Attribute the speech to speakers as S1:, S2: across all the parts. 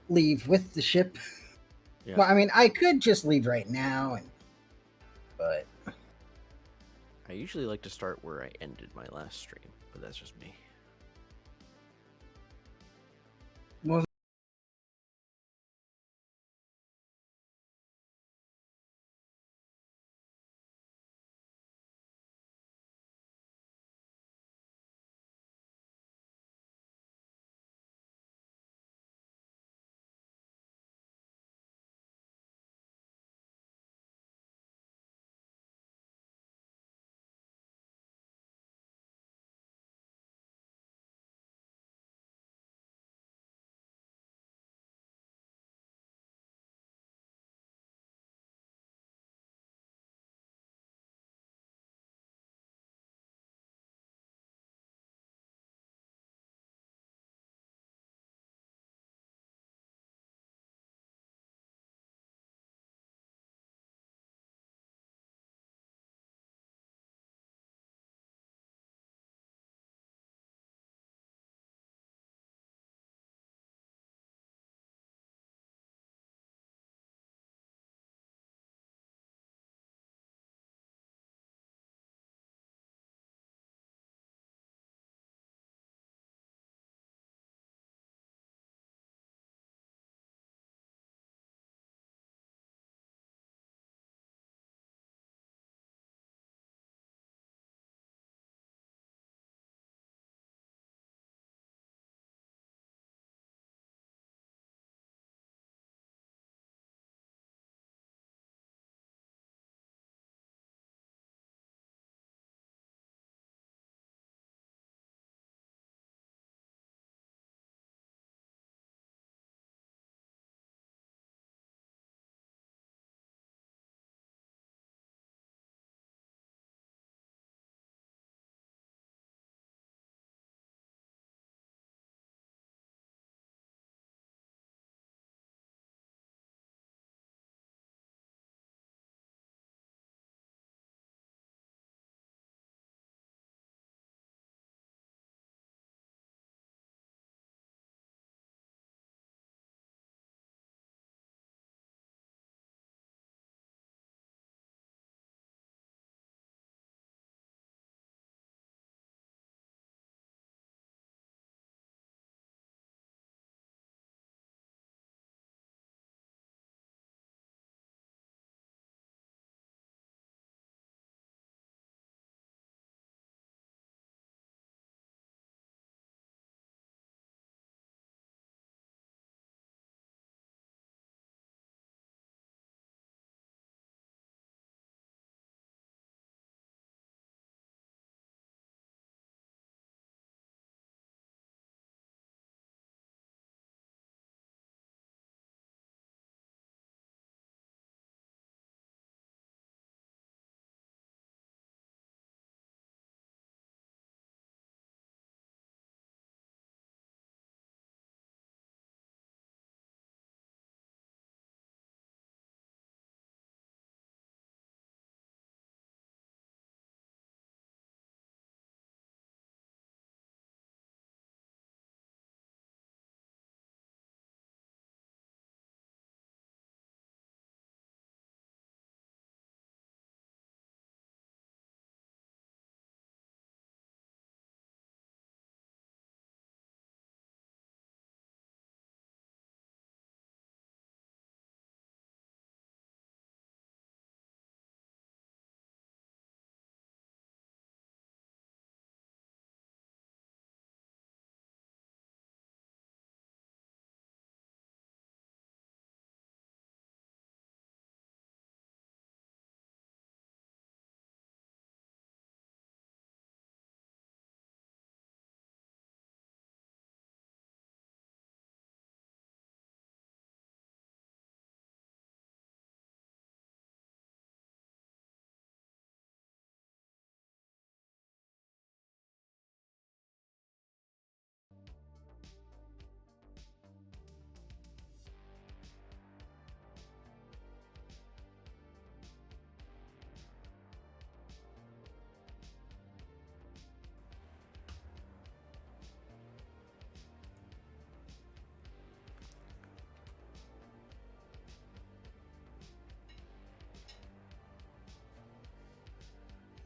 S1: leave with the ship.
S2: Yeah.
S1: Well, I mean, I could just leave right now, but
S2: I usually like to start where I ended my last stream, but that's just me.
S1: well,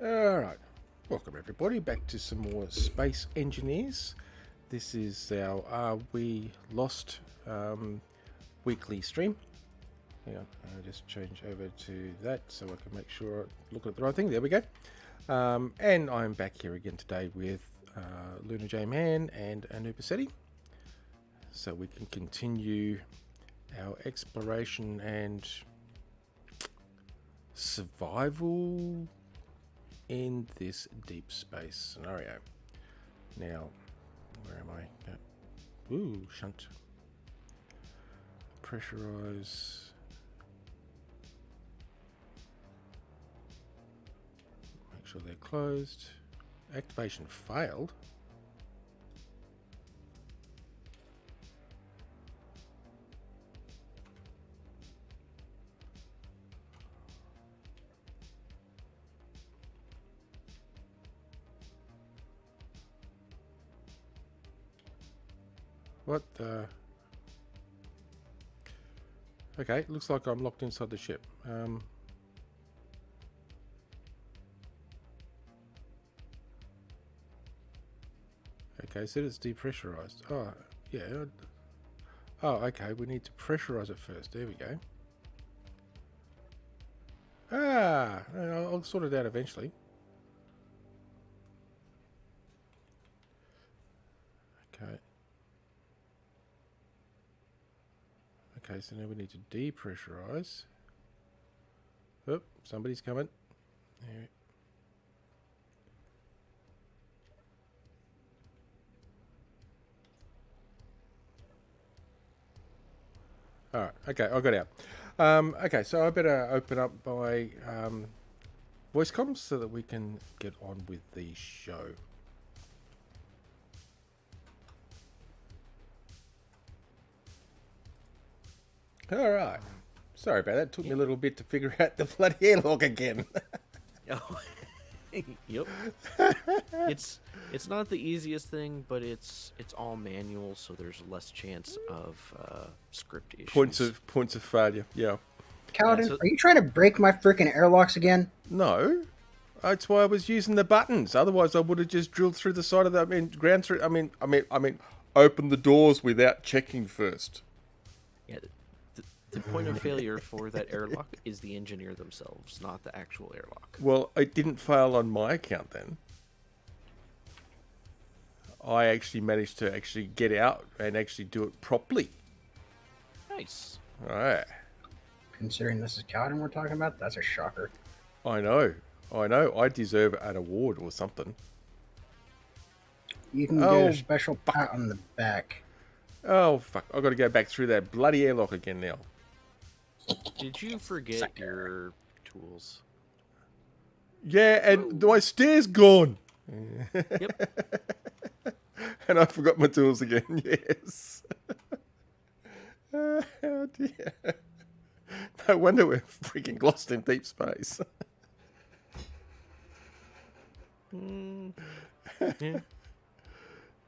S3: Alright, welcome everybody back to some more Space Engineers. This is our Are We Lost weekly stream. Hang on, I'll just change over to that so I can make sure I'm looking at the right thing. There we go. And I'm back here again today with Luna J Man and Anupa Sethi. So we can continue our exploration and survival in this deep space scenario. Now, where am I? Ooh, shunt. Pressurize. Make sure they're closed. Activation failed. What the? Okay, looks like I'm locked inside the ship. Okay, so it's depressurized. Oh, yeah. Oh, okay, we need to pressurize it first. There we go. Ah, I'll sort it out eventually. Okay. Okay, so now we need to depressurize. Oh, somebody's coming. There. Alright, okay, I got out. Okay, so I better open up my voice comms so that we can get on with the show. Alright. Sorry about that. It took me a little bit to figure out the bloody airlock again.
S2: Oh, yep. It's not the easiest thing, but it's all manual, so there's less chance of script issues.
S3: Points of failure. Yeah.
S1: Kaladin, are you trying to break my freaking airlocks again?
S3: No. That's why I was using the buttons. Otherwise, I would have just drilled through the side of the ground through. I mean, open the doors without checking first.
S2: Yeah. The point of failure for that airlock is the engineer themselves, not the actual airlock.
S3: Well, it didn't fail on my account then. I actually managed to get out and actually do it properly.
S2: Nice.
S3: All right.
S1: Considering this is Kaladin we're talking about, that's a shocker.
S3: I know. I deserve an award or something.
S1: You can get a special pat on the back.
S3: Oh, fuck. I've got to go back through that bloody airlock again now.
S2: Did you forget your tools?
S3: Yeah, and my stair's gone.
S2: Yep.
S3: And I forgot my tools again, yes. Oh, dear. No wonder we're freaking lost in deep space.
S2: Yeah.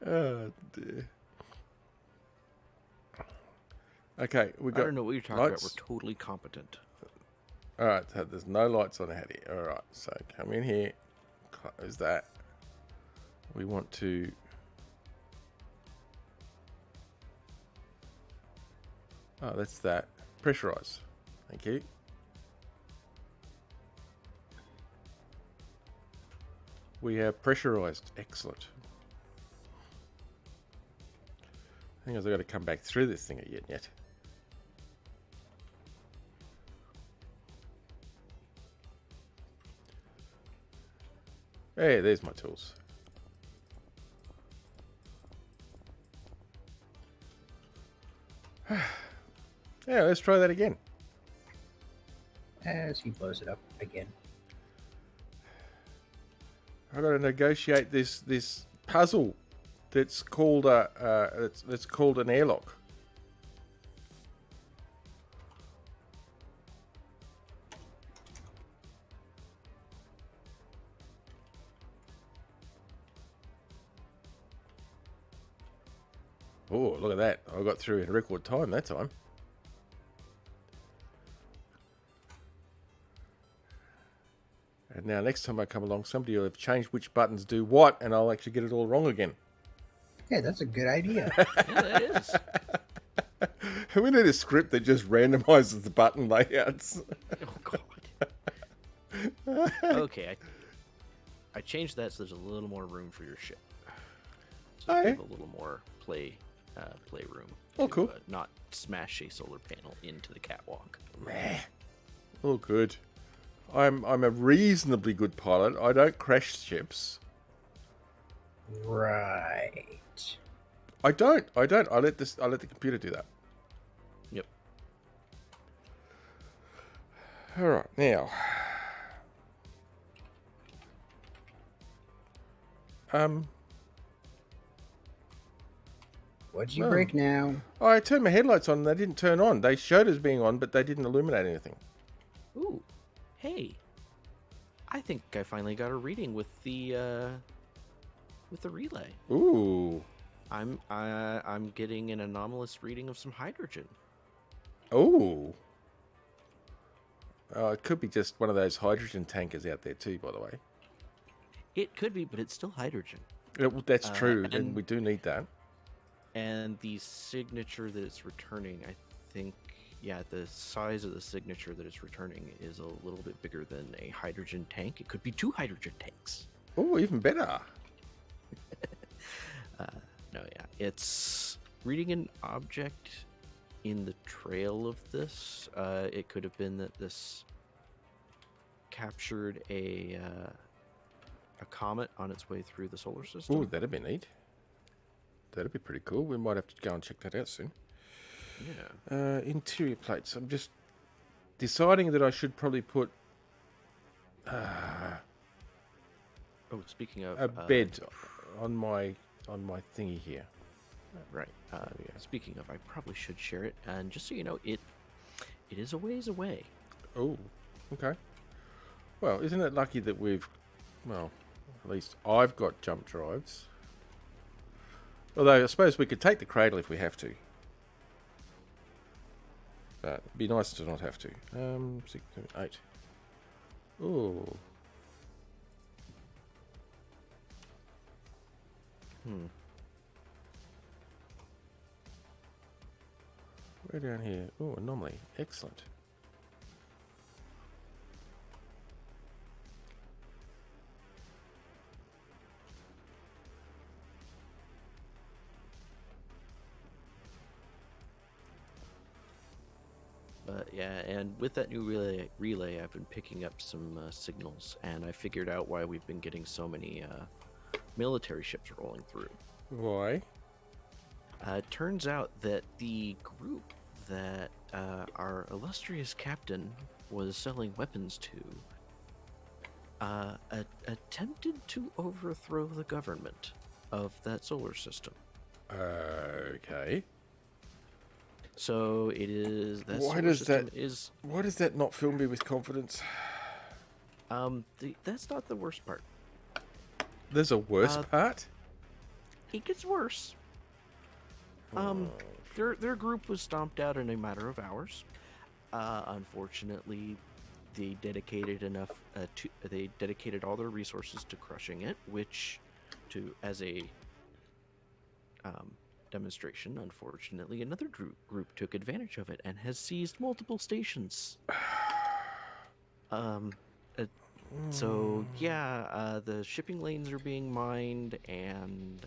S3: Oh, dear. Okay, we got.
S2: I don't know what you're talking
S3: lights.
S2: about. We're totally competent.
S3: All right, so there's no lights on ahead here. All right, so come in here, close that. We want to. Oh, that's that. Pressurize. Thank you. We have pressurized. Excellent. I think I've got to come back through this thing again yet. Hey, there's my tools. Yeah, let's try that again.
S1: As he blows it up again.
S3: I've got to negotiate this puzzle that's called that's called an airlock. Oh, look at that. I got through in record time that time. And now next time I come along, somebody will have changed which buttons do what, and I'll actually get it all wrong again.
S1: Yeah, that's a good idea.
S2: Yeah, that is.
S3: We need a script that just randomizes the button layouts.
S2: Oh god. Okay, I changed that so there's a little more room for your ship. So
S3: Oh, yeah.
S2: give a little more play room.
S3: Oh,
S2: to,
S3: cool.
S2: Not smash a solar panel into the catwalk.
S3: Meh. All good. I'm a reasonably good pilot. I don't crash ships.
S1: Right.
S3: I don't. I let the computer do that.
S2: Yep.
S3: All right, now.
S1: What'd you
S3: Oh.
S1: break now?
S3: Oh, I turned my headlights on and they didn't turn on. They showed as being on, but they didn't illuminate anything.
S2: Ooh, hey, I think I finally got a reading with the relay.
S3: Ooh.
S2: I'm getting an anomalous reading of some hydrogen.
S3: Ooh. Oh, it could be just one of those hydrogen tankers out there too, by the way.
S2: It could be, but it's still hydrogen.
S3: Yeah, well, that's true, and
S2: and-
S3: we do need that.
S2: And the signature that it's returning, I think, yeah, the size of the signature that it's returning is a little bit bigger than a hydrogen tank. It could be 2 hydrogen tanks.
S3: Oh, even better.
S2: No, yeah, it's reading an object in the trail of this. It could have been that this captured a comet on its way through the solar system.
S3: Oh, that'd be neat. That'd be pretty cool. We might have to go and check that out soon.
S2: Yeah.
S3: Interior plates. I'm just deciding that I should probably put
S2: Oh, speaking of
S3: a bed on my thingy here.
S2: right. Speaking of, I probably should share it. And just so you know, it is a ways away.
S3: Oh, okay. Well, isn't it lucky that well, at least I've got jump drives. Although I suppose we could take the cradle if we have to. But it'd be nice to not have to. 6, 7, 8. Ooh. We're down here. Oh, anomaly. Excellent.
S2: But yeah, and with that new relay, I've been picking up some signals, and I figured out why we've been getting so many military ships rolling through.
S3: Why?
S2: It turns out that the group that our illustrious captain was selling weapons to attempted to overthrow the government of that solar system.
S3: Okay.
S2: So it is that
S3: Why
S2: solar
S3: does
S2: system
S3: that-
S2: is
S3: Why does that not fill me with confidence?
S2: that's not the worst part.
S3: There's a worse part?
S2: It gets worse. Their group was stomped out in a matter of hours. Unfortunately, they dedicated they dedicated all their resources to crushing it, which as a demonstration. Unfortunately, another group took advantage of it and has seized multiple stations. So yeah, the shipping lanes are being mined, and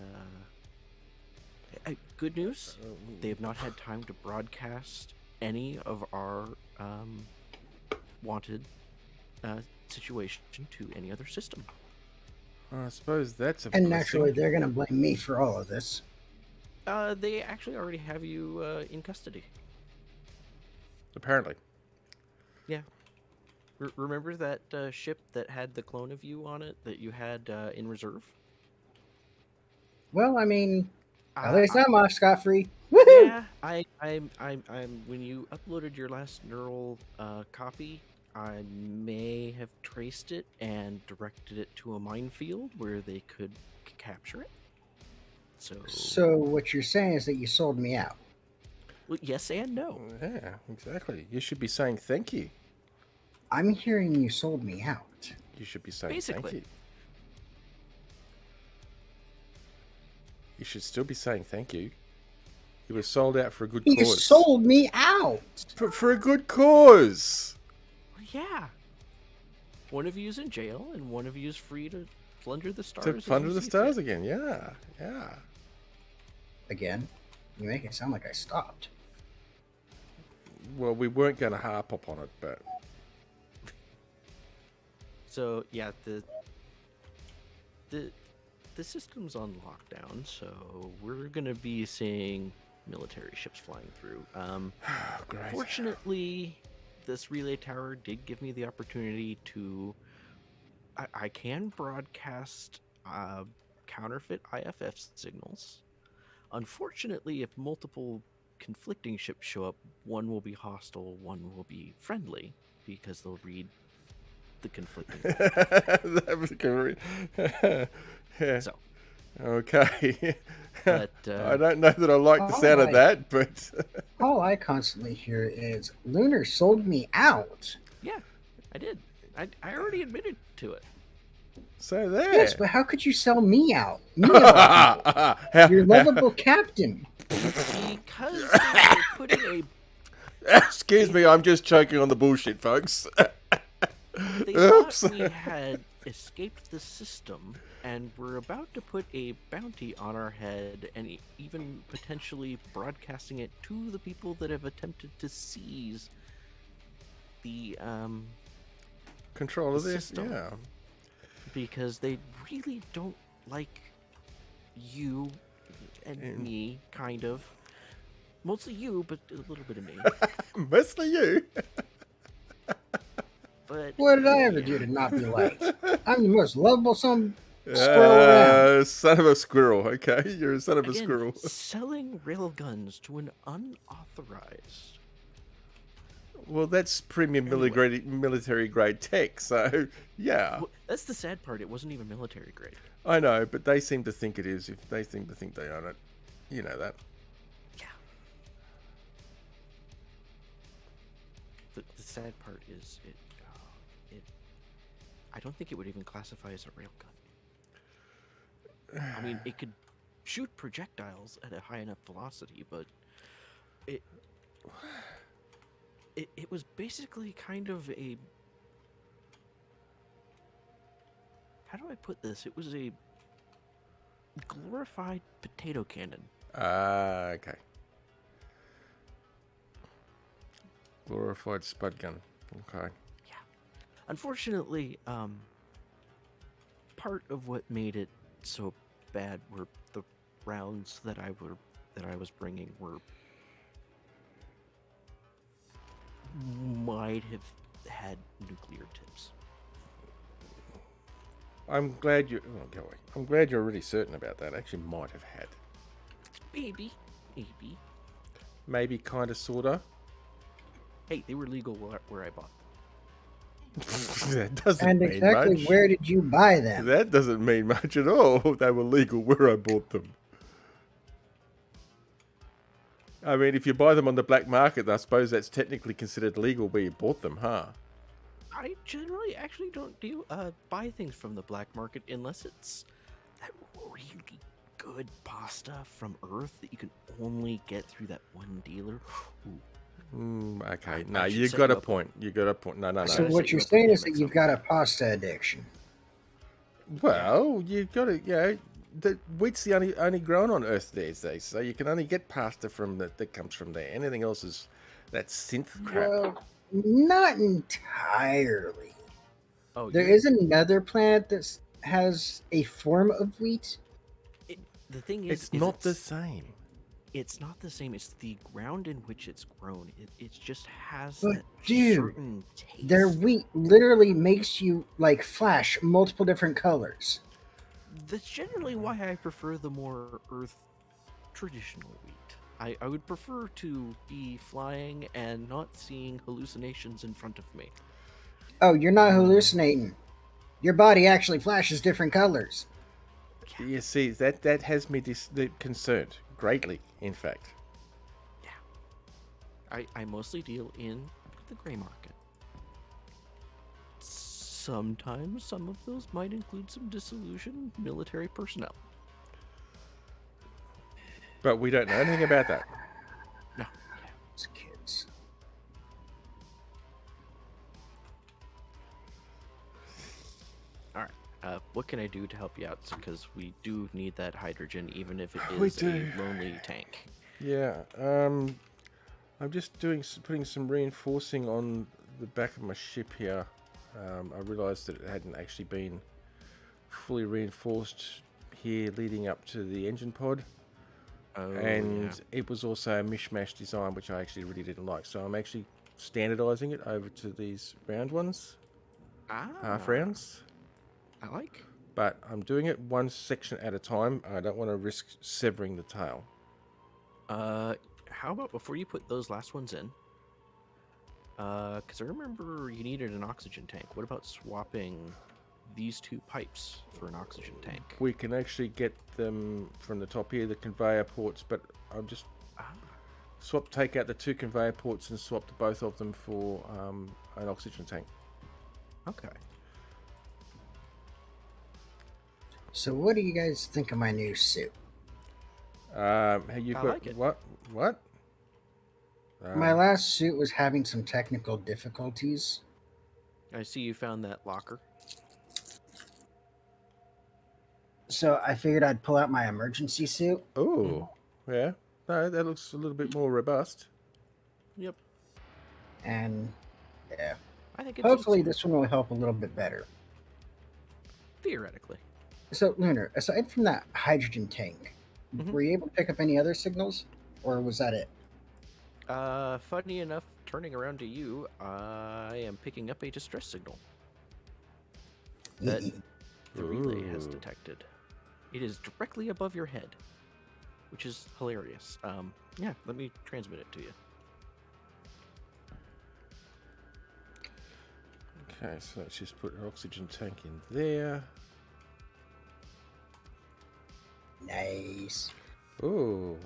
S2: good news, they have not had time to broadcast any of our wanted situation to any other system.
S3: I suppose that's a
S1: And
S3: blessing.
S1: naturally, they're going to blame me for all of this.
S2: They actually already have you in custody.
S3: Apparently.
S2: Yeah. Remember that ship that had the clone of you on it that you had in reserve?
S1: Well, I mean, at least I'm off scot-free. Woohoo!
S2: Yeah, I'm when you uploaded your last neural copy, I may have traced it and directed it to a minefield where they could capture it.
S1: So what you're saying is that you sold me out.
S2: Well, yes and no.
S3: Yeah, exactly. You should be saying thank you.
S1: I'm hearing you sold me out.
S3: You should be saying
S2: Basically.
S3: thank you. You should still be saying thank you. You were sold out for a good
S1: You
S3: cause.
S1: sold me out.
S3: For a good cause.
S2: Yeah. One of you is in jail, and one of you is free to plunder the stars.
S3: To
S2: as
S3: plunder
S2: you
S3: the
S2: see
S3: stars
S2: fit.
S3: again. Yeah. Yeah.
S1: Again, you make it sound like I stopped.
S3: Well, we weren't going to harp up on it, but
S2: So yeah, the system's on lockdown, so we're gonna be seeing military ships flying through.
S3: great.
S2: Fortunately, this relay tower did give me the opportunity to. I can broadcast counterfeit IFF signals. Unfortunately, if multiple conflicting ships show up, one will be hostile, one will be friendly, because they'll read the conflicting.
S3: That was great. Yeah.
S2: So,
S3: Okay.
S2: but
S3: I don't know that I like the sound of
S1: Alright.
S3: that, but
S1: All I constantly hear is Lunar sold me out.
S2: yeah, I did. I already admitted to it.
S3: so there.
S1: Yes, but how could you sell me out? Me of all people. Your lovable captain.
S2: Because they were putting a
S3: Excuse me, I'm just choking on the bullshit, folks.
S2: they
S3: Oops.
S2: thought we had escaped the system and were about to put a bounty on our head and even potentially broadcasting it to the people that have attempted to seize the
S3: Control of this,
S2: System.
S3: yeah.
S2: because they really don't like you and
S3: And-
S2: me, kind of. Mostly you, but a little bit of me.
S3: Mostly you.
S2: But
S1: What did I ever do to not be liked? I'm the most lovable son squirrel around.
S3: Son of a squirrel. Okay, you're a son of a
S2: again,
S3: squirrel.
S2: selling railguns to an unauthorized.
S3: Well, that's premium
S2: Anyway.
S3: military grade tech. So yeah,
S2: Well, that's the sad part. It wasn't even military grade.
S3: I know, but they seem to think it is. If they seem to think they own it, you know that.
S2: Yeah. The sad part is it. I don't think it would even classify as a railgun. I mean, it could shoot projectiles at a high enough velocity, but it was basically kind of a. How do I put this? It was a glorified potato cannon.
S3: Okay. Glorified spud gun. Okay.
S2: Unfortunately, part of what made it so bad were the rounds that I was bringing might have had nuclear tips.
S3: I'm glad you. Oh, go away. I'm glad you're really certain about that. Actually, might have had.
S2: Maybe.
S3: Maybe, kind of, sorta.
S2: Hey, they were legal where I bought them.
S3: That doesn't
S1: And
S3: mean
S1: exactly
S3: much.
S1: where did you buy them?
S3: That doesn't mean much at all. They were legal where I bought them. I mean, if you buy them on the black market, I suppose that's technically considered legal where you bought them, huh?
S2: I generally actually don't buy things from the black market unless it's that really good pasta from Earth that you can only get through that one dealer. Ooh.
S3: Okay.
S2: I
S3: No,
S2: should
S3: you
S2: set
S3: got
S2: you
S3: a
S2: up
S3: point. You got a point. No.
S1: So
S2: gotta
S1: what
S2: set
S1: you're
S2: you up with
S1: saying is
S2: him
S1: that
S2: at
S1: you've
S2: some
S1: got a pasta addiction.
S3: Well, you got to, the wheat's the only grown on Earth these days, so you can only get pasta that comes from there. Anything else is that synth crap.
S1: Well, not entirely.
S2: Oh,
S1: There is another planet that has a form of wheat.
S2: the thing is,
S3: It's not the same.
S2: It's not the same. It's the ground in which it's grown. It just has
S1: But
S2: that
S1: dude,
S2: certain taste.
S1: Their wheat literally makes you like flash multiple different colors.
S2: That's generally why I prefer the more Earth traditional wheat. I would prefer to be flying and not seeing hallucinations in front of me.
S1: Oh, you're not hallucinating. Your body actually flashes different colors.
S3: You see, that has me concerned greatly, in fact.
S2: I mostly deal in the gray market. sometimes some of those might include some disillusioned military personnel.
S3: But we don't know anything about that.
S2: No.
S1: It's kids.
S2: All right. What can I do to help you out? Because we do need that hydrogen, even if it
S3: We
S2: is
S3: do.
S2: a lonely tank.
S3: Yeah. I'm just putting some reinforcing on the back of my ship here. I realised that it hadn't actually been fully reinforced here leading up to the engine pod.
S2: Oh,
S3: And
S2: yeah.
S3: it was also a mishmash design, which I actually really didn't like. So I'm actually standardizing it over to these round ones, half rounds.
S2: I like.
S3: But I'm doing it one section at a time. I don't want to risk severing the tail.
S2: How about before you put those last ones in? Because I remember you needed an oxygen tank. What about swapping these two pipes for an oxygen tank?
S3: We can actually get them from the top here, the conveyor ports, but I'll just take out the two conveyor ports and swap the both of them for an oxygen tank.
S2: Okay.
S1: So, what do you guys think of my new suit?
S3: You've
S2: I
S3: got
S2: like it.
S3: what?
S1: My last suit was having some technical difficulties.
S2: I see you found that locker.
S1: So I figured I'd pull out my emergency suit.
S3: Oh, yeah. No, that looks a little bit more robust.
S2: Yep.
S1: And yeah,
S2: I think it's
S1: hopefully this one will help a little bit better.
S2: theoretically.
S1: So, Lunar, aside from that hydrogen tank,
S2: Mhm.
S1: were you able to pick up any other signals? Or was that it?
S2: Funny enough, turning around to you, I am picking up a distress signal that the relay has
S3: Ooh.
S2: detected. It is directly above your head, which is hilarious. Yeah, let me transmit it to you.
S3: Okay, so let's just put an oxygen tank in there.
S1: Nice.
S3: Oh,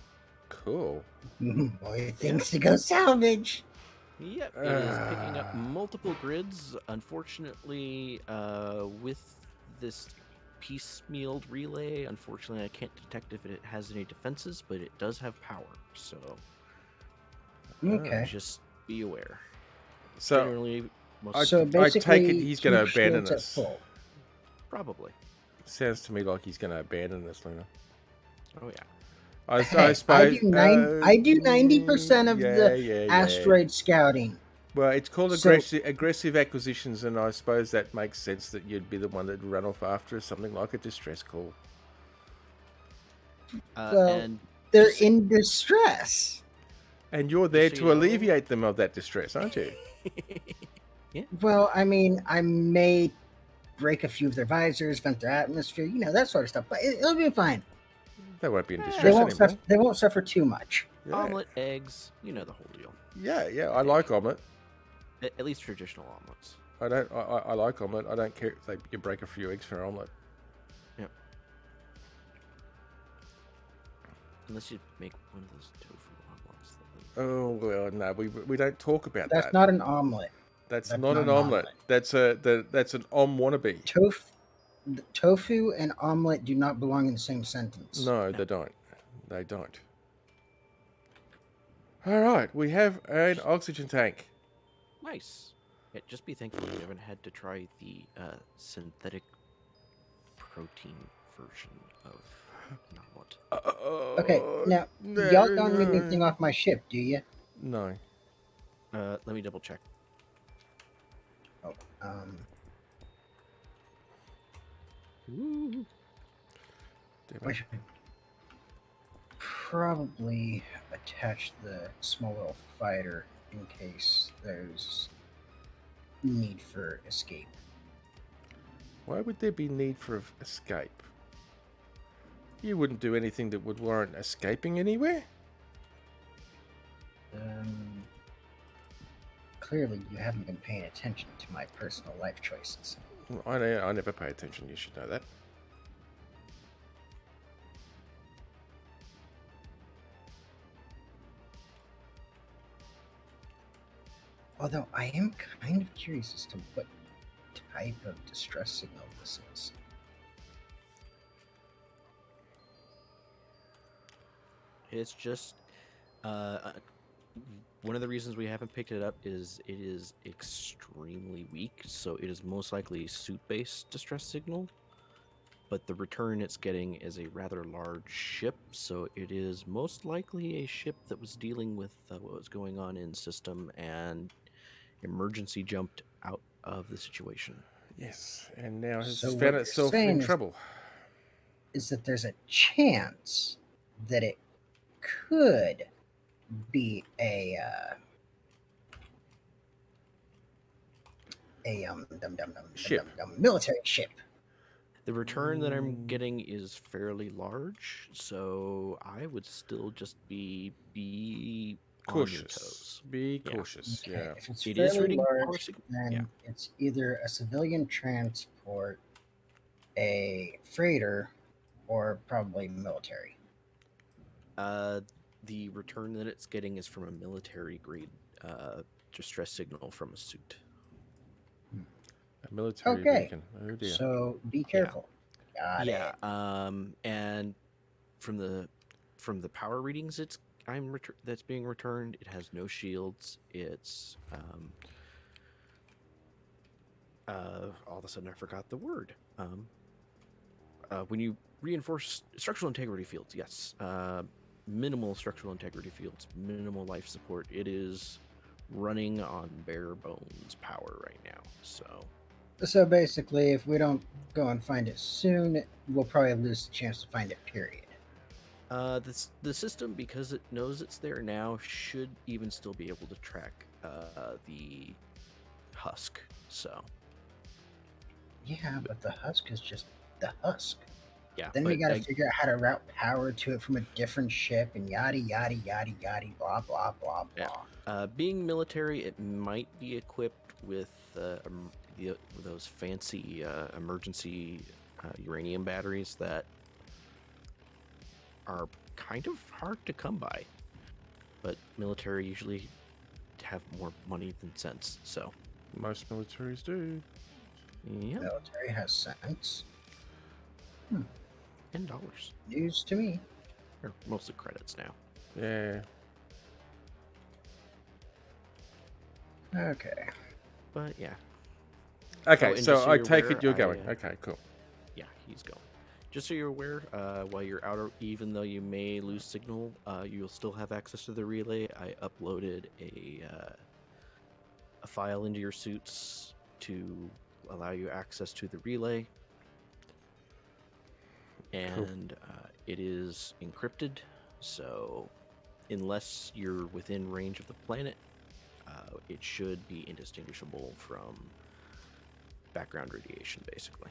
S3: cool.
S1: Boy, things to go salvage.
S2: Yep, it is picking up multiple grids. Unfortunately, with this piecemealed relay, unfortunately, I can't detect if it has any defenses, but it does have power. So
S1: Okay.
S2: just be aware.
S3: So
S2: Generally, most
S3: I-
S1: So
S3: take
S1: basically,
S3: it he's gonna
S1: keep
S3: abandon
S1: shields at
S3: us.
S1: full.
S2: probably.
S3: sounds to me like he's going to abandon us, Luna.
S2: Oh yeah.
S3: I
S1: Hey,
S3: suppose.
S1: I do 90% of the asteroid scouting.
S3: Well, it's called
S1: So-
S3: aggressive acquisitions, and I suppose that makes sense that you'd be the one that'd run off after us, something like a distress call.
S1: Well,
S2: And
S1: They're
S2: just-
S1: in distress.
S3: And you're there
S2: so
S3: to
S2: you know-
S3: alleviate them of that distress, aren't you?
S1: Well, I mean, I may break a few of their visors, vent their atmosphere, that sort of stuff, but it'll be fine.
S3: They won't be in
S2: They
S3: distress
S1: They
S3: anymore.
S1: won't suffer too much.
S3: Yeah.
S2: omelet, eggs, you know the whole deal.
S3: Yeah, I like omelette.
S2: At least traditional omelets.
S3: I like omelette. I don't care if you break a few eggs for omelette.
S2: Yep. Unless you make one of those tofu omelets.
S3: Oh well, no, we don't talk about
S1: That's
S3: that.
S1: not an omelet.
S3: That's
S1: that's
S3: not
S1: not
S3: an
S1: an
S3: omelette.
S1: omelette.
S3: That's an wannabe.
S1: Tofu and omelet do not belong in the same sentence.
S3: No, they don't. They don't. All right, we have an oxygen tank.
S2: Nice. Yeah, just be thankful you haven't had to try the synthetic protein version of an omelet.
S1: Okay, now, y'all don't need anything off my ship, do you?
S3: No.
S2: Let me double check.
S1: Oh,
S2: Ooh.
S1: I should probably attach the small little fighter in case there's need for escape.
S3: Why would there be need for escape? You wouldn't do anything that would warrant escaping anywhere?
S1: Clearly, you haven't been paying attention to my personal life choices.
S3: I never pay attention. You should know that.
S1: Although I am kind of curious as to what type of distress signal this is.
S2: It's just one of the reasons we haven't picked it up is it is extremely weak, so it is most likely suit-based distress signal. But the return it's getting is a rather large ship, so it is most likely a ship that was dealing with what was going on in system and emergency jumped out of the situation.
S3: Yes, and now has
S1: So what
S3: found
S1: you're
S3: itself
S1: saying
S3: in
S1: is-
S3: trouble.
S1: Is that there's a chance that it could be a
S3: Ship.
S1: military ship.
S2: The return that I'm getting is fairly large, so I would still just be on your
S3: Cautious.
S2: toes.
S3: Be
S2: Yeah.
S3: cautious.
S1: Okay,
S3: Yeah.
S1: if it's
S2: It is
S1: fairly
S2: reading power
S1: large,
S2: signal.
S1: then
S2: Yeah.
S1: it's either a civilian transport, a freighter, or probably military.
S2: The return that it's getting is from a military grade distress signal from a suit.
S3: A military
S1: Okay.
S3: beacon. Oh dear.
S1: So be careful. Got
S2: Yeah.
S1: it.
S2: And from the power readings that's being returned, it has no shields. It's all of a sudden I forgot the word. When you reinforce structural integrity fields, yes. Minimal structural integrity fields, minimal life support. It is running on bare bones power right now.
S1: So basically, if we don't go and find it soon, we'll probably lose the chance to find it, period.
S2: The system, because it knows it's there now, should even still be able to track the husk. So
S1: Yeah, but the husk is just the husk.
S2: yeah,
S1: Then we
S2: but
S1: got to figure out how to route power to it from a different ship and yada yada yada yada blah blah blah
S2: Yeah.
S1: blah.
S2: Being military, it might be equipped with those fancy emergency uranium batteries that are kind of hard to come by. But military usually have more money than sense, so
S3: Most militaries do.
S2: yeah,
S1: Military has sense.
S2: $10
S1: News to me.
S2: or mostly credits now.
S3: Yeah.
S1: Okay.
S2: But yeah,
S3: Okay,
S2: and just
S3: so
S2: so
S3: I
S2: you're
S3: take
S2: aware,
S3: it you're going.
S2: I,
S3: Okay, cool.
S2: yeah, he's going. Just so you're aware, while you're out, even though you may lose signal, you'll still have access to the relay. I uploaded a file into your suits to allow you access to the relay, and it is encrypted. So, unless you're within range of the planet, it should be indistinguishable from background radiation, basically.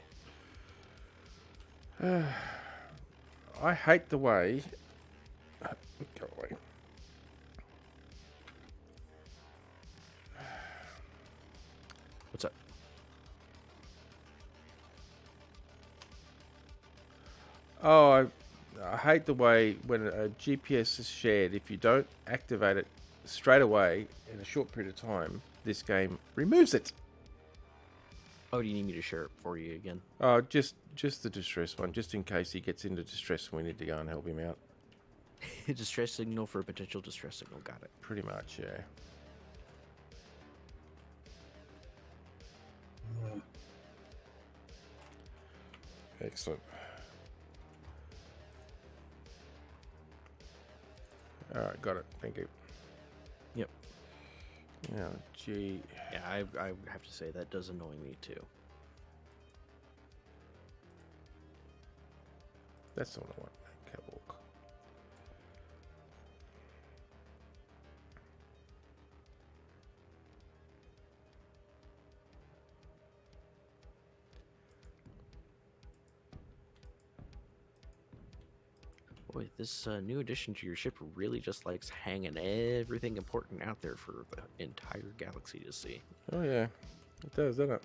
S3: I hate the way. Go away.
S2: What's up?
S3: Oh, I hate the way when a GPS is shared, if you don't activate it straight away in a short period of time, this game removes it.
S2: Oh, do you need me to share it for you again?
S3: Oh, just the distress one, just in case he gets into distress and we need to go and help him out.
S2: Distress signal for a potential distress signal. Got it.
S3: Pretty much, yeah. Excellent. All right, got it. Thank you.
S2: Yep.
S3: Yeah, gee.
S2: Yeah, I have to say that does annoy me too.
S3: That's the one I want. Catwalk.
S2: Boy, this new addition to your ship really just likes hanging everything important out there for the entire galaxy to see.
S3: Oh yeah, it does, doesn't it?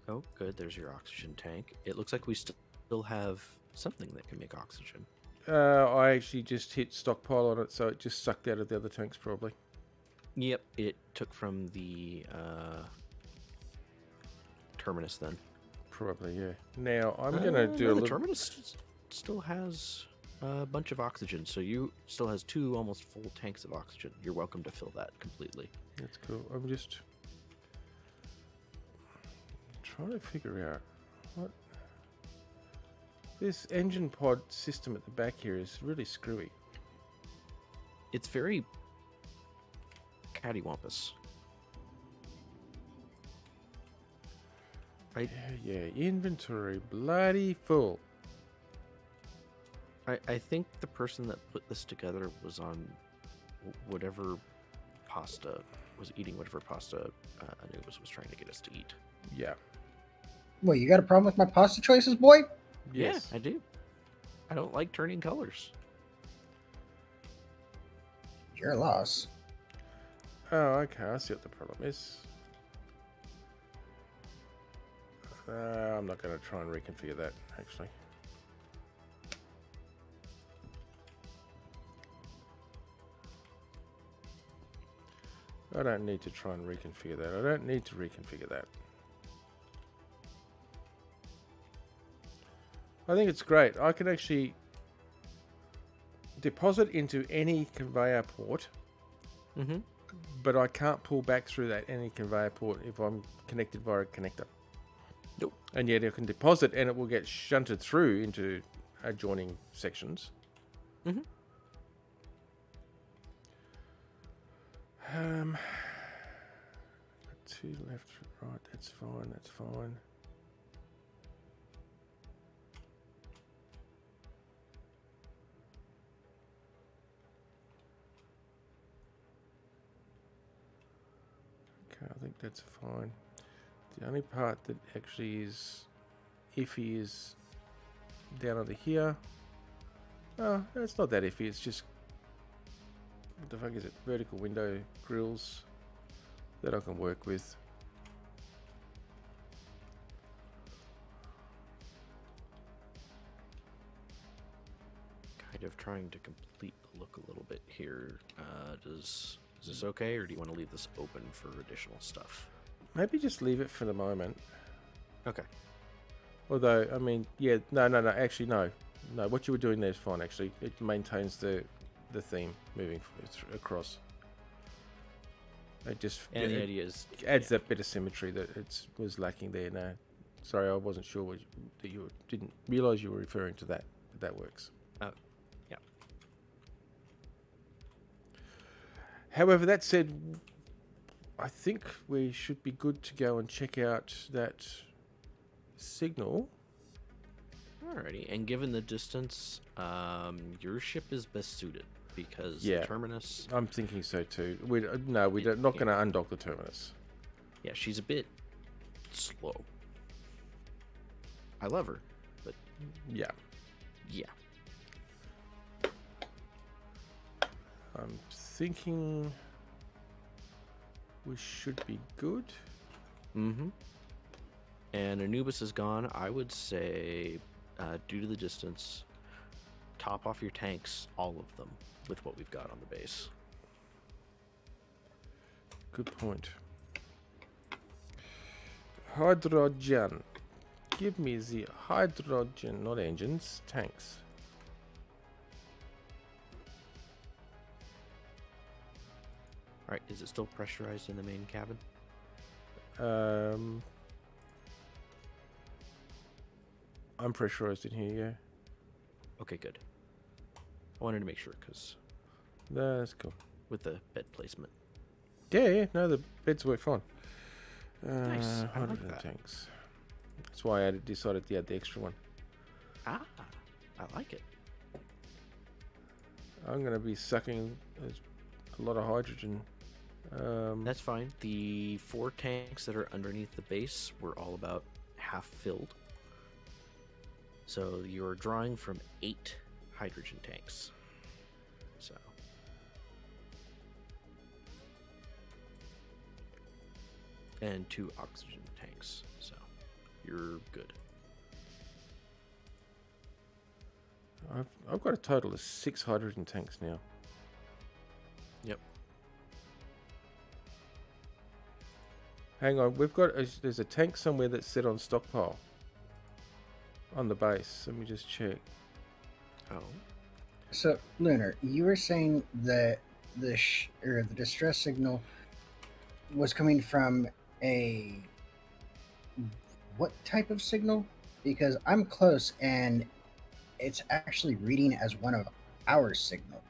S2: Oh, good. There's your oxygen tank. It looks like we still have something that can make oxygen.
S3: I actually just hit stockpile on it, so it just sucked out of the other tanks probably.
S2: Yep, it took from the terminus then.
S3: Probably, yeah. Now I'm gonna do
S2: no,
S3: a
S2: the
S3: little.
S2: terminus still has a bunch of oxygen, so you still has 2 almost full tanks of oxygen. You're welcome to fill that completely.
S3: That's cool. I'm just trying to figure out what this engine pod system at the back here is really screwy.
S2: It's very cattywampus.
S3: Yeah, inventory bloody full.
S2: I think the person that put this together was on whatever pasta, was eating whatever pasta Anubis was trying to get us to eat.
S3: Yeah.
S1: Well, you got a problem with my pasta choices, boy?
S3: Yes.
S2: Yeah, I do. I don't like turning colors.
S1: Your loss.
S3: Oh, okay. I see what the problem is. I'm not going to try and reconfigure that, actually. I don't need to try and reconfigure that. I don't need to reconfigure that. I think it's great. I can actually deposit into any conveyor port,
S2: Mm-hmm.
S3: but I can't pull back through that any conveyor port if I'm connected via a connector.
S2: Nope.
S3: And yet I can deposit and it will get shunted through into adjoining sections.
S2: Mm-hmm.
S3: Two left, right, that's fine, that's fine. Okay, I think that's fine. The only part that actually is iffy is down under here. Oh, it's not that iffy, it's just, what the fuck is it? Vertical window grills that I can work with.
S2: Kind of trying to complete the look a little bit here. Is this okay, or do you want to leave this open for additional stuff?
S3: Maybe just leave it for the moment.
S2: Okay.
S3: Although, I mean, yeah, no, actually, no. No, what you were doing there is fine, actually. It maintains the theme moving across. It just
S2: And the idea is
S3: adds that bit of symmetry that it was lacking there. No, sorry, I wasn't sure that you didn't realise you were referring to that. That works.
S2: Oh, yeah.
S3: However, that said, I think we should be good to go and check out that signal.
S2: Alrighty, and given the distance, your ship is best suited because
S3: Yeah.
S2: the terminus.
S3: I'm thinking so too. We're not going to undock the terminus.
S2: Yeah, she's a bit slow. I love her, but
S3: Yeah.
S2: yeah.
S3: I'm thinking we should be good.
S2: Mm-hmm. And Anubis is gone. I would say, due to the distance, top off your tanks, all of them, with what we've got on the base.
S3: Good point. Hydrogen. Give me the hydrogen, not engines, tanks.
S2: All right, is it still pressurized in the main cabin?
S3: I'm pressurized in here, yeah.
S2: Okay, good. I wanted to make sure because
S3: That's cool.
S2: with the bed placement.
S3: Yeah, no, the beds work fine.
S2: Nice, I like
S3: Hydrogen
S2: that.
S3: tanks. That's why I decided to add the extra one.
S2: Ah, I like it.
S3: I'm going to be sucking a lot of hydrogen.
S2: That's fine. The 4 tanks that are underneath the base were all about half filled. So you're drawing from 8 hydrogen tanks. So. And 2 oxygen tanks. So. you're good.
S3: I've got a total of 6 hydrogen tanks now.
S2: Yep.
S3: Hang on, there's a tank somewhere that's set on stockpile on the base. Let me just check.
S2: Oh.
S1: So, Lunar, you were saying that the distress signal was coming from a what type of signal? Because I'm close and it's actually reading as one of our signal.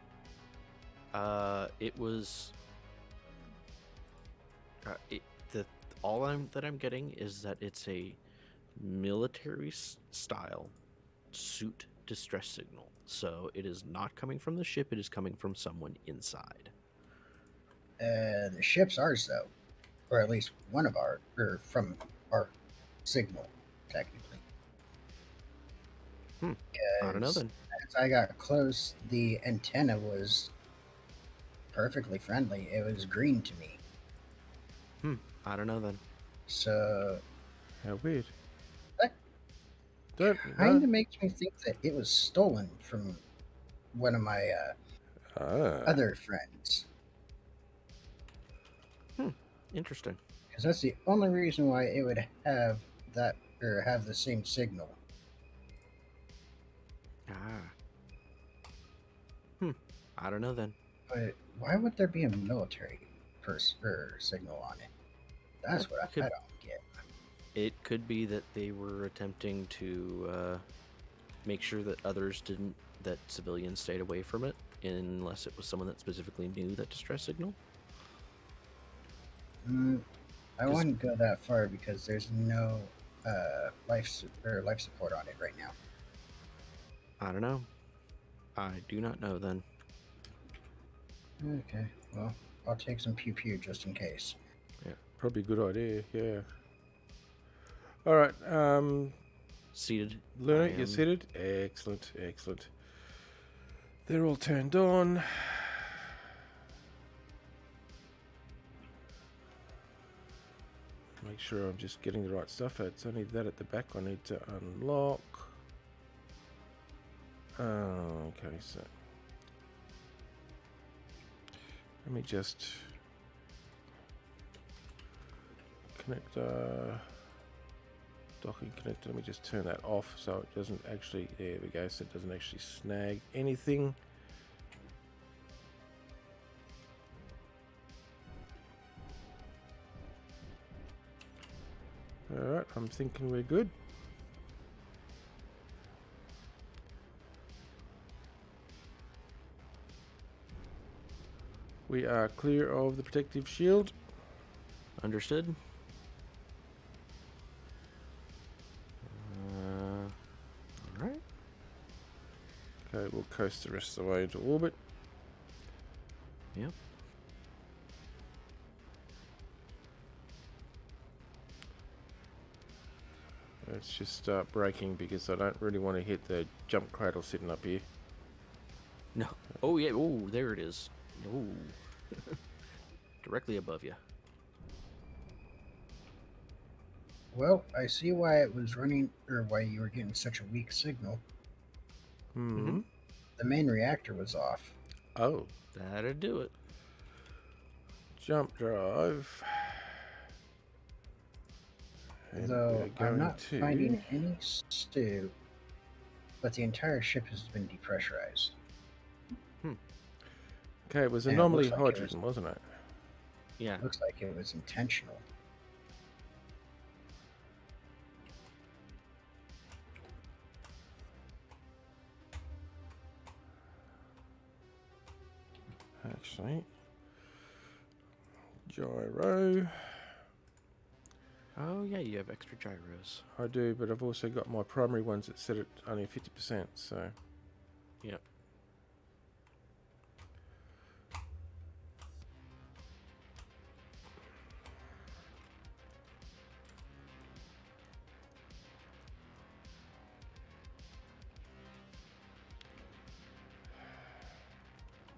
S2: It was. All I'm getting is that it's a military style suit distress signal. So it is not coming from the ship. It is coming from someone inside.
S1: The ship's ours, though, or at least one of from our signal, technically.
S2: I don't know then.
S1: As I got close, the antenna was perfectly friendly. It was green to me.
S2: I don't know then.
S1: So
S3: How weird.
S1: that kind of makes me think that it was stolen from one of my other friends.
S2: Interesting.
S1: Because that's the only reason why it would have that or have the same signal.
S2: I don't know then.
S1: But why would there be a military signal on it? That's what I don't get.
S2: It could be that they were attempting to make sure that that civilians stayed away from it, unless it was someone that specifically knew that distress signal.
S1: I wouldn't go that far because there's no life support on it right now.
S2: I don't know. I do not know then.
S1: Okay, well, I'll take some pew just in case.
S3: Yeah, probably a good idea. Yeah. All right.
S2: Seated.
S3: Luna, you're seated. Excellent. They're all turned on. Make sure I'm just getting the right stuff. It's only that at the back I need to unlock. Okay, so let me just connect docking connector. Let me just turn that off so it doesn't actually, there we go, so it doesn't actually snag anything. Alright, I'm thinking we're good. We are clear of the protective shield.
S2: Understood. Alright.
S3: Okay, we'll coast the rest of the way into orbit.
S2: Yep.
S3: Let's just start braking because I don't really want to hit the jump cradle sitting up here.
S2: No. Oh, yeah. Oh, there it is. Oh. Directly above you.
S1: Well, I see why it was running, or why you were getting such a weak signal.
S3: Mm-hmm.
S1: The main reactor was off.
S3: Oh.
S2: That'd do it.
S3: Jump drive. And
S1: Though I'm not finding any stew, but the entire ship has been depressurized.
S3: Okay, it was anomaly hydrogen, wasn't it?
S2: Yeah.
S1: Looks like it was intentional.
S3: Actually, gyro.
S2: Oh, yeah, you have extra gyros.
S3: I do, but I've also got my primary ones that set at only 50%, so...
S2: Yep.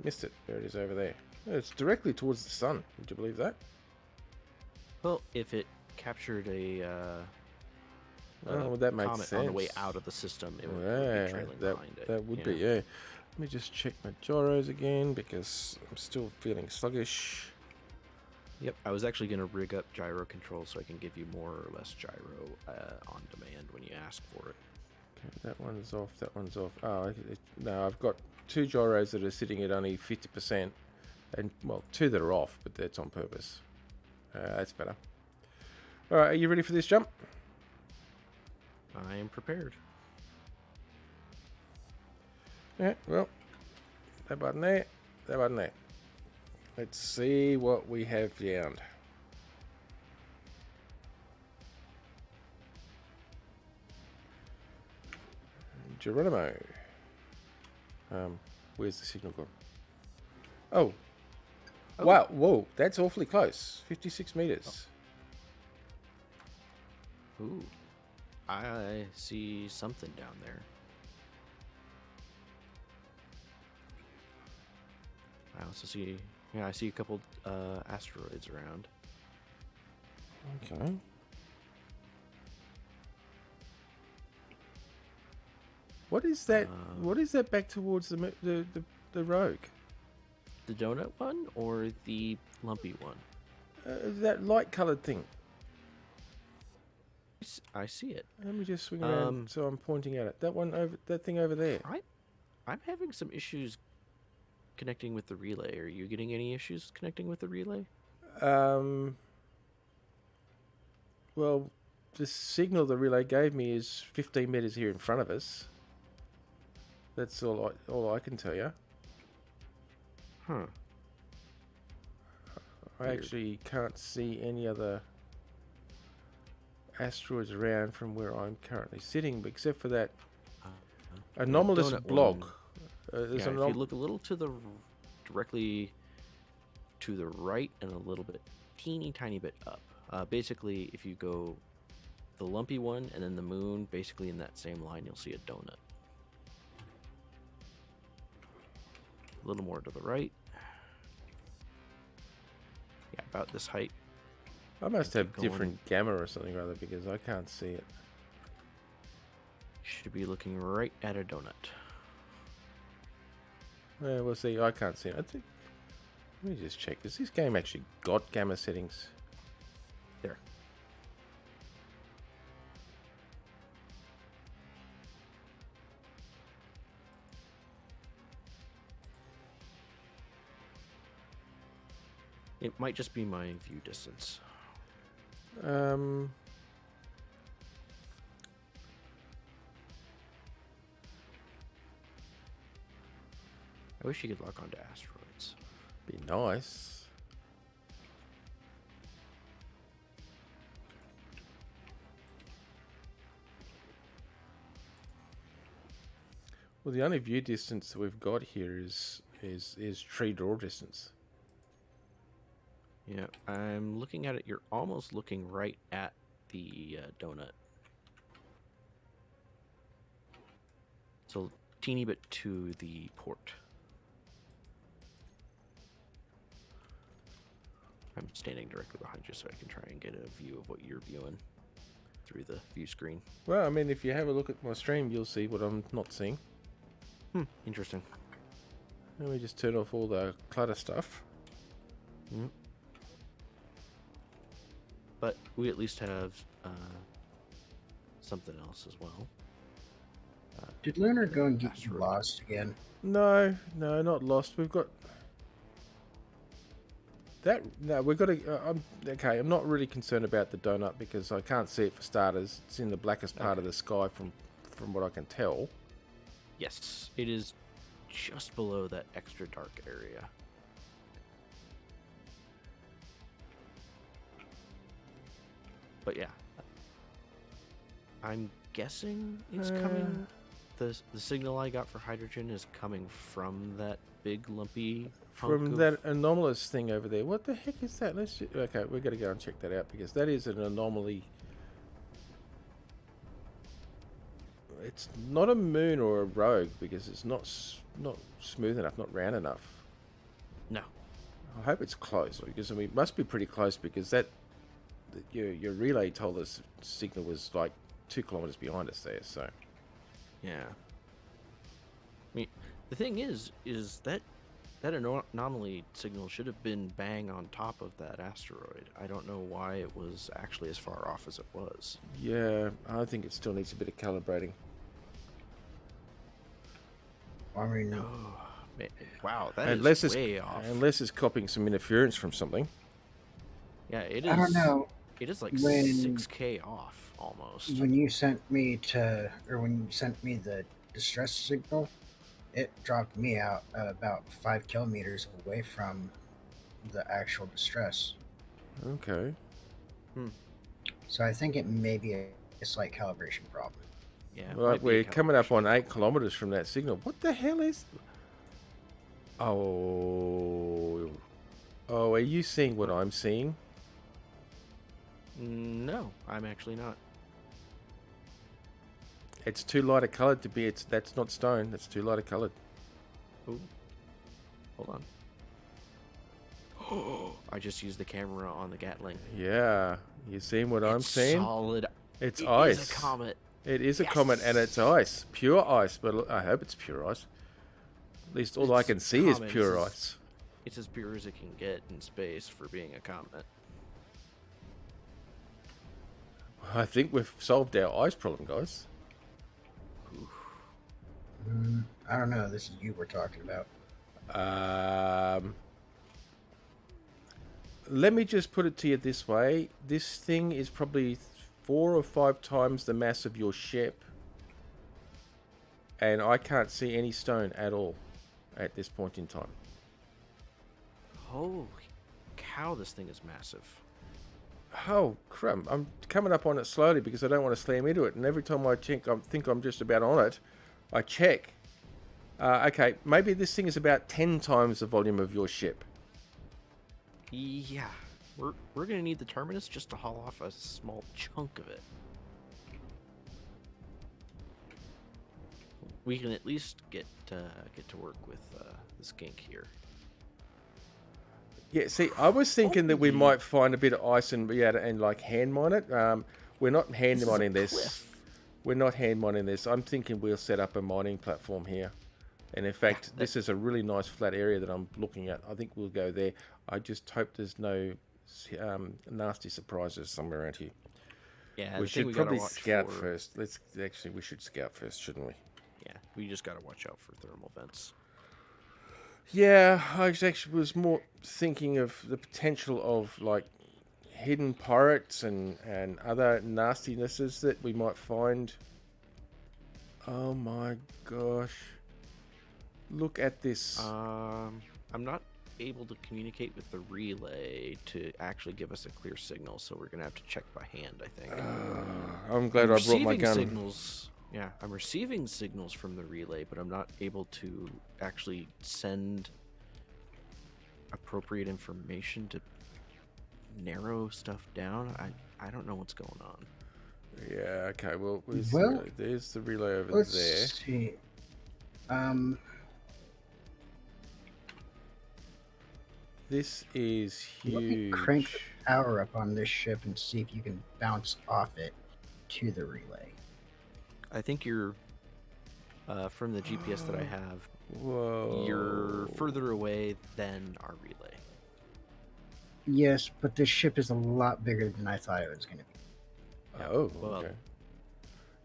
S3: Missed it. There it is over there. It's directly towards the sun. Would you believe that?
S2: Well, if it captured
S3: Oh, well, that makes
S2: comet on the way
S3: sense.
S2: out of the system, it would
S3: Yeah,
S2: be trailing
S3: that
S2: behind it.
S3: that would
S2: you
S3: be,
S2: know?
S3: yeah. Let me just check my gyros again because I'm still feeling sluggish.
S2: Yep, I was actually going to rig up gyro control so I can give you more or less gyro on demand when you ask for it.
S3: Okay, that one's off. That one's off. Oh, no, I've got 2 gyros that are sitting at only 50%, and well, 2 that are off, but that's on purpose. That's better. All right, are you ready for this jump?
S2: I am prepared.
S3: Yeah. Well, that button there. That button there. Let's see what we have found. Geronimo. Where's the signal gone? Oh.
S2: Oh.
S3: Wow. Whoa. That's awfully close. 56 meters.
S2: Ooh, I see something down there. I also see, I see a couple asteroids around.
S3: Okay. What is that? What is that back towards the rogue?
S2: The donut one or the lumpy one?
S3: That light-colored thing.
S2: I see it.
S3: Let me just swing around so I'm pointing at it. That one over, that thing over there.
S2: I'm having some issues connecting with the relay. Are you getting any issues connecting with the relay?
S3: Well, the signal the relay gave me is 15 meters here in front of us. That's all I can tell you.
S2: Huh.
S3: I
S2: Weird.
S3: actually can't see any other asteroids around from where I'm currently sitting, except for that anomalous
S2: donut
S3: blog.
S2: one.
S3: There's
S2: Yeah,
S3: an
S2: if you look a little to the directly to the right and a little bit, teeny tiny bit up. Basically, if you go the lumpy one and then the moon, basically in that same line, you'll see a donut. A little more to the right. Yeah, about this height.
S3: I must
S2: keep
S3: have
S2: going.
S3: different gamma or something or other because I can't see it.
S2: Should be looking right at a donut.
S3: Well, we'll see. I can't see it. I think. Let me just check. Has this game actually got gamma settings?
S2: There. It might just be my view distance. I wish you could lock onto asteroids.
S3: Be nice. Well, the only view distance that we've got here is tree draw distance.
S2: Yeah, I'm looking at it. You're almost looking right at the donut. So teeny bit to the port. I'm standing directly behind you so I can try and get a view of what you're viewing through the view screen.
S3: Well, I mean, if you have a look at my stream, you'll see what I'm not seeing.
S2: Interesting.
S3: Let me just turn off all the clutter stuff.
S2: But we at least have something else as well.
S1: Did Lunar go and get
S2: Asteroid.
S1: lost again?
S3: No, not lost. We've got that. No, we've got to. Okay, I'm not really concerned about the donut because I can't see it for starters. It's in the blackest part of the sky from what I can tell.
S2: Yes, it is just below that extra dark area. But yeah, I'm guessing it's coming. The signal I got for hydrogen is coming from that big lumpy hunk
S3: From
S2: of-
S3: that anomalous thing over there. What the heck is that? Okay, we've got to go and check that out because that is an anomaly. It's not a moon or a rogue because it's not smooth enough, not round enough.
S2: No.
S3: I hope it's close because I mean, it must be pretty close because your relay told us signal was like 2 kilometers behind us there. So
S2: Yeah. I mean, the thing is that anomaly signal should have been bang on top of that asteroid. I don't know why it was actually as far off as it was.
S3: yeah, I think it still needs a bit of calibrating.
S1: I mean,
S2: Oh, man. Wow, that
S3: Unless
S2: is
S3: it's
S2: way off.
S3: unless it's copying some interference from something.
S2: Yeah, it is.
S1: I don't know.
S2: It is like
S1: When-
S2: 6K off almost.
S1: When you sent me the distress signal, it dropped me out about 5 kilometers away from the actual distress.
S3: Okay.
S1: So I think it may be a slight calibration problem.
S2: Yeah. it
S3: Right,
S2: might be a
S3: we're coming up
S2: calibration.
S3: on 8 kilometers from that signal. What the hell is? Oh, are you seeing what I'm seeing?
S2: No, I'm actually not.
S3: It's too light a coloured to be. That's not stone. That's too light a coloured.
S2: Ooh. Hold on. Oh, I just used the camera on the Gatling.
S3: Yeah, you seeing what I'm
S2: It's
S3: seeing?
S2: solid.
S3: It's
S2: It
S3: ice.
S2: is a comet.
S3: It is a comet and it's ice, pure ice. But I hope it's pure ice. At least all I
S2: It's
S3: can see is
S2: comet,
S3: pure
S2: it's
S3: ice.
S2: It's as pure as it can get in space for being a comet.
S3: I think we've solved our ice problem, guys.
S1: I don't know. This is you we're talking about.
S3: Let me just put it to you this way. This thing is probably 4 or 5 times the mass of your ship. And I can't see any stone at all at this point in time.
S2: Holy cow, this thing is massive.
S3: Oh, crap. I'm coming up on it slowly because I don't want to slam into it. And every time I think I'm just about on it, I check. Okay, maybe this thing is about 10 times the volume of your ship.
S2: Yeah, we're gonna need the terminus just to haul off a small chunk of it. We can at least get to work with the skink here.
S3: Yeah, see, I was thinking that we
S2: Holy-
S3: might find a bit of ice and be able to like hand mine it. We're not hand
S2: This is a
S3: mining this.
S2: cliff.
S3: We're not hand mining this. I'm thinking we'll set up a mining platform here. And in fact,
S2: that-
S3: this is a really nice flat area that I'm looking at. I think we'll go there. I just hope there's no nasty surprises somewhere around here.
S2: Yeah,
S3: We
S2: the thing
S3: should
S2: we gotta
S3: probably
S2: watch
S3: scout
S2: for-
S3: first. We should scout first, shouldn't we?
S2: Yeah, we just gotta watch out for thermal vents.
S3: Yeah, I actually was more thinking of the potential of like hidden pirates and other nastinesses that we might find. Oh my gosh. Look at this.
S2: I'm not able to communicate with the relay to actually give us a clear signal, so we're gonna have to check by hand, I think.
S3: I'm glad I brought my gun.
S2: Signals. Yeah, I'm receiving signals from the relay, but I'm not able to actually send appropriate information to narrow stuff down. I don't know what's going on.
S3: Yeah, okay, well,
S1: Well,
S3: there's the relay over
S1: Let's
S3: there.
S1: see.
S3: This is
S1: Let me
S3: huge.
S1: crank the power up on this ship and see if you can bounce off it to the relay.
S2: I think you're from the GPS that I have.
S3: Whoa.
S2: You're further away than our relay.
S1: Yes, but this ship is a lot bigger than I thought it was going to be.
S3: Oh,
S2: Well-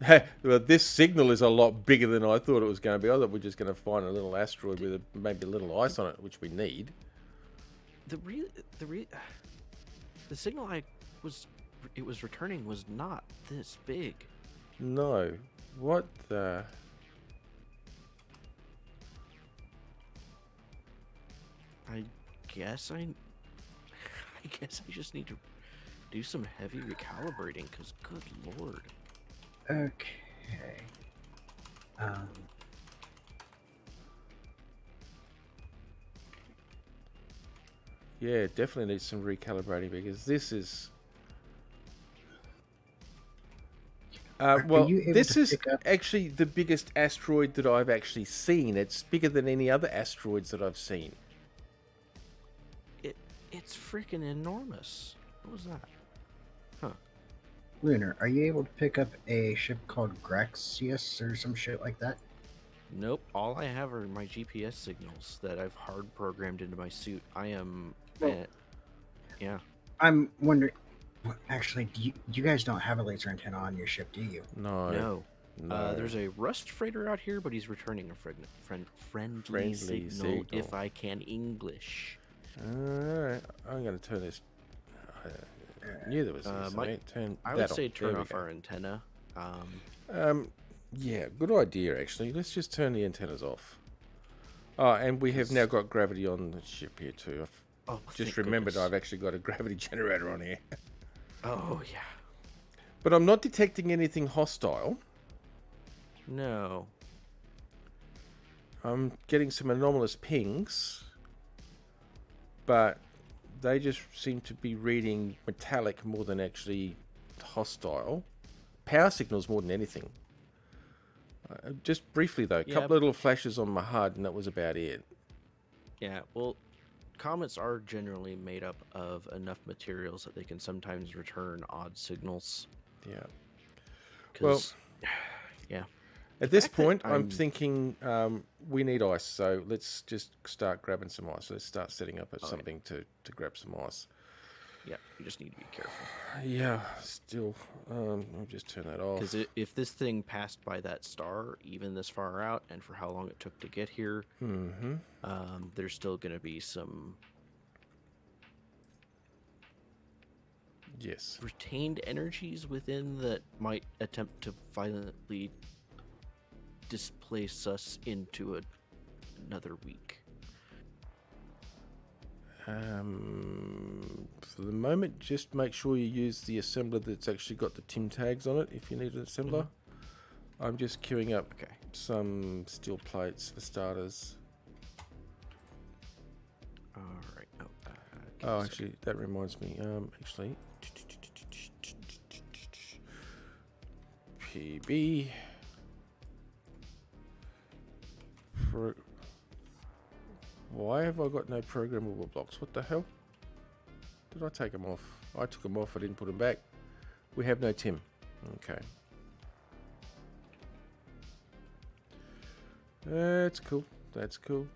S3: okay. Well, this signal is a lot bigger than I thought it was going to be. I thought we're just going to find a little asteroid with maybe a little ice on it, which we need.
S2: The signal it was returning was not this big.
S3: No. What the?
S2: I guess I just need to do some heavy recalibrating, because good lord.
S1: Okay.
S3: Yeah, definitely needs some recalibrating because this is. Well,
S1: you able
S3: this
S1: to
S3: is
S1: pick up-
S3: actually the biggest asteroid that I've actually seen. It's bigger than any other asteroids that I've seen.
S2: It's freaking enormous. What was that? Huh.
S1: Lunar, are you able to pick up a ship called Graxius or some shit like that?
S2: Nope. All I have are my GPS signals that I've hard programmed into my suit. I am.
S1: Well-
S2: Yeah.
S1: I'm wondering. Well, actually, you guys don't have a laser antenna on your ship, do you?
S3: No.
S2: No.
S3: No.
S2: There's a rust freighter out here, but he's returning a friendly
S3: Friendly
S2: signal, if
S3: signal.
S2: I can English.
S3: Alright. I'm going to turn this. I knew there was this. Turn
S2: I
S3: that
S2: would
S3: off.
S2: say
S3: There
S2: turn
S3: we
S2: off
S3: go.
S2: our antenna.
S3: Yeah, good idea actually. Let's just turn the antennas off. Oh, and we have now got gravity on the ship here too. I've just
S2: thank
S3: remembered
S2: goodness.
S3: I've actually got a gravity generator on here.
S2: Oh yeah.
S3: But I'm not detecting anything hostile.
S2: No.
S3: I'm getting some anomalous pings, but they just seem to be reading metallic more than actually hostile. Power signals more than anything. Just briefly though, a
S2: Yeah.
S3: couple little flashes on my HUD and that was about it.
S2: Yeah. Well, comets are generally made up of enough materials that they can sometimes return odd signals.
S3: Yeah.
S2: 'Cause- yeah.
S3: At this
S2: fact that
S3: point, I'm
S2: I'm-
S3: thinking we need ice, so let's just start grabbing some ice. Let's start setting up
S2: Okay.
S3: something to grab some ice.
S2: Yeah. You just need to be careful.
S3: Yeah, still. I'll just turn that off.
S2: Because if this thing passed by that star, even this far out, and for how long it took to get here,
S3: Mm-hmm.
S2: there's still going to be some
S3: Yes.
S2: retained energies within that might attempt to violently displace us into another week.
S3: For the moment, just make sure you use the assembler that's actually got the TIM tags on it if you need an assembler. I'm just queuing up
S2: Okay.
S3: some steel plates for starters.
S2: All right. Oh, give me
S3: Oh,
S2: a second.
S3: actually, that reminds me. Actually, PB. Why have I got no programmable blocks? What the hell? Did I take them off? I took them off. I didn't put them back. We have no TIM. Okay. That's cool. That's cool.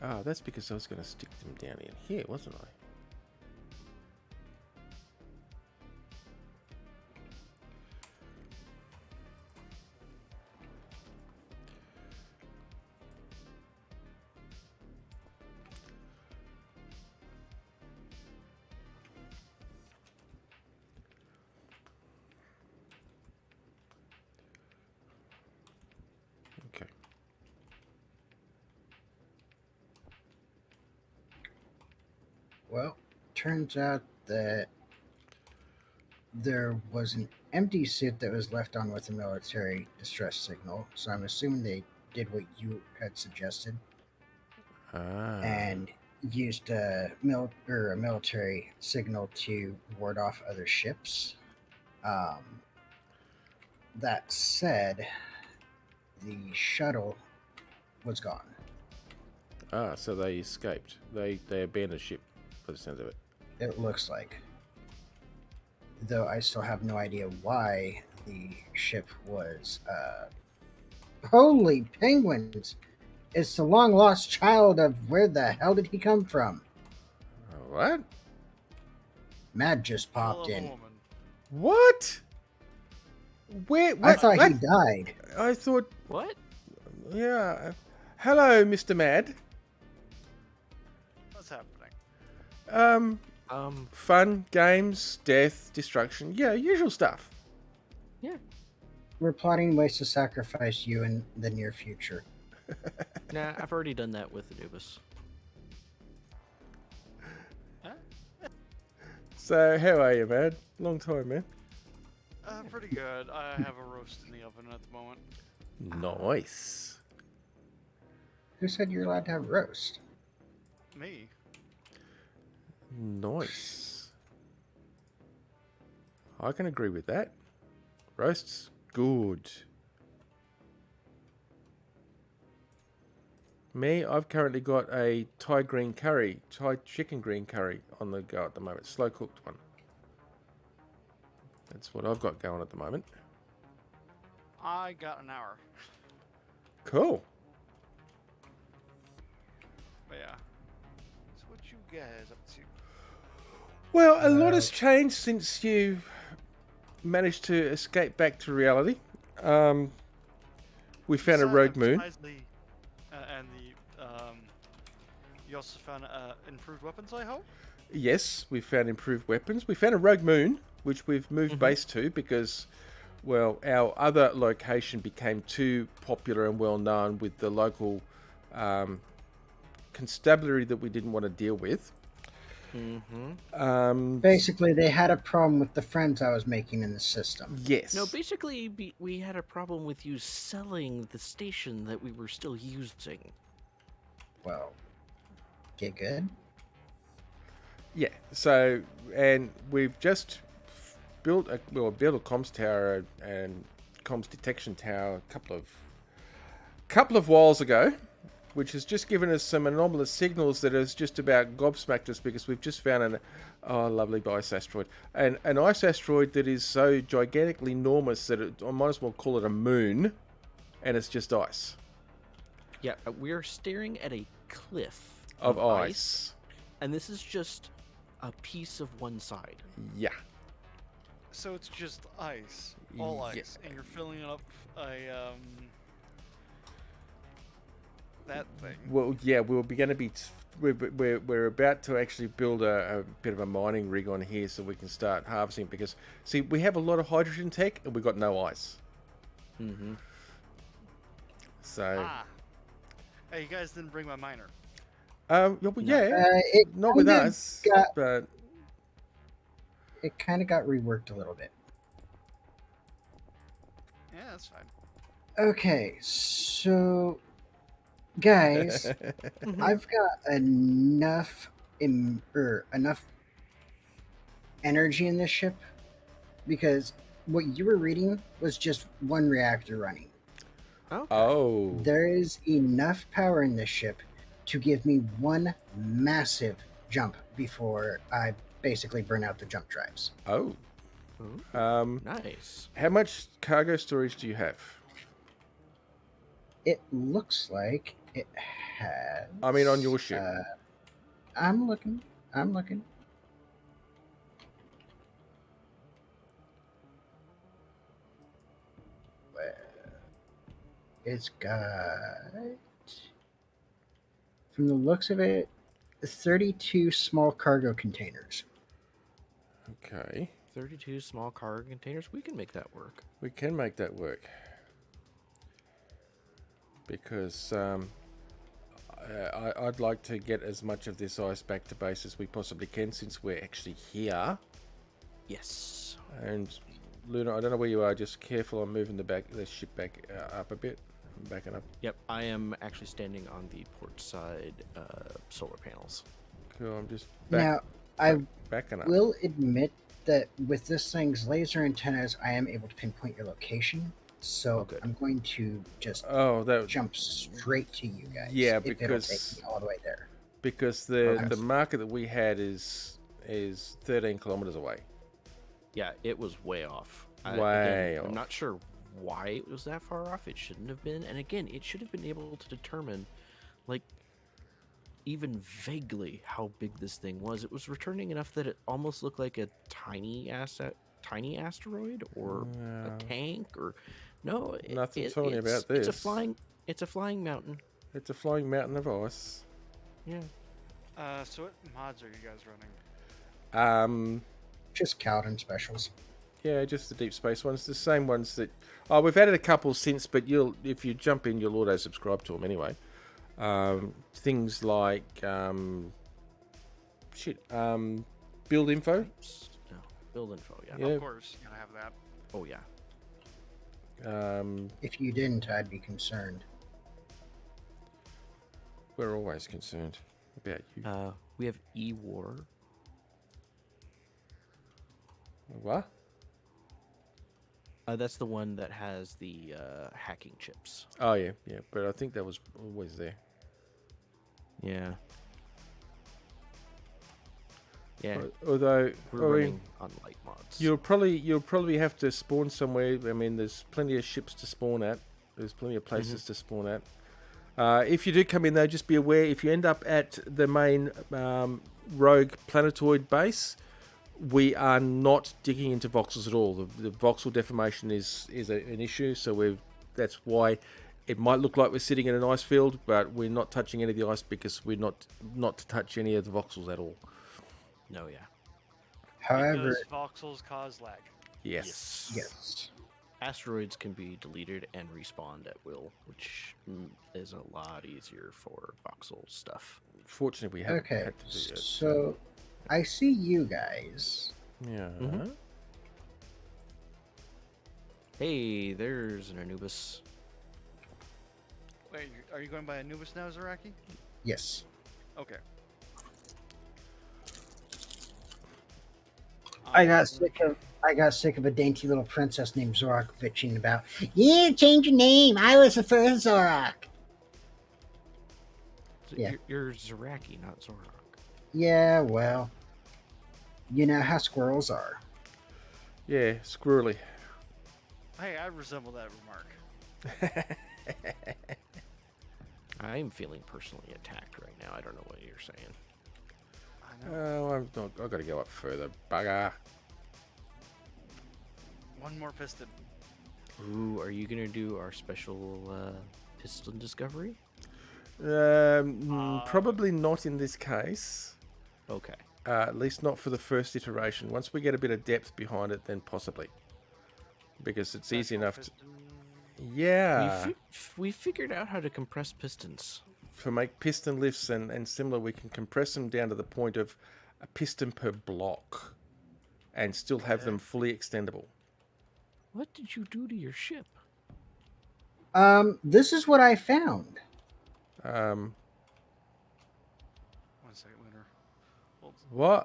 S3: Ah, that's because I was going to stick them down in here, wasn't I? Okay.
S1: Well, turns out that there was an empty suit that was left on with a military distress signal. So I'm assuming they did what you had suggested
S3: Ah.
S1: and used a military signal to ward off other ships. That said, the shuttle was gone.
S3: Ah, so they escaped. They abandoned ship, by the sounds of it.
S1: It looks like. Though I still have no idea why the ship was. Holy penguins! It's the long lost child of where the hell did he come from?
S3: What?
S1: Mad just
S4: Hell
S1: popped
S4: of a
S1: in.
S4: woman.
S3: What? Where?
S1: I
S3: What?
S1: thought
S3: what?
S1: he died.
S3: I thought.
S2: What?
S3: Yeah. Hello, Mr. Mad.
S4: What's happening?
S3: Fun, games, death, destruction. Yeah, usual stuff.
S1: We're plotting ways to sacrifice you in the near future.
S2: Nah, I've already done that with Anubis.
S3: So, how are you, Mad? Long time, man.
S4: Pretty good. I have a roast in the oven at the moment.
S3: Nice.
S1: Who said you're allowed to have roast?
S4: Me?
S3: Nice. I can agree with that. Roasts, good. Me, I've currently got a Thai green curry, Thai chicken green curry on the go at the moment. Slow cooked one. That's what I've got going at the moment.
S4: I got an hour.
S3: Cool.
S4: But yeah. So what you guys up to?
S3: Well, a lot has changed since you managed to escape back to reality. We found a rogue moon.
S4: Besides and you also found improved weapons, I hope?
S3: Yes, we found improved weapons. We found a rogue moon, which we've moved base to because, well, our other location became too popular and well known with the local constabulary that we didn't want to deal with.
S1: Basically, they had a problem with the friends I was making in the system.
S3: Yes.
S2: No, basically, we had a problem with you selling the station that we were still using.
S1: Well, get good.
S3: Yeah. So, and we've just built a comms tower and comms detection tower a couple of whiles ago, which has just given us some anomalous signals that has just about gobsmacked us because we've just found a lovely ice asteroid. And an ice asteroid that is so gigantically enormous that I might as well call it a moon, and it's just ice.
S2: Yeah, we're staring at a cliff
S3: Of ice.
S2: and this is just a piece of one side.
S3: Yeah.
S4: So it's just ice. All
S3: Yeah.
S4: ice. And you're filling up a that thing.
S3: Well, yeah, we're about to actually build a bit of a mining rig on here so we can start harvesting because, see, we have a lot of hydrogen tech and we've got no ice.
S2: Mm-hmm.
S3: So,
S4: Hey, you guys didn't bring my miner.
S3: yeah,
S1: It
S3: not with
S1: kinda
S3: us,
S1: got-
S3: but
S1: It kind of got reworked a little bit.
S4: Yeah, that's fine.
S1: Okay, so guys, I've got enough enough energy in this ship because what you were reading was just one reactor running.
S2: Okay.
S3: Oh,
S1: There is enough power in this ship to give me one massive jump before I basically burn out the jump drives.
S3: oh.
S2: Ooh, nice.
S3: How much cargo storage do you have?
S1: It looks like it has.
S3: I mean, on your ship.
S1: I'm looking. Well, it's got, from the looks of it, 32 small cargo containers.
S3: Okay,
S2: 32 small cargo containers. We can make that work.
S3: we can make that work because I'd like to get as much of this ice back to base as we possibly can since we're actually here.
S2: Yes.
S3: And Luna, I don't know where you are. Just careful on moving the ship back up a bit. I'm backing up.
S2: Yep, I am actually standing on the port side solar panels.
S3: Cool. I'm just
S1: Now, I
S3: backing up.
S1: will admit that with this thing's laser antennas, I am able to pinpoint your location. So
S2: Oh, good.
S1: I'm going to just
S3: Oh, that
S1: jump straight to you guys.
S3: Yeah,
S1: if it'll
S3: because-
S1: take me all the way there.
S3: because
S2: Okay.
S3: the marker that we had is 13 kilometers away.
S2: Yeah, it was way off.
S3: Way
S2: I'm
S3: off.
S2: not sure why it was that far off. It shouldn't have been. And again, it should have been able to determine, like, even vaguely how big this thing was. It was returning enough that it almost looked like a tiny asteroid or
S3: Yeah.
S2: a tank or no.
S3: Nothing telling you about
S2: It's a
S3: this.
S2: It's a flying mountain.
S3: It's a flying mountain of ice.
S2: Yeah.
S4: So what mods are you guys running?
S1: Just Cowden specials.
S3: Yeah, just the deep space ones, the same ones that. Oh, we've added a couple since, but if you jump in, you'll auto subscribe to them anyway. Things like build info.
S2: No, build info. Yeah.
S3: Yeah.
S4: Of course, you gotta have that.
S2: Oh yeah.
S1: If you didn't, I'd be concerned.
S3: We're always concerned about you.
S2: We have E-War.
S3: What?
S2: That's the one that has the hacking chips.
S3: Oh yeah, but I think that was always there.
S2: Yeah. Yeah.
S3: Although,
S2: We're
S3: I mean,
S2: running on light mods.
S3: you'll probably have to spawn somewhere. I mean, there's plenty of ships to spawn at. There's plenty of places to spawn at. If you do come in, though, just be aware if you end up at the main rogue planetoid base, we are not digging into voxels at all. The voxel deformation is an issue, so that's why it might look like we're sitting in an ice field, but we're not touching any of the ice because we're not to touch any of the voxels at all.
S2: No, yeah.
S1: However,
S4: because voxels cause lag.
S1: yes.
S2: Asteroids can be deleted and respawned at will, which is a lot easier for voxel stuff.
S3: Fortunately, we haven't
S1: Okay,
S3: had to do it.
S1: so I see you guys.
S3: Yeah.
S2: Hey, there's an Anubis.
S4: Wait, are you going by Anubis now, Zaraki?
S1: Yes.
S4: Okay.
S1: I got sick of a dainty little princess named Zorak bitching about, yeah, change your name. I was the first Zorak.
S2: So
S1: Yeah.
S2: You're Zaraki, not Zorak.
S1: Yeah, well, you know how squirrels are.
S3: Yeah, squirrely.
S4: Hey, I resemble that remark.
S2: I'm feeling personally attacked right now. I don't know what you're saying.
S4: I know.
S3: I've got to go up further. Bugger.
S4: One more piston.
S2: Ooh, are you gonna do our special piston discovery?
S3: Probably not in this case.
S2: Okay.
S3: At least not for the first iteration. Once we get a bit of depth behind it, then possibly. Because it's easy
S4: Special
S3: enough to...
S4: piston.
S3: Yeah.
S2: We figured out how to compress pistons.
S3: For make piston lifts and similar, we can compress them down to the point of a piston per block and still have them fully extendable.
S2: What did you do to your ship?
S1: This is what I found.
S4: 1 second, Lunar. Hold.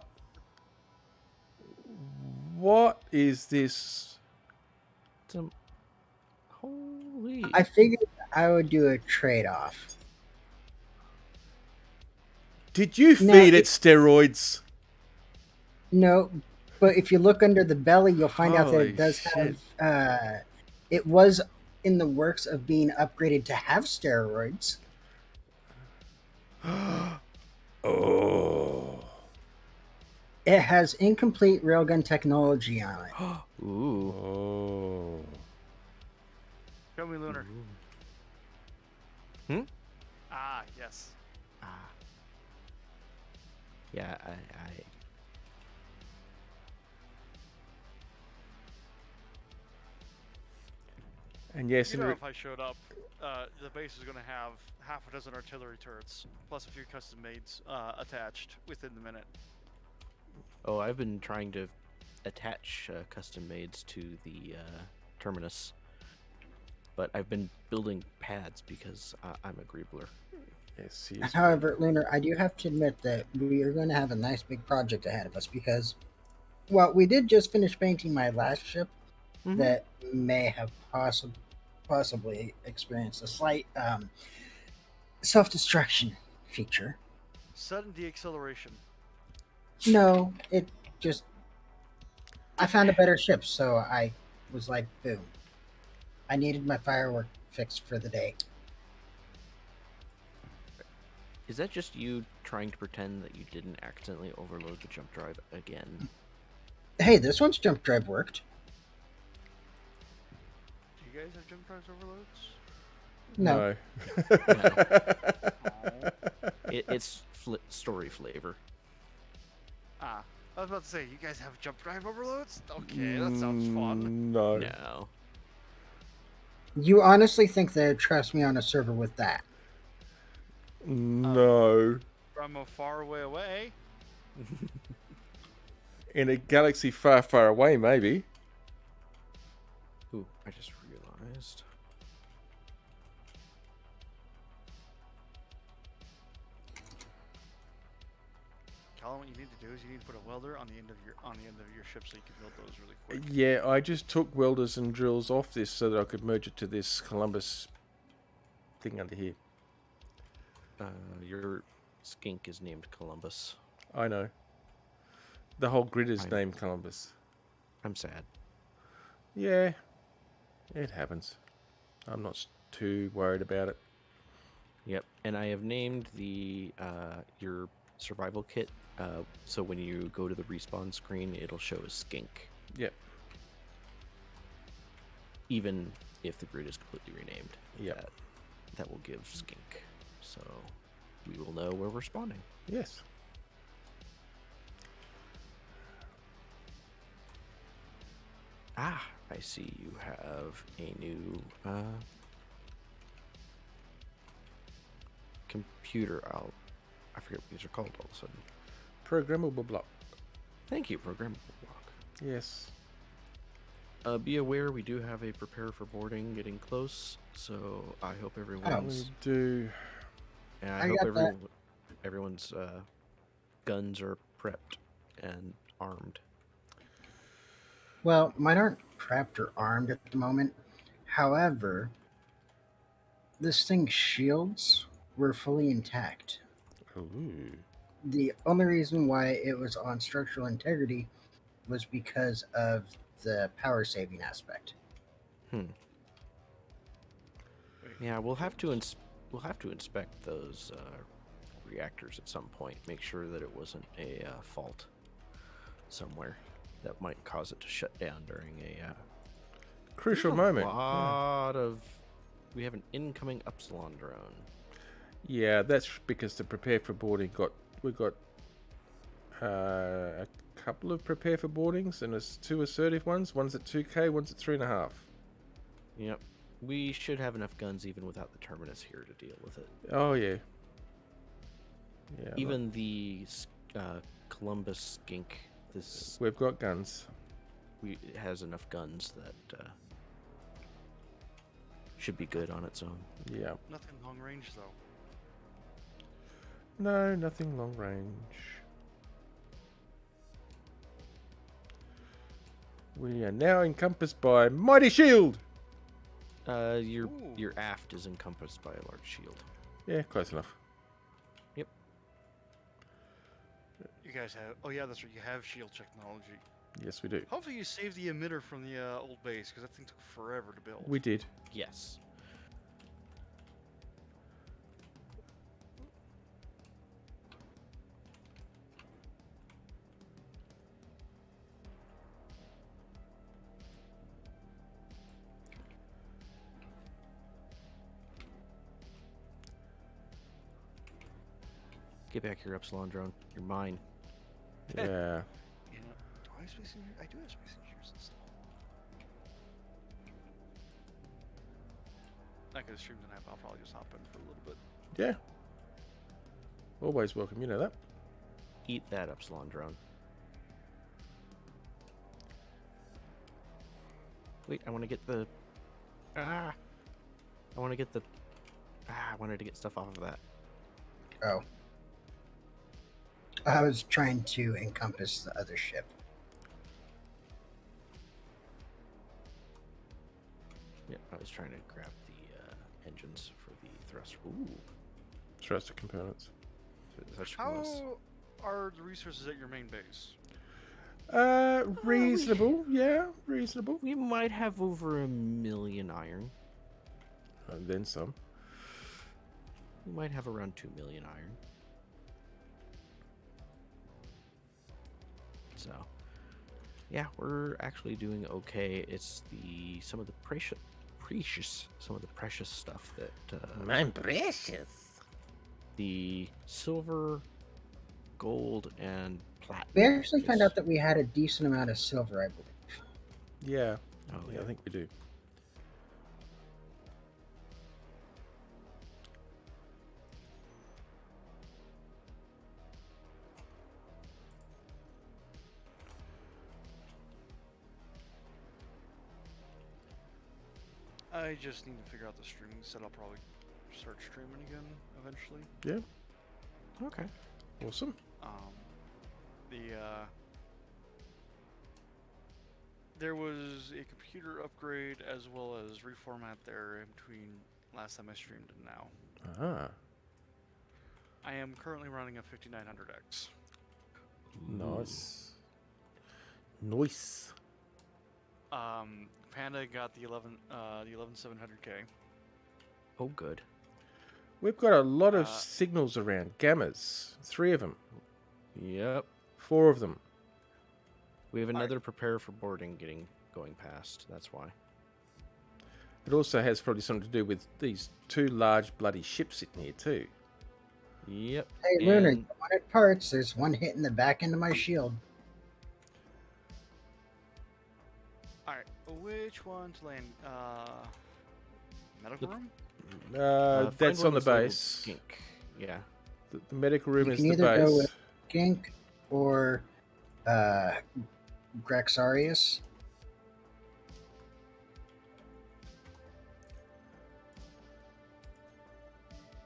S3: What is this?
S2: Some holy.
S1: I figured I would do a trade-off.
S3: Did you
S1: No,
S3: feed it steroids?
S1: No, but if you look under the belly, you'll find out that
S3: Holy
S1: it does
S3: shit.
S1: have. It was in the works of being upgraded to have steroids.
S3: Oh.
S1: It has incomplete railgun technology on it.
S2: Ooh.
S3: Oh.
S4: Show me Lunar.
S2: Hmm?
S4: Ah, yes.
S2: Ah. Yeah, I
S3: And yes,
S4: You
S3: in
S4: know,
S3: re-
S4: if I showed up, the base is going to have half a dozen artillery turrets, plus a few custom mades attached within the minute.
S2: Oh, I've been trying to attach custom mades to the terminus, but I've been building pads because I'm a greebler.
S3: yes, he is
S1: However, Lunar, I do have to admit that we are going to have a nice big project ahead of us because, well, we did just finish painting my last ship that may have possibly experienced a slight self-destruction feature.
S4: Sudden deacceleration.
S1: No, it just... I found a better ship, so I was like, boom. I needed my firework fixed for the day.
S2: Is that just you trying to pretend that you didn't accidentally overload the jump drive again?
S1: Hey, this one's jump drive worked.
S4: Do you guys have jump drives overloads?
S1: No.
S2: It's story flavor.
S4: Ah, I was about to say, you guys have jump drive overloads? Okay, that sounds fun.
S3: No.
S2: No.
S1: You honestly think they would trust me on a server with that?
S3: No.
S4: From a far away.
S3: In a galaxy far, far away, maybe.
S2: Ooh, I just realized.
S4: Colin, what you need to do is you need to put a welder on the end of your ship so you can build those really quick.
S3: Yeah, I just took welders and drills off this so that I could merge it to this Columbus thing under here.
S2: You're skink is named Columbus.
S3: I know. The whole grid is
S2: I'm-
S3: named Columbus.
S2: I'm sad.
S3: Yeah, it happens. I'm not too worried about it.
S2: Yep, and I have named the your survival kit. So when you go to the respawn screen, it'll show a skink,
S3: Yep.
S2: even if the grid is completely renamed.
S3: Yep.
S2: That will give skink, so we will know where we're spawning.
S3: Yes.
S2: Ah, I see you have a new computer. I forget what these are called all of a sudden.
S3: Programmable block.
S2: Thank you, programmable block.
S3: Yes.
S2: Be aware we do have a prepare for boarding getting close, so I hope
S3: We
S2: everyone's
S3: do.
S2: and
S1: I
S2: I hope
S1: got that.
S2: everyone's guns are prepped and armed.
S1: Well, mine aren't prepped or armed at the moment. However, this thing's shields were fully intact.
S3: Ooh.
S1: The only reason why it was on structural integrity was because of the power saving aspect.
S4: Wait,
S2: Yeah, we'll have to inspect those reactors at some point. Make sure that it wasn't a fault somewhere that might cause it to shut down during a
S3: Crucial
S2: a
S3: moment.
S2: lot of. We have an incoming Upsilon drone.
S3: Yeah, that's because the prepare for boarding we got a couple of prepare for boardings and two assertive ones. One's at 2K, one's at 3.5.
S2: Yep. We should have enough guns even without the Terminus here to deal with it.
S3: Oh yeah. Yeah.
S2: Even the Columbus skink, this
S3: we've got guns.
S2: it has enough guns that should be good on its own.
S3: Yeah.
S4: nothing long range though.
S3: No, nothing long range. We are now encompassed by mighty shield.
S2: Your
S4: Ooh.
S2: aft is encompassed by a large shield.
S3: Yeah, close enough.
S2: Yep.
S4: You guys have. Oh yeah, that's right. You have shield technology.
S3: Yes, we do.
S4: Hopefully, you saved the emitter from the old base because that thing took forever to build.
S3: We did.
S2: Yes. Get back here, Epsilon drone. You're mine.
S3: Yeah.
S4: You know, do I have space in here? I do have space in here installed. I could stream tonight, but I'll probably just hop in for a little bit.
S3: Yeah. Always welcome. You know that.
S2: Eat that, Epsilon drone. Wait, I want to get the. I want to get the. I wanted to get stuff off of that.
S1: Oh. I was trying to encompass the other ship.
S2: Yeah, I was trying to grab the engines for the thruster. Ooh,
S3: Thruster components.
S2: thruster components.
S4: How are the resources at your main base?
S3: Reasonable. Yeah, reasonable.
S2: We might have over 1 million iron.
S3: And then some.
S2: We might have around 2 million iron. So, yeah, we're actually doing okay. It's some of the precious stuff that
S3: I'm precious.
S2: the silver, gold, and platinum.
S1: We actually found
S2: is-
S1: out that we had a decent amount of silver, I believe.
S3: Yeah.
S2: Oh,
S3: Yeah, I think we do.
S4: I just need to figure out the streaming set. I'll probably start streaming again eventually.
S3: Yeah.
S2: Okay.
S3: Awesome.
S4: There was a computer upgrade as well as reformat there in between last time I streamed and now.
S3: Ah.
S4: I am currently running a 5900X.
S3: Nice. Nice.
S4: Panda got the 11700K.
S2: Oh, good.
S3: We've got a lot of
S4: Uh,
S3: signals around. Gammas. 3 of them.
S2: Yep.
S3: 4 of them.
S2: We have
S4: right.
S2: another prepare for boarding going past. That's why.
S3: It also has probably something to do with these 2 large bloody ships sitting here too.
S2: Yep.
S1: Hey, Lunar,
S2: And
S1: you wanted parts. There's one hitting the back end of my shield.
S4: All right, which one to land? Medical room.
S2: find
S3: That's
S2: one
S3: on the
S2: that's labeled
S3: base.
S2: Skink. Yeah.
S3: The medical room
S1: You
S3: is
S1: can
S3: the
S1: either go
S3: base.
S1: with Gink or Graxarius.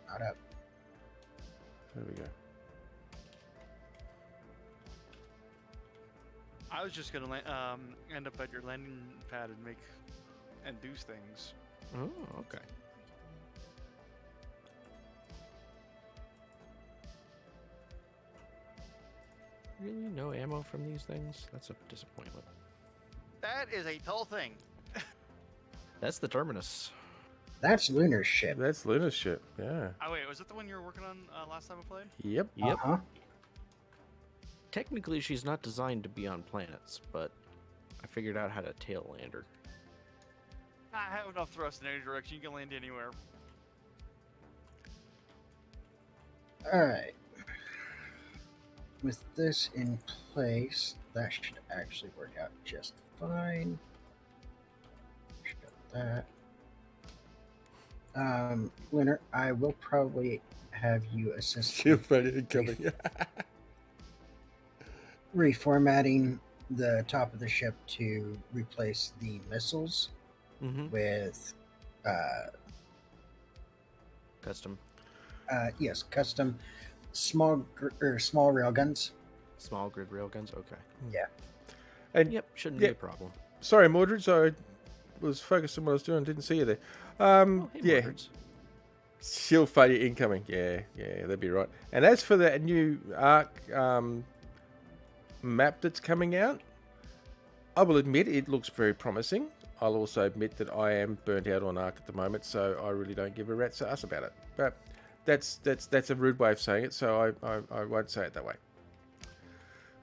S1: Not up.
S3: There we go.
S4: I was just gonna end up at your landing pad and do things.
S2: Oh, okay. Really? No ammo from these things? That's a disappointment.
S4: That is a tall thing.
S2: That's the Terminus.
S1: That's Lunar's ship.
S3: That's Luna's ship. Yeah.
S4: Oh wait, was that the one you were working on last time I played?
S3: Yep.
S2: Yep.
S1: Uh-huh.
S2: Technically, she's not designed to be on planets, but I figured out how to tail land her.
S4: I have enough thrust in any direction. You can land anywhere.
S1: All right. With this in place, that should actually work out just fine. Shut that. Lunar, I will probably have you assist
S3: Shield
S1: with
S3: failure incoming.
S1: reformatting the top of the ship to replace the missiles
S2: Mm-hmm.
S1: with,
S2: Custom.
S1: yes, custom small railguns.
S2: Small grid railguns? Okay.
S3: And
S2: Yep, shouldn't
S3: Yeah.
S2: be a problem.
S3: sorry, Mordred. So I was focused on what I was doing. Didn't see you there.
S2: Oh, hey,
S3: Yeah.
S2: Mordreds.
S3: Shield failure incoming. Yeah, that'd be right. And as for that new Arc map that's coming out, I will admit it looks very promising. I'll also admit that I am burnt out on Arc at the moment, so I really don't give a rat's ass about it. But that's a rude way of saying it, so I won't say it that way.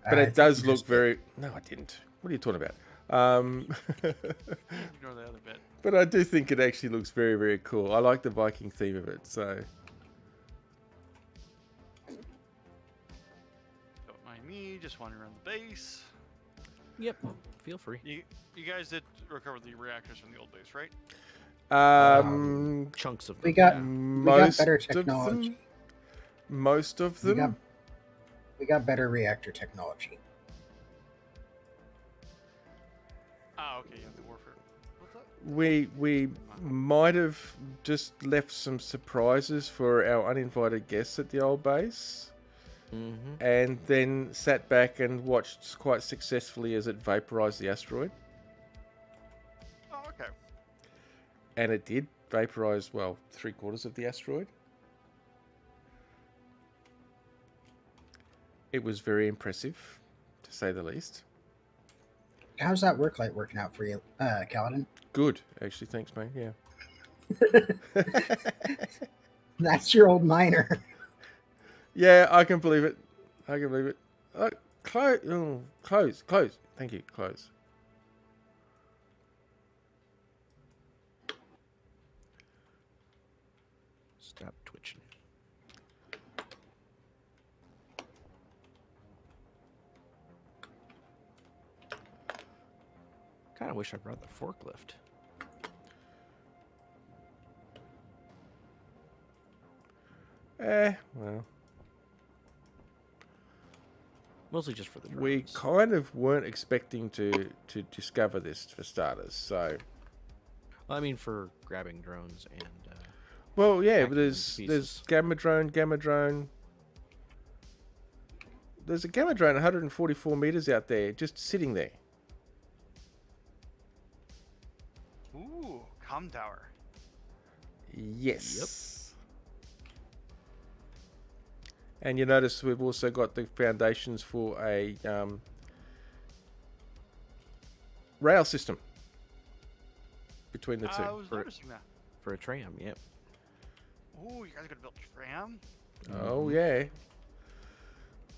S3: But
S1: I
S3: it
S1: think
S3: does
S1: you
S3: look
S1: just-
S3: very... No, I didn't. What are you talking about?
S4: Ignore the other bit.
S3: But I do think it actually looks very, very cool. I like the Viking theme of it, so...
S4: Don't mind me, just wandering around the base.
S2: Yep, feel free.
S4: You guys did recover the reactors from the old base, right?
S2: Chunks of them.
S1: We got-
S2: yeah.
S3: most
S1: better
S3: of
S1: technology.
S3: them. Most of
S1: We
S3: them.
S1: we got better reactor technology.
S4: Ah, okay, yeah, the warfare. What's that?
S3: We might have just left some surprises for our uninvited guests at the old base,
S2: Mm-hmm.
S3: and then sat back and watched quite successfully as it vaporized the asteroid.
S4: Oh, okay.
S3: And it did vaporize, well, 3/4 of the asteroid. It was very impressive, to say the least.
S1: How's that work light working out for you, Kaladin?
S3: Good, actually. Thanks, mate. Yeah.
S1: That's your old miner.
S3: Yeah, I can believe it. I can believe it. Close. Thank you. Close.
S2: Stop twitching. Kind of wish I brought the forklift.
S3: Well,
S2: Mostly just for the drones.
S3: we kind of weren't expecting to discover this for starters. So,
S2: Well, I mean, for grabbing drones and
S3: well, yeah,
S2: Hacking
S3: but
S2: them
S3: there's
S2: to pieces.
S3: gamma drone. There's a gamma drone 144 meters out there, just sitting there.
S4: Ooh, comm tower.
S3: Yes. And you notice we've also got the foundations for a rail system between the two.
S4: I was noticing that.
S2: For a tram, yep.
S4: Ooh, you guys gonna build tram?
S3: Oh, yeah.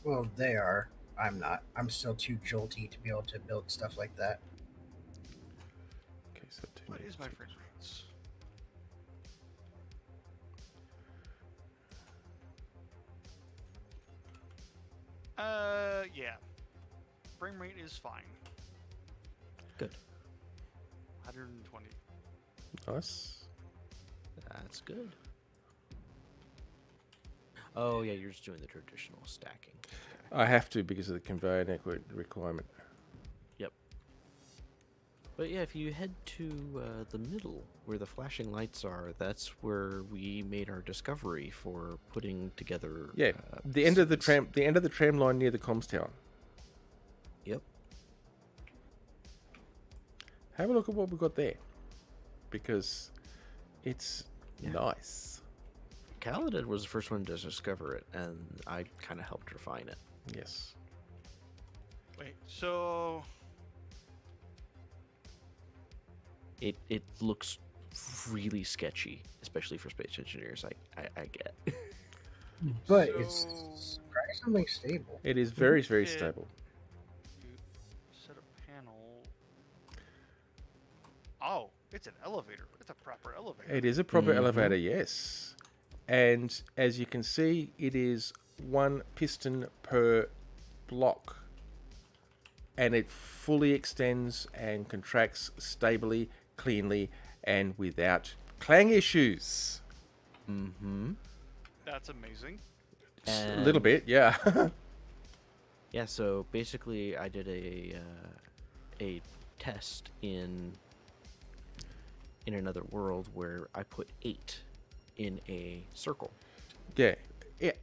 S1: Well, they are. I'm not. I'm still too jolty to be able to build stuff like that.
S3: Okay, so
S4: What is my frame rates? Yeah. Frame rate is fine.
S2: Good.
S4: 120.
S3: Nice.
S2: That's good. Oh yeah, you're just doing the traditional stacking. Okay.
S3: I have to because of the conveyor network requirement.
S2: Yep. But yeah, if you head to the middle where the flashing lights are, that's where we made our discovery for putting together.
S3: Yeah, the end of the
S2: cities.
S3: tram line near the comms tower.
S2: Yep.
S3: Have a look at what we've got there, because it's
S2: Yeah.
S3: nice.
S2: Kaladin was the first one to discover it, and I kind of helped refine it.
S3: Yes.
S4: Wait, so
S2: It looks really sketchy, especially for space engineers. I get.
S1: But it's
S4: So-
S1: surprisingly stable.
S3: It is very, very
S4: Yeah.
S3: stable.
S4: you set a panel. Oh, it's an elevator. It's a proper elevator.
S3: It is a proper
S2: Mhm.
S3: elevator, yes. And as you can see, it is one piston per block. And it fully extends and contracts stably, cleanly, and without clang issues.
S2: Mm-hmm.
S4: That's amazing.
S3: A little bit, yeah.
S2: Yeah, so basically, I did a test in another world where I put 8 in a circle.
S3: Yeah.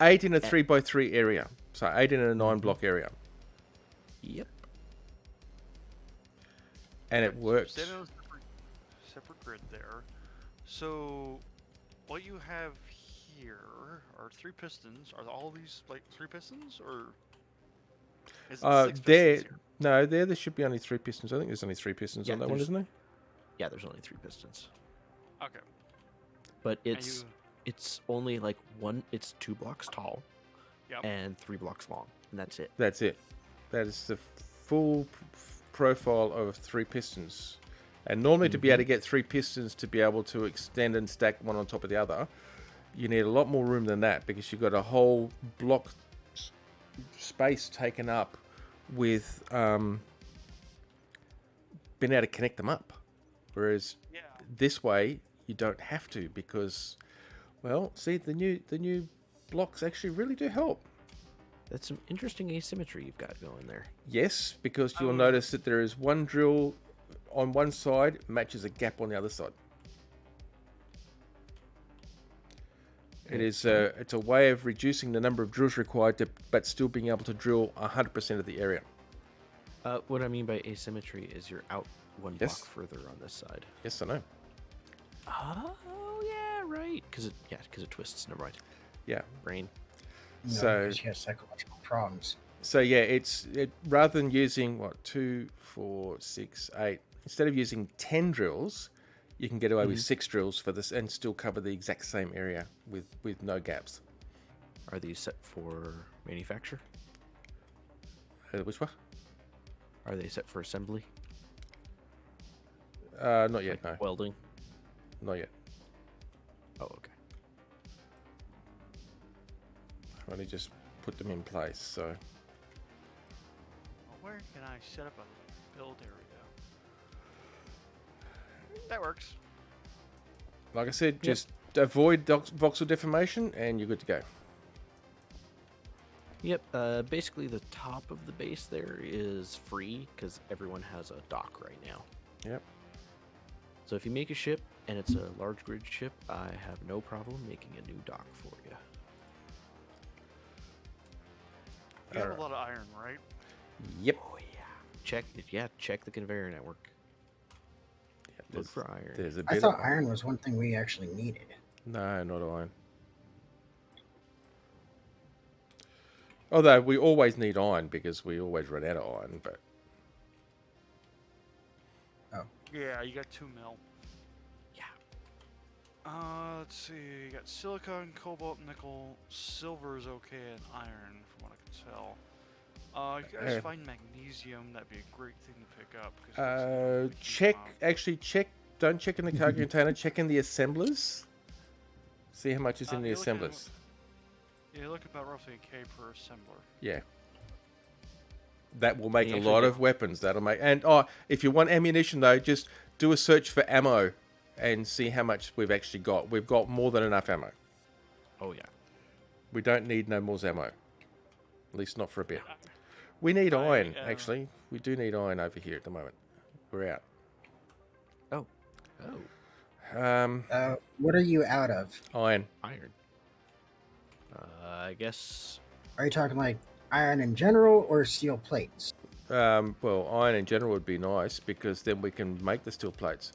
S3: 8 in a 3x3 area. So 8 in a 9-block area.
S2: Yep.
S3: And it
S4: So
S3: worked.
S4: standing on a separate grid there. So, what you have here are 3 pistons. Are all these like 3 pistons, or is it 6
S3: There,
S4: pistons here?
S3: no, there should be only 3 pistons. I think there's only 3 pistons
S2: Yeah,
S3: on that one,
S2: there's-
S3: isn't there?
S2: Yeah, there's only 3 pistons,
S4: Okay.
S2: but
S4: And
S2: it's only like it's 2 blocks tall,
S4: Yep.
S2: and 3 blocks long, and that's it.
S3: That's it. That is the full profile of 3 pistons. And normally to be able to get 3 pistons to be able to extend and stack one on top of the other, you need a lot more room than that, because you've got a whole block space taken up with being able to connect them up. Whereas
S4: Yeah.
S3: this way you don't have to, because, well, see, the new blocks actually really do help.
S2: That's some interesting asymmetry you've got going there.
S3: Yes, because you'll
S4: Oh.
S3: notice that there is one drill on one side matches a gap on the other side. It is it's a way of reducing the number of drills required, but still being able to drill 100% of the area.
S2: What I mean by asymmetry is you're out 1
S3: Yes.
S2: block further on this side.
S3: Yes, I know.
S2: Oh yeah, right. Because it twists. Never mind.
S3: Yeah.
S2: Brain.
S1: You know,
S3: So-
S1: because he has psychological problems.
S3: So yeah, it rather than using 2, 4, 6, 8, instead of using 10 drills, you can get away with 6 drills for this and still cover the exact same area with no gaps.
S2: Are these set for manufacture?
S3: Which one?
S2: Are they set for assembly?
S3: Not yet. No,
S2: Welding?
S3: not yet.
S2: Oh, okay.
S3: I've only just put them in place. So
S4: Well, where can I set up a build area? That works.
S3: like I said, just avoid voxel deformation, and you're good to go.
S2: Yep. Basically, the top of the base there is free because everyone has a dock right now.
S3: Yep.
S2: So if you make a ship and it's a large grid ship, I have no problem making a new dock for you.
S4: You have
S3: Alright.
S4: a lot of iron, right?
S3: Yep.
S2: Oh yeah. Check the conveyor network. Look
S3: There's,
S2: for iron.
S3: there's a
S1: I
S3: bit
S1: thought
S3: of
S1: iron was one thing we actually needed.
S3: No, not iron. Although we always need iron because we always run out of iron. But
S4: Yeah, you got 2 mil.
S2: Yeah.
S4: Let's see. You got silicon, cobalt, nickel, silver is okay, and iron, from what I can tell. You guys find magnesium, that'd be a great thing to pick up.
S3: check. Actually, check. Don't check in the cargo container. Check in the assemblers. See how much is in the
S4: you're looking at-
S3: assemblers.
S4: You're looking about roughly a K per assembler.
S3: Yeah. That will make
S2: You
S3: a
S2: actually
S3: lot
S2: do.
S3: of weapons. That'll make. And if you want ammunition though, just do a search for ammo and see how much we've actually got. We've got more than enough ammo.
S2: Oh yeah.
S3: We don't need no more ammo. At least not for a bit. We need iron, actually. We do need iron over here at the moment. We're out.
S2: Oh.
S1: What are you out of?
S3: Iron.
S2: Iron. I guess.
S1: Are you talking like iron in general or steel plates?
S3: Well, iron in general would be nice because then we can make the steel plates.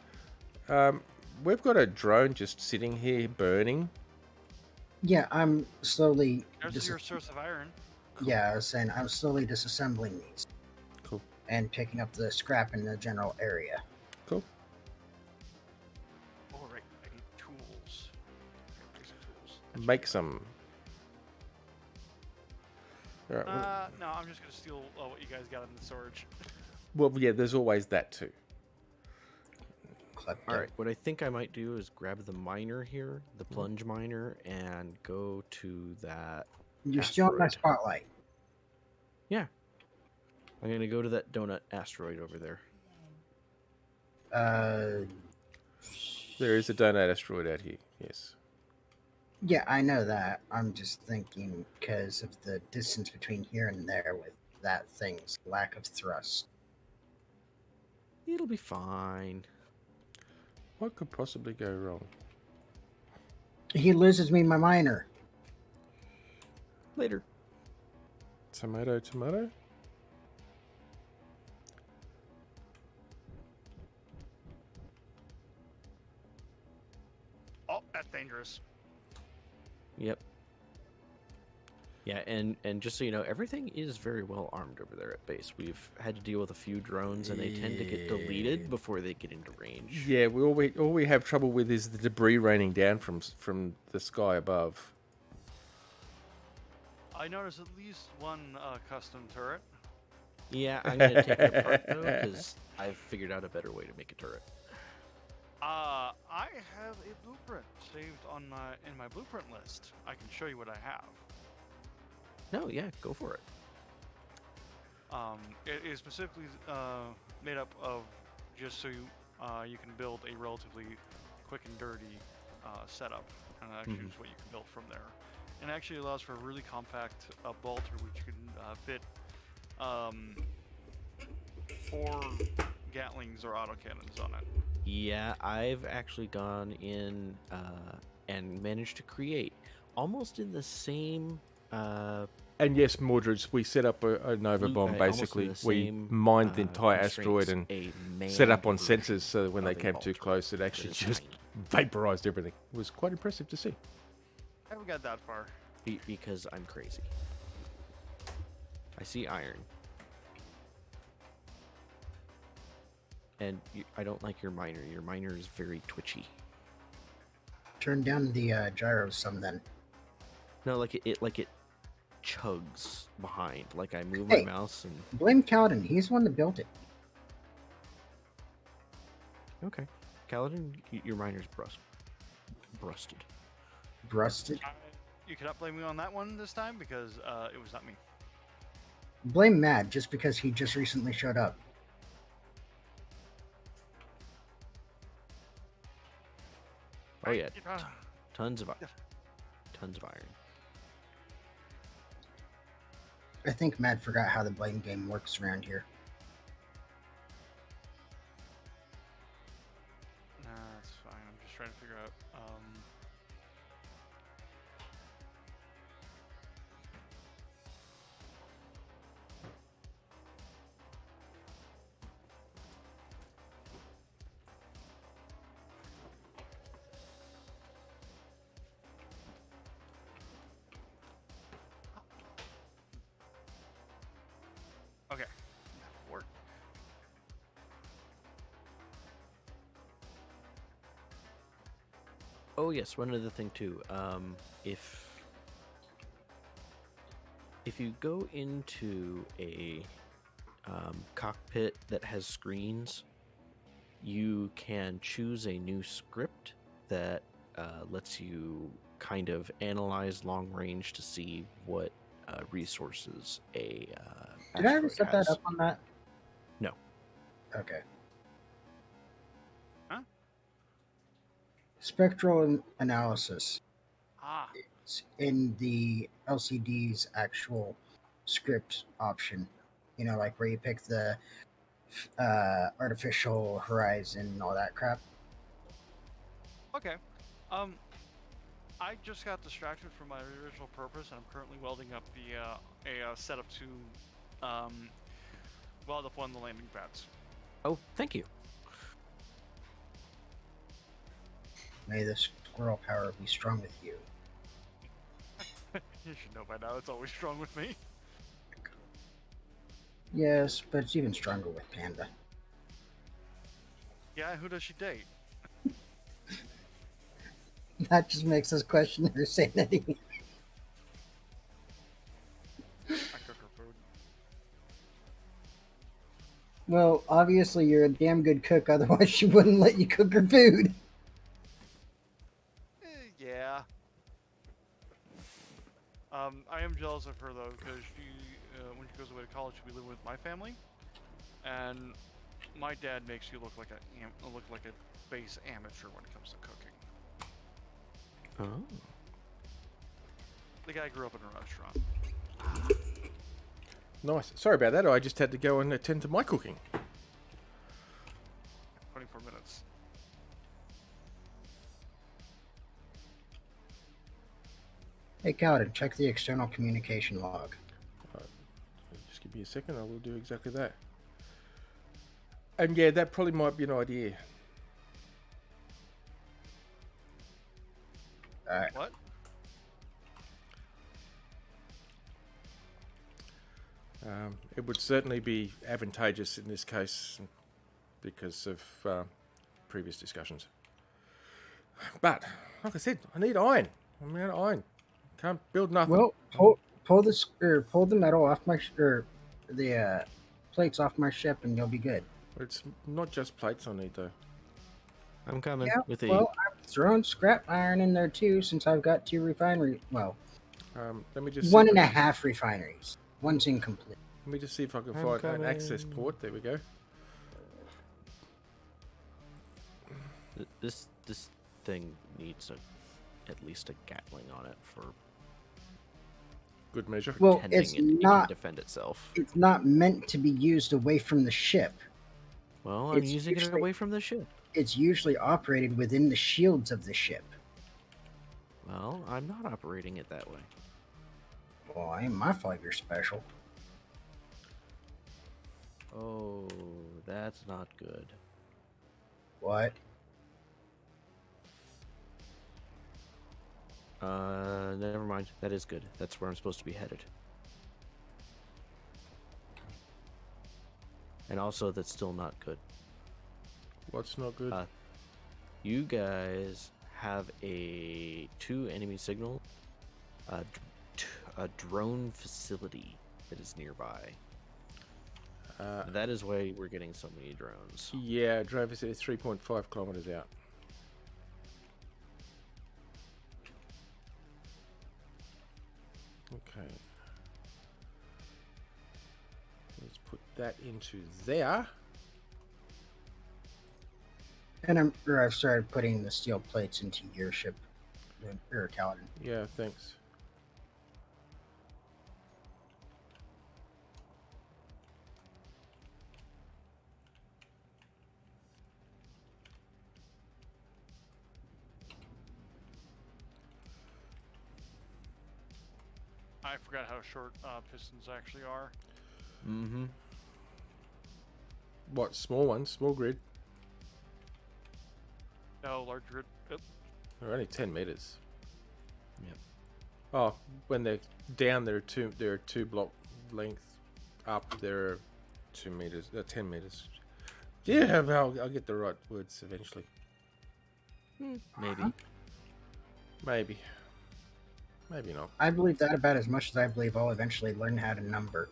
S3: We've got a drone just sitting here burning.
S1: Yeah, I'm slowly.
S4: There's your source of iron.
S1: Yeah, I was saying I'm slowly disassembling these.
S3: Cool.
S1: And picking up the scrap in the general area.
S3: Cool.
S4: Oh, right. I need tools. Okay, tools.
S3: Make some. All right.
S4: No, I'm just gonna steal what you guys got in the storage.
S3: Well, yeah, there's always that too.
S1: Collect
S2: All
S1: them.
S2: right. What I think I might do is grab the miner here, the plunge miner, and go to that.
S1: You're still on my
S2: asteroid.
S1: spotlight.
S2: I'm gonna go to that donut asteroid over there.
S3: There is a donut asteroid out here. Yes.
S1: Yeah, I know that. I'm just thinking because of the distance between here and there with that thing's lack of thrust.
S2: It'll be fine.
S3: What could possibly go wrong?
S1: He loses me my miner.
S2: Later.
S3: Tomato, tomato.
S4: Oh, that's dangerous.
S2: Yep. Yeah, and just so you know, everything is very well armed over there at base. We've had to deal with a few drones, and they tend to get
S3: Yeah.
S2: deleted before they get into range.
S3: Yeah, all we have trouble with is the debris raining down from the sky above.
S4: I noticed at least one custom turret.
S2: Yeah, I'm gonna take it apart though, because I've figured out a better way to make a turret.
S4: I have a blueprint saved on in my blueprint list. I can show you what I have.
S2: No, yeah, go for it.
S4: It is specifically made up of just so you can build a relatively quick and dirty setup, and that actually is what you can build from there. And it actually allows for a really compact bolter, which can fit 4 Gatlings or autocannons on it.
S2: Yeah, I've actually gone in and managed to create almost in the same.
S3: And yes, Mordred, we set up a Nova bomb. Basically, we mined the entire asteroid and set up on sensors so that when they came too close, it actually just vaporized everything. It was quite impressive to see.
S4: I haven't got that far.
S2: Because I'm crazy. I see iron. And I don't like your miner. Your miner is very twitchy.
S1: Turn down the gyros some then.
S2: No, like it chugs behind. Like I move
S1: Hey.
S2: my mouse and
S1: Blame Kaladin. He's the one that built it.
S2: okay. Kaladin, your miner's brusted.
S1: Brusted.
S4: You cannot blame me on that one this time because it was not me.
S1: Blame Mad just because he just recently showed up.
S2: Oh yeah,
S4: Uh,
S2: tons of iron.
S1: I think Mad forgot how the blame game works around here.
S4: Nah, that's fine. I'm just trying to figure out. Okay. That'll work.
S2: Oh yes, one other thing too. If you go into a cockpit that has screens, you can choose a new script that lets you kind of analyze long range to see what resources a
S1: Did I ever
S2: asteroid
S1: set that
S2: has.
S1: up on that?
S2: No.
S1: Okay.
S4: Huh?
S1: Spectral analysis.
S4: Ah.
S1: It's in the LCD's actual script option. You know, like where you pick the artificial horizon and all that crap.
S4: Okay. I just got distracted from my original purpose, and I'm currently welding up a setup to weld up one of the landing pads.
S2: Oh, thank you.
S1: May the squirrel power be strong with you.
S4: You should know by now. It's always strong with me.
S1: Yes, but it's even stronger with Panda.
S4: Yeah. Who does she date?
S1: That just makes us question her sanity.
S4: I cook her food.
S1: Well, obviously you're a damn good cook, otherwise she wouldn't let you cook her food.
S4: Yeah. I am jealous of her though, because she, when she goes away to college, she'll be living with my family, and my dad makes you look like a base amateur when it comes to cooking.
S2: Oh.
S4: The guy grew up in a restaurant.
S3: Nice. Sorry about that. I just had to go and attend to my cooking.
S4: 24 minutes.
S1: Hey, Cowden, check the external communication log.
S3: Just give me a second. I will do exactly that. And yeah, that probably might be an idea.
S1: Alright.
S4: What?
S3: It would certainly be advantageous in this case because of previous discussions. But, like I said, I need iron. I'm out of iron. Can't build nothing.
S1: Well, pull the metal off my the plates off my ship, and you'll be good.
S3: It's not just plates I need, though.
S2: I'm coming
S1: Yeah.
S2: with a.
S1: Well, I've thrown scrap iron in there too, since I've got 2 refineries. Well,
S3: Let me just
S1: one
S3: see
S1: and
S3: if
S1: a
S3: I can-
S1: half refineries. One's incomplete.
S3: Let me just see if I can
S2: I'm
S3: find an access
S2: coming.
S3: port. There we go.
S2: This thing needs at least a Gatling on it for
S3: Good measure.
S1: Well,
S2: pretending
S1: it's
S2: it can
S1: not.
S2: defend itself.
S1: It's not meant to be used away from the ship.
S2: Well, I'm
S1: it's
S2: using it
S1: usually-
S2: away from the ship.
S1: It's usually operated within the shields of the ship.
S2: Well, I'm not operating it that way.
S1: Well, ain't my fault you're special.
S2: Oh, that's not good.
S1: What?
S2: Never mind. That is good. That's where I'm supposed to be headed. And also, that's still not good.
S3: What's not good?
S2: You guys have a 2 enemy signal, a drone facility that is nearby. That is why we're getting so many drones.
S3: Yeah, drove us 3.5 kilometers out. Okay. Let's put that into there.
S1: And I've started putting the steel plates into your ship, or Kaladin.
S3: Yeah, thanks.
S4: I forgot how short pistons actually are.
S2: Mm-hmm.
S3: What, small ones? Small grid?
S4: No, large grid.
S3: They're only 10 meters.
S2: Yep.
S3: Oh, when they're down, they're two block length. up, there are 2 meters, 10 meters. Yeah, I'll get the right words eventually.
S2: Maybe.
S3: Maybe. Maybe not.
S1: I believe that about as much as I believe I'll eventually learn how to number.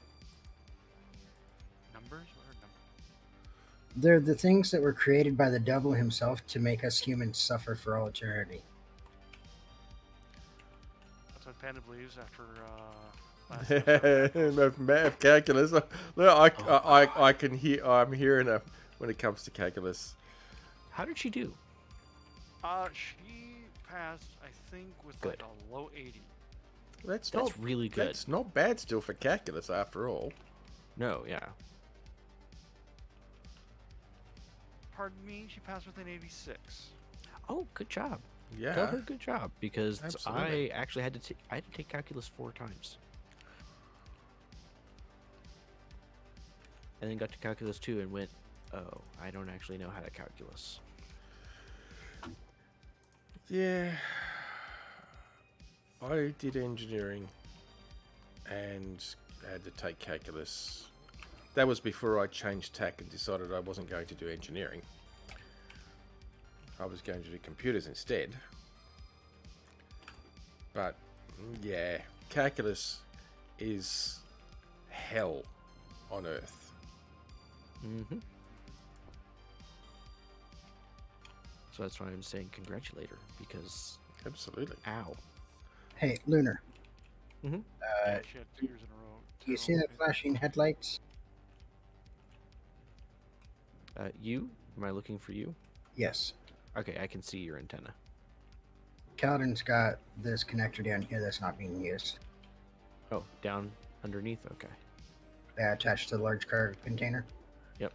S4: Numbers? What are numbers?
S1: They're the things that were created by the devil himself to make us humans suffer for all eternity.
S4: That's what Panda believes after last episode.
S3: Math calculus. Look, I can hear. I'm hearing her when it comes to calculus.
S2: How did she do?
S4: She passed, I think, with
S2: Good.
S4: like a low 80.
S3: That's
S2: That's really good.
S3: That's not bad still for calculus after all.
S2: No, yeah.
S4: Pardon me, she passed with an 86.
S2: Oh, good job.
S3: Yeah.
S2: Tell her good job because
S3: Absolutely.
S2: I actually had to I had to take calculus 4 times. And then got to calculus 2 and went, "Oh, I don't actually know how to calculus."
S3: Yeah. I did engineering and had to take calculus. That was before I changed tack and decided I wasn't going to do engineering. I was going to do computers instead. But yeah, calculus is hell on earth.
S2: Mm-hmm. So that's why I'm saying congratulate her because
S3: Absolutely.
S2: ow.
S1: Hey, Lunar.
S2: Mhm.
S4: Yeah, she had 2 years in a row.
S1: Do you see the flashing headlights?
S2: You? Am I looking for you?
S1: Yes.
S2: Okay, I can see your antenna.
S1: Kaladin's got this connector down here that's not being used.
S2: Oh, down underneath. Okay.
S1: Attached to the large cargo container.
S2: Yep.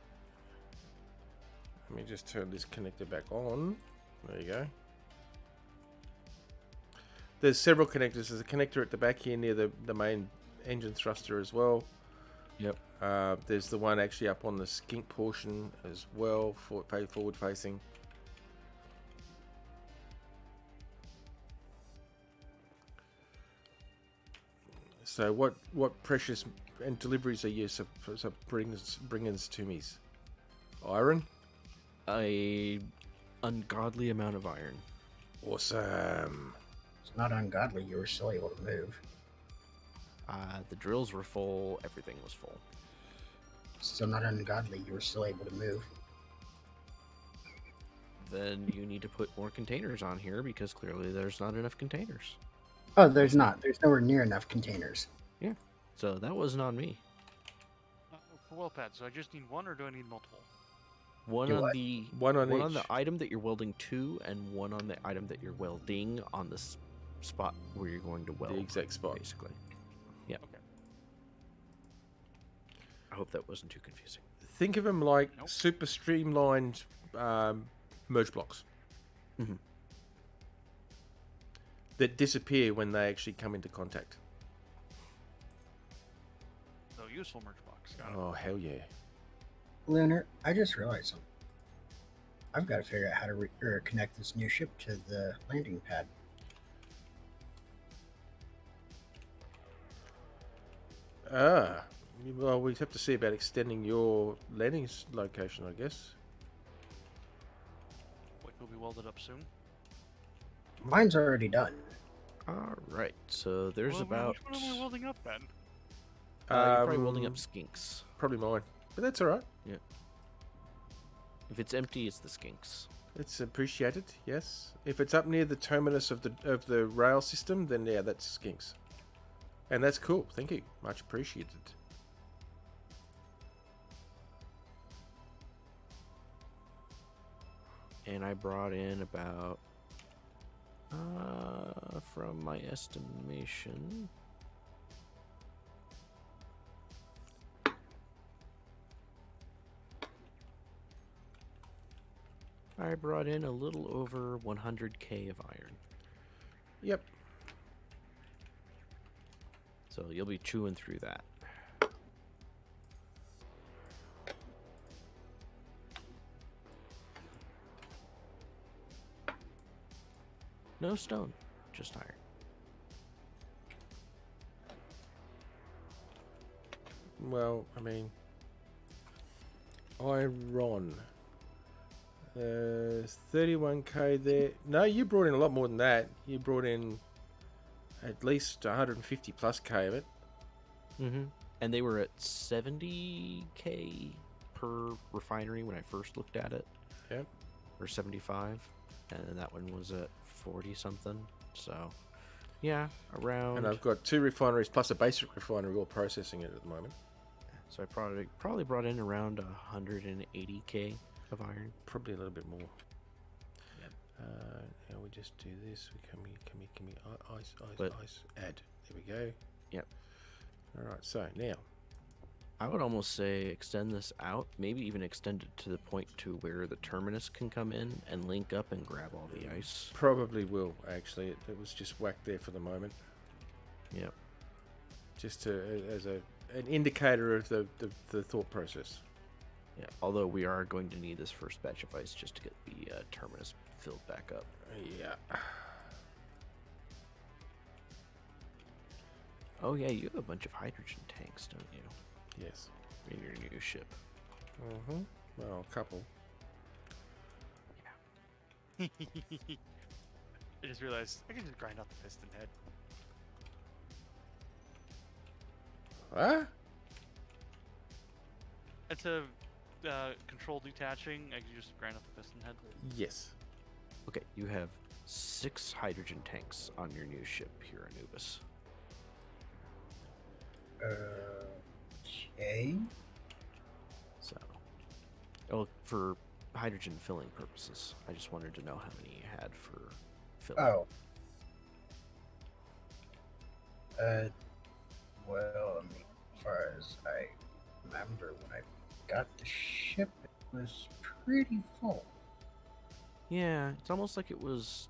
S3: Let me just turn this connector back on. There you go. There's several connectors. There's a connector at the back here near the main engine thruster as well.
S2: Yep.
S3: There's the one actually up on the skink portion as well, forward facing. So what precious and deliveries are you bringing to me? Iron?
S2: A ungodly amount of iron.
S3: Awesome.
S1: It's not ungodly. You were still able to move.
S2: The drills were full. Everything was full.
S1: Still not ungodly. You were still able to move.
S2: Then you need to put more containers on here because clearly there's not enough containers.
S1: Oh, there's not. There's nowhere near enough containers.
S2: So that wasn't on me.
S4: For well pad, so I just need one or do I need multiple?
S2: One
S1: Do
S2: on
S1: what?
S2: the
S3: One on
S2: the
S3: each.
S2: item that you're welding to, and one on the item that you're welding on the spot where you're going to weld.
S3: The exact spot.
S2: basically. Yeah.
S4: Okay.
S2: I hope that wasn't too confusing.
S3: Think of them like
S4: Nope.
S3: super streamlined merge blocks
S2: Mhm.
S3: that disappear when they actually come into contact.
S4: So useful merge box. Got it.
S3: Oh, hell yeah.
S1: Lunar, I just realized something. I've got to figure out how to connect this new ship to the landing pad.
S3: Ah, well, we have to see about extending your landing location, I guess.
S4: Which will be welded up soon.
S1: Mine's already done.
S2: All right. So there's
S4: Well,
S2: about.
S4: Which one am I welding up then?
S2: You're probably welding up skinks.
S3: Probably mine, but that's all right.
S2: If it's empty, it's the skinks.
S3: It's appreciated, yes. If it's up near the terminus of the rail system, then yeah, that's skinks, and that's cool. Thank you, much appreciated.
S2: And I brought in about, from my estimation, I brought in a little over 100k of iron.
S3: Yep.
S2: So you'll be chewing through that. No stone, just iron.
S3: Well, I mean, iron. 31k there. No, you brought in a lot more than that. You brought in at least 150 plus k of it.
S2: Mm-hmm. And they were at 70k per refinery when I first looked at it.
S3: Yep.
S2: Or 75. And then that one was at 40 something. So, yeah, around.
S3: And I've got 2 refineries plus a basic refinery all processing it at the moment.
S2: So I probably brought in around 180k of iron.
S3: Probably a little bit more.
S2: Yep.
S3: Now we just do this. We come here. Ice.
S2: But-
S3: Ice. Add. There we go.
S2: Yep.
S3: All right. So now,
S2: I would almost say extend this out, maybe even extend it to the point to where the terminus can come in and link up and grab all the ice.
S3: probably will actually. It was just whacked there for the moment,
S2: Yep.
S3: just as an indicator of the thought process.
S2: Yeah. Although we are going to need this first batch of ice just to get the terminus filled back up.
S3: Yeah.
S2: Oh yeah, you have a bunch of hydrogen tanks, don't you?
S3: Yes.
S2: In your new ship.
S3: Mm-hmm. Well, a couple.
S4: I just realized I can just grind out the piston head.
S3: Huh?
S4: Instead of control detaching, I can just grind out the piston head.
S3: Yes.
S2: Okay, you have 6 hydrogen tanks on your new ship here, Anubis.
S1: Okay.
S2: So, well, for hydrogen filling purposes, I just wanted to know how many you had for filling.
S1: Oh. Well, I mean, as far as I remember, when I got the ship, it was pretty full.
S2: Yeah, it's almost like it was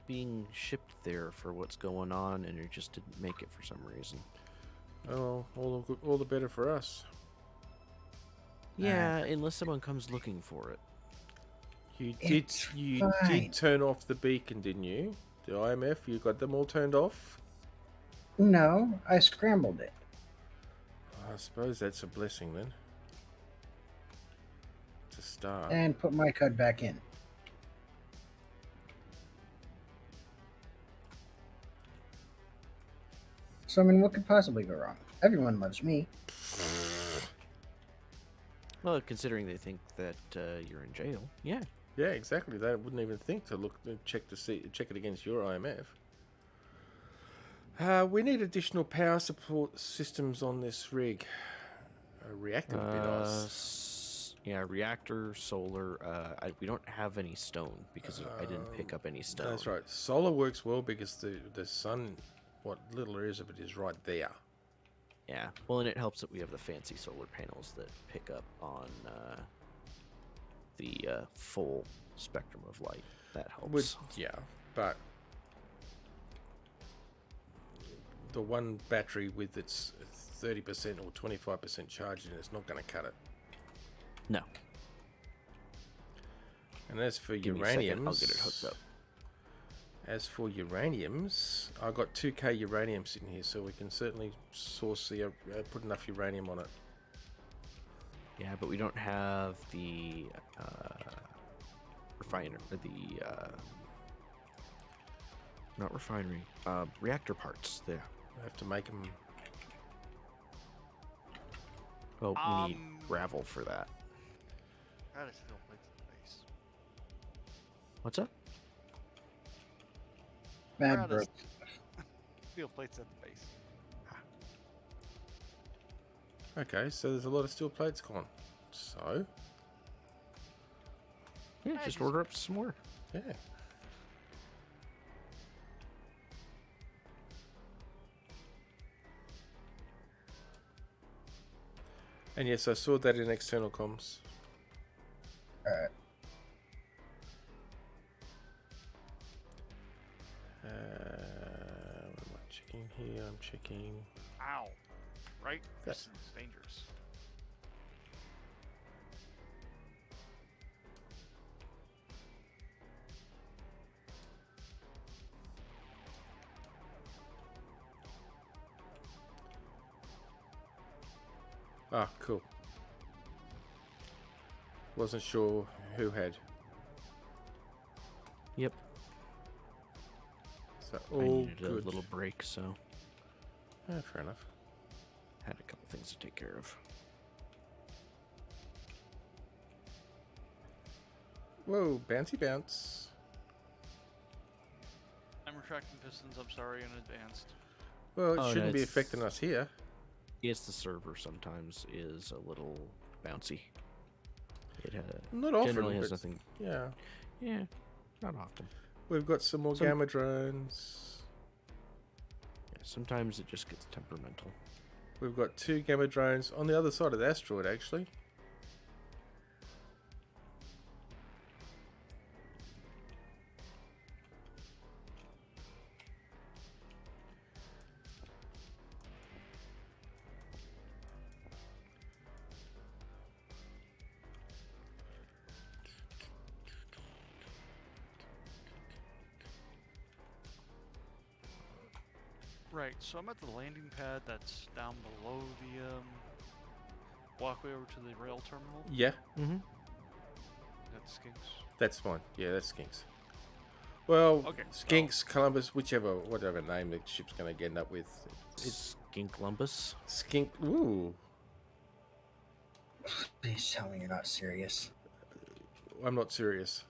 S2: being shipped there for what's going on, and it just didn't make it for some reason.
S3: Oh, all the better for us.
S2: Yeah, unless someone comes looking for it.
S3: You
S1: It's
S3: did
S1: fine.
S3: turn off the beacon, didn't you? The IMF, you got them all turned off?
S1: No, I scrambled it.
S3: I suppose that's a blessing then. It's a start.
S1: And put my code back in. So, I mean, what could possibly go wrong? Everyone loves me.
S2: Well, considering they think that you're in jail, yeah.
S3: Yeah, exactly. They wouldn't even think to check it against your IMF. We need additional power support systems on this rig. A reactor would be nice.
S2: Yeah, reactor, solar. We don't have any stone because I didn't pick up any stone.
S3: That's right. Solar works well because the sun, what little there is of it, is right there.
S2: Yeah, well, and it helps that we have the fancy solar panels that pick up on the full spectrum of light. That helps.
S3: But the one battery with its 30% or 25% charge in it's not going to cut it.
S2: No.
S3: And as for
S2: Give me a second, I'll
S3: uraniums,
S2: get it hooked up.
S3: As for uraniums, I've got 2k uranium sitting here, so we can certainly source put enough uranium on it.
S2: Yeah, but we don't have the refiner, not refinery, reactor parts there.
S3: I have to make them.
S2: Oh, we need gravel for that.
S4: That is steel plates at the base.
S2: What's up?
S1: Mad
S4: Proud
S1: bro.
S4: of steel plates at the base.
S3: Okay, so there's a lot of steel plates gone. So,
S2: Yeah,
S4: I
S2: just
S4: just-
S2: order up some more.
S3: yeah. And yes, I saw that in external comms.
S1: Alright.
S3: What am I checking here? I'm checking.
S4: Ow. Right?
S3: Yeah.
S4: This is dangerous.
S3: Ah, cool. Wasn't sure who had.
S2: Yep.
S3: So
S2: I
S3: all
S2: needed
S3: good.
S2: a little break, so
S3: Yeah, fair enough.
S2: had a couple things to take care of.
S3: Whoa, bouncy bounce.
S4: I'm retracting pistons. I'm sorry in advance.
S3: Well, it
S2: Oh, no,
S3: shouldn't be
S2: it's-
S3: affecting us here.
S2: Yes, the server sometimes is a little bouncy. It
S3: Not often,
S2: generally has
S3: but
S2: nothing.
S3: yeah.
S2: Yeah, not often.
S3: We've got some more
S2: Some-
S3: gamma drones.
S2: Yeah, sometimes it just gets temperamental.
S3: We've got 2 gamma drones on the other side of the asteroid, actually.
S4: Right, so I'm at the landing pad that's down below the walkway over to the rail terminal.
S3: Yeah,
S2: Mm-hmm.
S4: That's Skinks.
S3: that's fine. Yeah, that's Skinks. Well,
S4: Okay,
S3: Skinks, Columbus, whatever name the ship's going to end up with.
S2: It's Skinklumbus.
S3: Skink. Ooh,
S1: Please tell me you're not serious.
S3: I'm not serious.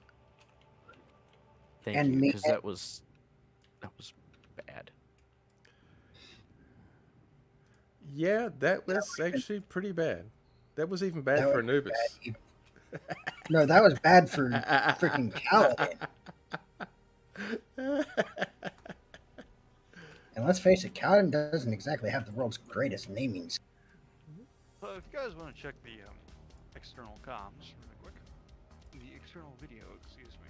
S2: Thank
S1: And
S2: you,
S1: me-
S2: because that was bad.
S3: Yeah, that was actually pretty bad. That was even bad
S1: That
S3: for
S1: was
S3: Anubis.
S1: bad. No, that was bad for freaking Kaladin. And let's face it, Kaladin doesn't exactly have the world's greatest namings.
S4: So if you guys want to check the external comms really quick, the external video, excuse me.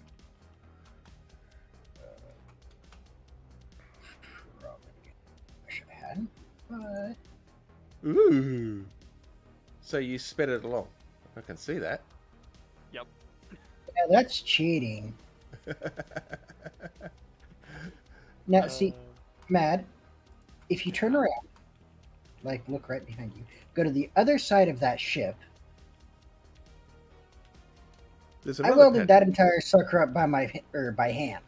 S1: I should have had, but
S3: Ooh. So you sped it along. I can see that.
S4: Yep.
S1: yeah, that's cheating. Now, see, Mad, if you turn around, like look right behind you, go to the other side of that ship.
S3: There's
S1: I
S3: another
S1: welded
S3: pad.
S1: that entire sucker up by by hand.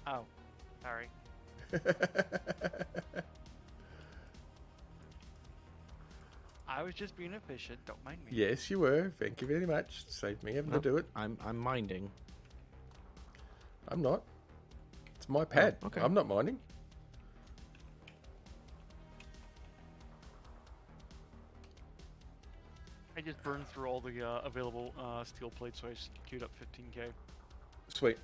S4: Oh, sorry. I was just being efficient. Don't mind me.
S3: Yes, you were. Thank you very much. Saved me having
S2: No.
S3: to do it.
S2: I'm minding.
S3: I'm not. It's my pad.
S2: okay.
S3: I'm not minding.
S4: I just burned through all the available steel plates, so I queued up 15k.
S3: Sweet.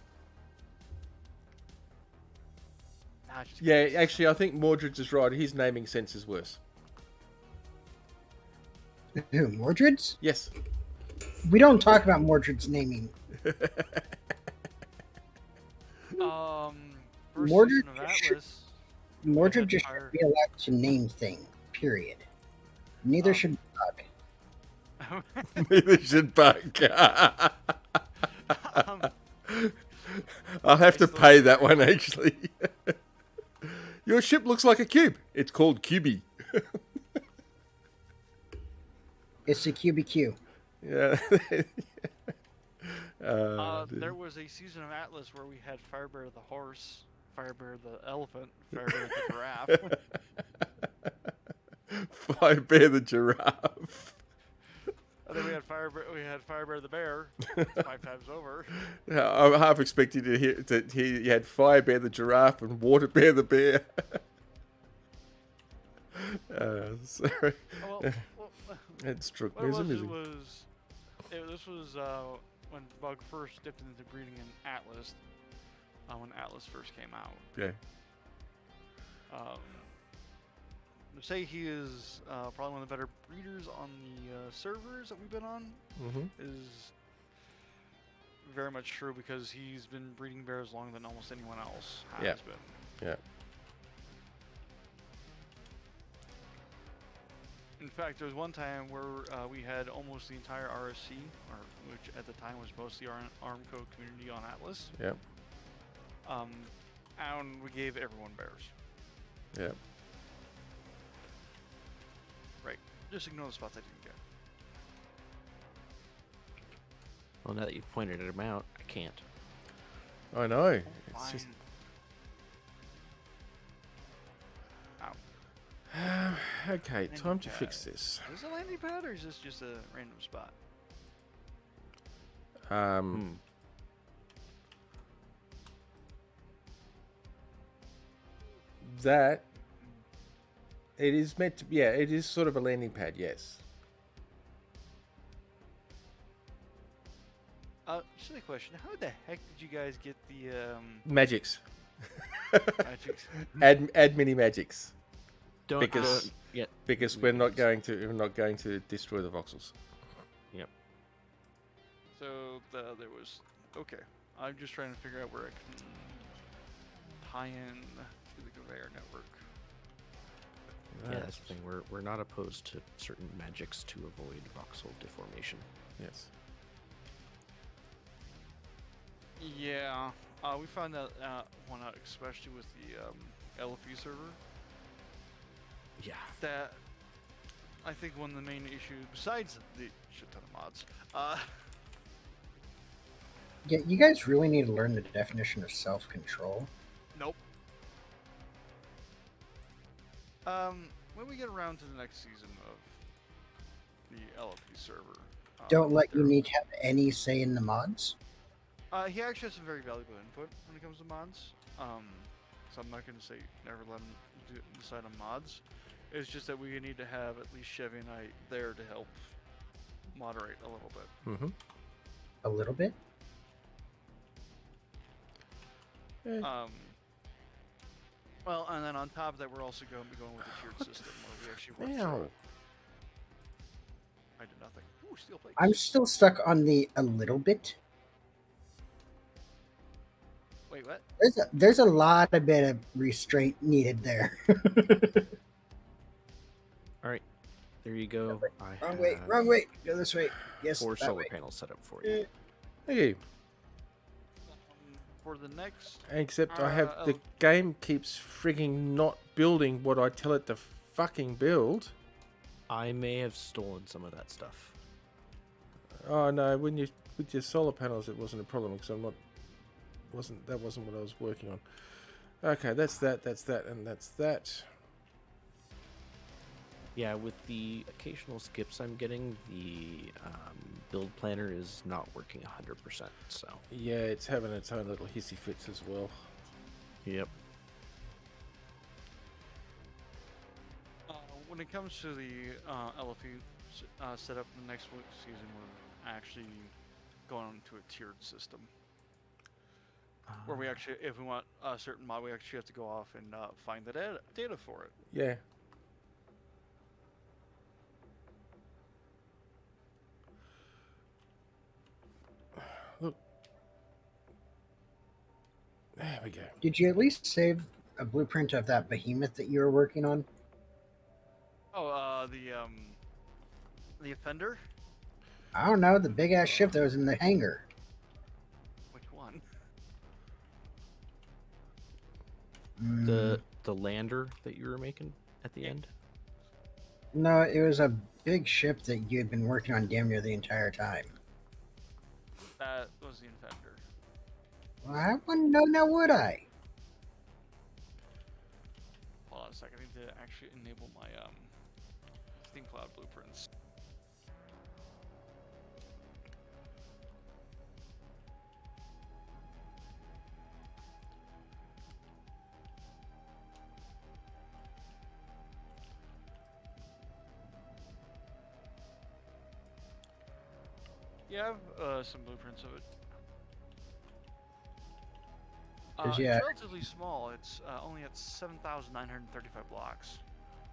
S4: Ah, just
S3: Yeah,
S4: kidding.
S3: actually, I think Mordred's is right. His naming sense is worse.
S1: Who, Mordred's?
S3: Yes.
S1: We don't talk about Mordred's naming.
S4: First
S1: Mordred
S4: season of
S1: should-
S4: Atlas.
S1: Mordred
S4: had
S1: just
S4: fire-
S1: should be allowed to name things, period. Neither
S4: Um,
S1: should Bug.
S3: Neither should Buck. I'll have to
S4: Nice
S3: pay
S4: little-
S3: that one, actually. Your ship looks like a cube. It's called QB.
S1: It's the QBQ.
S3: Yeah. Dude.
S4: there was a season of Atlas where we had Firebear the horse, Firebear the elephant, Firebear the giraffe.
S3: Firebear the giraffe.
S4: And then we had Firebear the bear, 5 times over.
S3: I'm half expecting to hear you had Firebear the giraffe and Waterbear the bear. Sorry.
S4: Well,
S3: It struck
S4: what
S3: me
S4: it
S3: as
S4: was,
S3: amusing.
S4: this was when Bug first dipped into breeding in Atlas, when Atlas first came out.
S3: Yeah.
S4: To say he is probably one of the better breeders on the servers that we've been on
S3: Mm-hmm.
S4: is very much true because he's been breeding bears longer than almost anyone else has
S3: Yeah.
S4: been.
S3: Yeah.
S4: In fact, there was one time where we had almost the entire RSC, which at the time was mostly Armco community on Atlas,
S3: Yeah.
S4: and we gave everyone bears.
S3: Yeah.
S4: Just ignore the spots I didn't get.
S2: Well, now that you've pointed them out, I can't.
S3: I know. It's
S4: Fine.
S3: just.
S4: Ow.
S3: Okay, time to
S4: Okay.
S3: fix this.
S4: Is this a landing pad or is this just a random spot?
S3: Um, That it is meant to. Yeah, it is sort of a landing pad. Yes.
S4: Silly question. How the heck did you guys get the
S3: Magics.
S4: magics?
S3: Add mini magics
S2: Don't
S3: Because-
S2: yeah.
S3: because
S2: We
S3: we're
S2: will
S3: not
S2: use-
S3: going to destroy the voxels.
S4: So there was. Okay. I'm just trying to figure out where I can tie in to the conveyor network.
S2: Yeah, that's the thing. We're not opposed to certain magics to avoid voxel deformation.
S3: Yes.
S4: Yeah. We found that one out, especially with the LFE server.
S2: Yeah.
S4: That I think one of the main issues, besides the shit ton of mods,
S1: Yeah, you guys really need to learn the definition of self-control.
S4: nope. When we get around to the next season of the LFP server,
S1: Don't let you
S4: there-
S1: need to have any say in the mods.
S4: He actually has some very valuable input when it comes to mods. So I'm not going to say never let him decide on mods. It's just that we need to have at least Chevy and I there to help moderate a little bit.
S3: Mm-hmm.
S1: A little bit.
S4: Well, and then on top of that, we're also going to be going with a tiered system where we actually work
S3: Ow.
S4: through it. I did nothing. Ooh, steel plates.
S1: I'm still stuck on the a little bit.
S4: Wait, what?
S1: There's a lot of bit of restraint needed there.
S2: All right. There you go. I
S1: Wrong way,
S2: have
S1: wrong way. Go this way. Yes,
S2: 4
S1: that
S2: solar
S1: way.
S2: panels set up for you.
S3: Hey,
S4: For the next,
S3: except I have the
S4: oh.
S3: game keeps frigging not building what I tell it to fucking build.
S2: I may have stolen some of that stuff.
S3: Oh no, when you with your solar panels, it wasn't a problem because that wasn't what I was working on. Okay, that's that, and that's that.
S2: Yeah, with the occasional skips I'm getting, the build planner is not working 100%. So.
S3: Yeah, it's having its own little hissy fits as well.
S2: Yep.
S4: when it comes to the LFE setup in the next season, we're actually going to a tiered system. Where we actually, if we want a certain mod, we actually have to go off and find the data for it.
S3: Yeah. Look. There we go.
S1: Did you at least save a blueprint of that behemoth that you were working on?
S4: Oh, the offender.
S1: I don't know, the big ass ship that was in the hangar.
S4: Which one?
S1: Mm,
S2: The lander that you were making at the end?
S1: no, it was a big ship that you had been working on damn near the entire time.
S4: That was the offender.
S1: Well, I wouldn't know now, would I?
S4: Hold on a second. I need to actually enable my Steam Cloud blueprints. Yeah, I have some blueprints of it.
S1: 'Cause, yeah.
S4: It's relatively small. It's only at 7,935 blocks.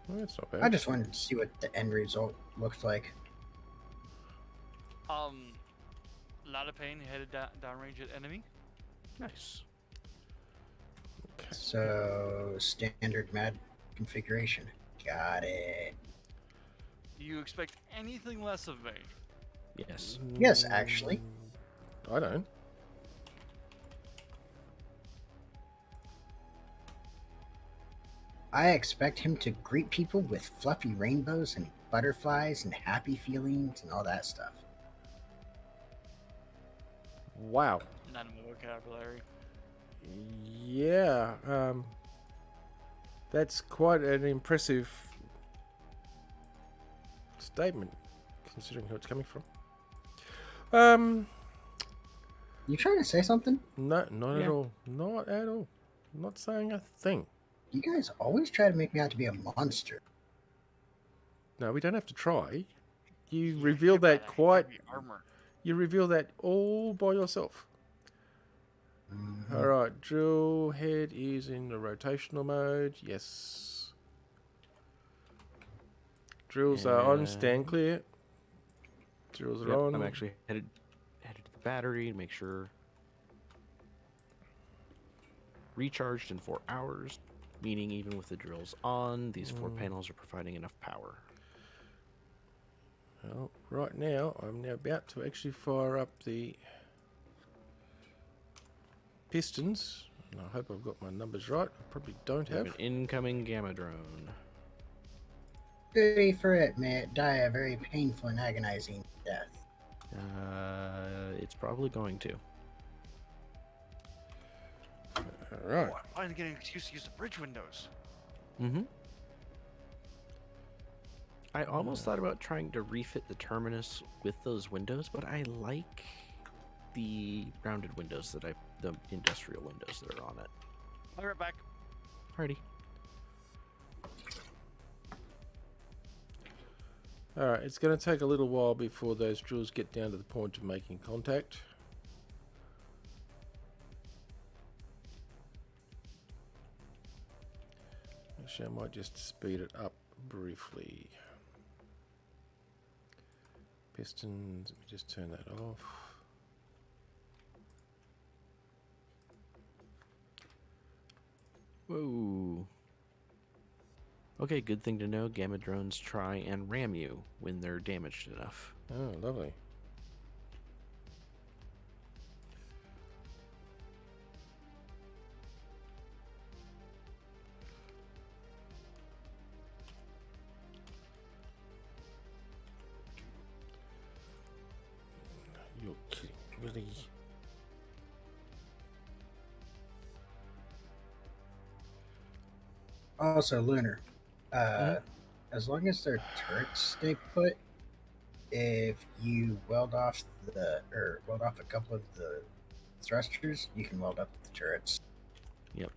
S3: Well, that's not bad.
S1: I just wanted to see what the end result looked like.
S4: Lot of pain headed downrange at enemy.
S2: Nice.
S1: So, standard MAD configuration. Got it.
S4: Do you expect anything less of me?
S2: Yes.
S1: Yes, actually.
S3: I don't.
S1: I expect him to greet people with fluffy rainbows and butterflies and happy feelings and all that stuff.
S3: Wow.
S4: None of my vocabulary.
S3: Yeah. That's quite an impressive statement, considering who it's coming from.
S1: You trying to say something?
S3: No, not at
S2: Yeah.
S3: all. Not at all. Not saying a thing.
S1: You guys always try to make me out to be a monster.
S3: No, we don't have to try. You
S4: Yeah,
S3: revealed
S4: by
S3: that
S4: the
S3: quite.
S4: heavy armor.
S3: You revealed that all by yourself.
S1: Mhm.
S3: All right, drill head is in the rotational mode. Yes. Drills are on. Stand clear. Drills are
S2: Yep,
S3: on.
S2: I'm actually headed to the battery to make sure. Recharged in 4 hours, meaning even with the drills on, these 4 panels are providing enough power.
S3: Well, right now, I'm now about to actually fire up the pistons. And I hope I've got my numbers right. I probably don't
S2: We have
S3: have.
S2: an incoming gamma drone.
S1: Pity for it, may it die a very painful and agonizing death.
S2: It's probably going to.
S3: All right.
S4: Why didn't I get an excuse to use the bridge windows?
S2: Mm-hmm. I almost thought about trying to refit the terminus with those windows, but I like the rounded windows the industrial windows that are on it.
S4: I'll be right back.
S2: Alrighty.
S3: All right. It's going to take a little while before those drills get down to the point of making contact. Actually, I might just speed it up briefly. Pistons. Let me just turn that off.
S2: Whoa. Okay, good thing to know. Gamma drones try and ram you when they're damaged enough.
S3: Oh, lovely. You're kidding, really?
S1: Also, Lunar, as long as their turrets stay put, if you weld off a couple of the thrusters, you can weld up the turrets.
S2: Yep.